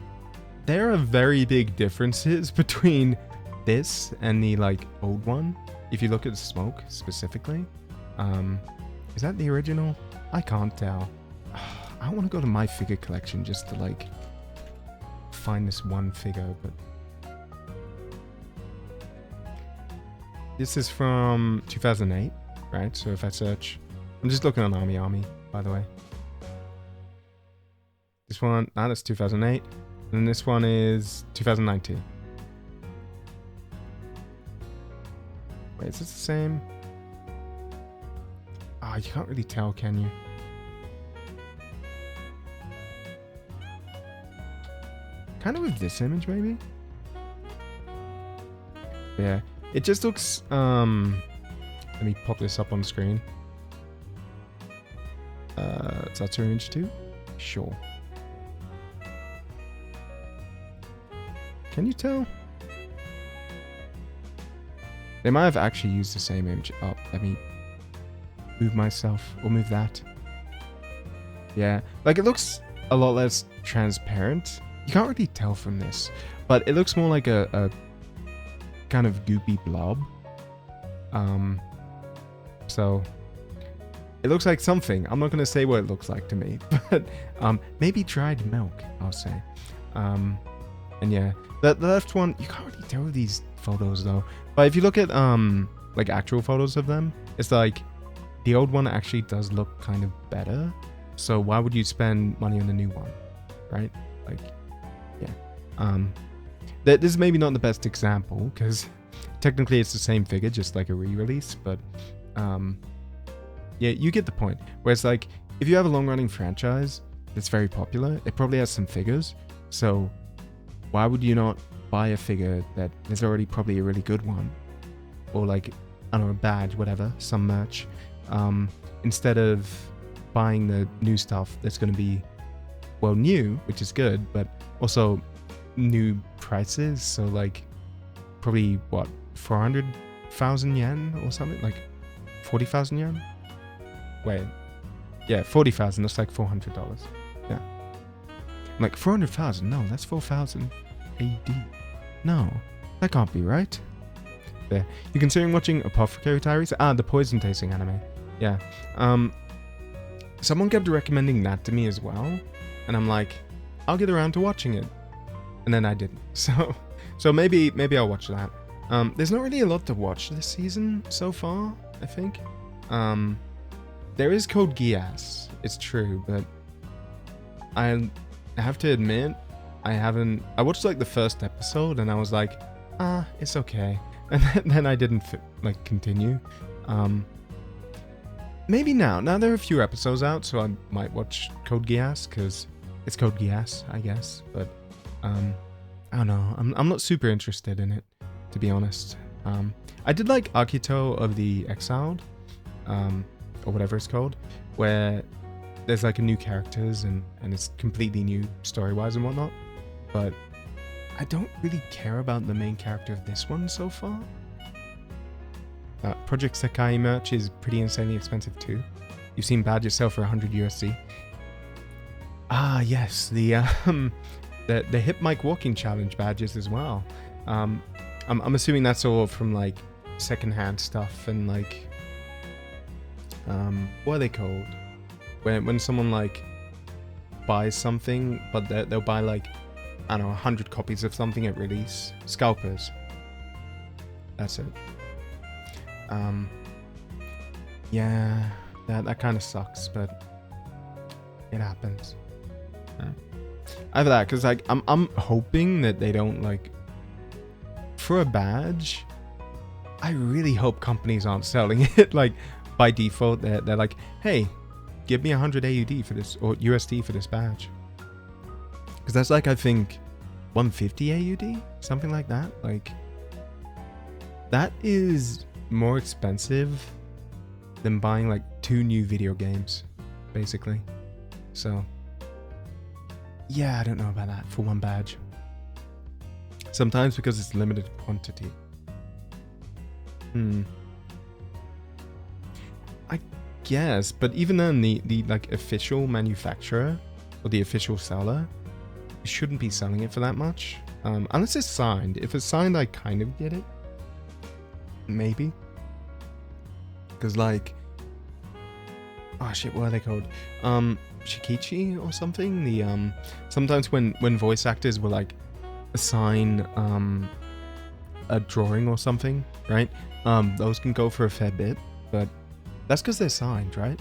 there are very big differences between this and the like old one. If you look at the smoke specifically, is that the original? I can't tell. I want to go to my figure collection just to like find this one figure, but this is from 2008, right? So if I search, I'm just looking on Army, by the way. This one, that's 2008. And then this one is 2019. Wait, is this the same? Ah, you can't really tell, can you? Kind of with this image, maybe? Yeah, it just looks, let me pop this up on the screen. Is that your image too? Sure. Can you tell? They might have actually used the same image. Oh, let me move myself, or move that. Yeah, like it looks a lot less transparent. You can't really tell from this, but it looks more like a kind of goopy blob. So it looks like something. I'm not going to say what it looks like to me, but maybe dried milk, I'll say. And yeah, the left one, you can't really tell with these photos though. But if you look at like actual photos of them, it's like the old one actually does look kind of better. So why would you spend money on the new one? right? Like, yeah. This is maybe not the best example because technically it's the same figure, just like a re-release, but yeah, you get the point. Whereas like, if you have a long-running franchise that's very popular, it probably has some figures, so why would you not buy a figure that is already probably a really good one? Or like, I don't know, a badge, whatever, some merch, instead of buying the new stuff that's going to be, well, new, which is good, but also new prices. So like, probably what, 400,000 yen or something, like 40,000 yen? Wait, yeah, 40,000, that's like $400. Yeah. I'm like, 400,000? No, that's 4,000 AD. No, that can't be right. There. You considering watching Apothecary Diaries? The poison tasting anime. Yeah. Someone kept recommending that to me as well, and I'm like, I'll get around to watching it. And then I didn't. So maybe I'll watch that. There's not really a lot to watch this season so far, I think. There is Code Geass, it's true, but I have to admit, I watched like the first episode and I was like, it's okay. And then I didn't continue. Maybe now there are a few episodes out, so I might watch Code Geass because it's Code Geass, I guess. But I don't know. I'm not super interested in it, to be honest. I did like Akito of the Exiled, or whatever it's called, where there's like a new characters and it's completely new story-wise and whatnot. But I don't really care about the main character of this one so far. Project Sekai merch is pretty insanely expensive too. You've seen badges sell for 100 USD. Yes, the hip mic walking challenge badges as well. I'm assuming that's all from like secondhand stuff and like what are they called? When someone like buys something, but they'll buy like, I don't know, 100 copies of something at release. Scalpers. That's it. Yeah, that kind of sucks, but it happens. Either that, because like I'm hoping that they don't like, for a badge, I really hope companies aren't selling it like by default. They're like, hey, give me 100 AUD for this, or USD for this badge, because that's like, I think 150 AUD, something like that. Like, that is more expensive than buying like 2 new video games, basically. So yeah, I don't know about that for one badge. Sometimes because it's limited quantity. I guess, but even then, the like official manufacturer or the official seller shouldn't be selling it for that much, unless it's signed. If it's signed, I kind of get it, maybe, because like, oh shit, what are they called? Shikichi or something. The sometimes when voice actors will like assign a drawing or something, right? Those can go for a fair bit, but that's because they're signed, right?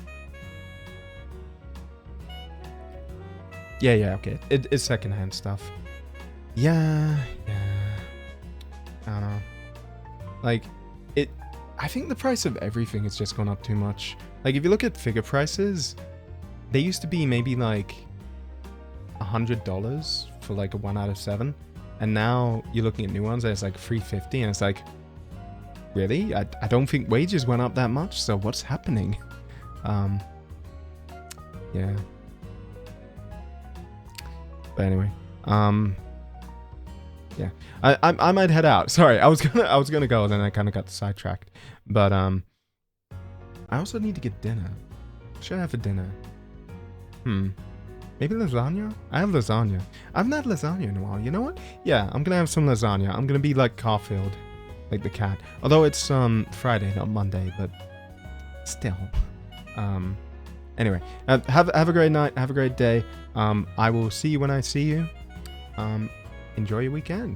Yeah, okay. It's secondhand stuff. Yeah. I don't know. Like, I think the price of everything has just gone up too much. Like, if you look at figure prices, they used to be maybe like $100 for like a 1 out of 7. And now you're looking at new ones and it's like $350, and it's like, really? I don't think wages went up that much, so what's happening? Yeah. But anyway, yeah. I might head out. Sorry, I was gonna go, then I kind of got sidetracked. But I also need to get dinner. What should I have for dinner? Maybe lasagna? I have lasagna. I haven't had lasagna in a while. You know what? Yeah, I'm gonna have some lasagna. I'm gonna be like Garfield, like the cat. Although it's Friday, not Monday, but still. Anyway, have a great night. Have a great day. I will see you when I see you. Enjoy your weekend.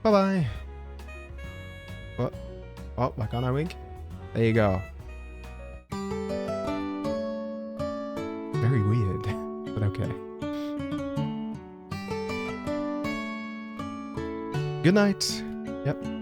Bye bye. What? Oh, why can't I wink? There you go. Very weird, but okay. Good night. Yep.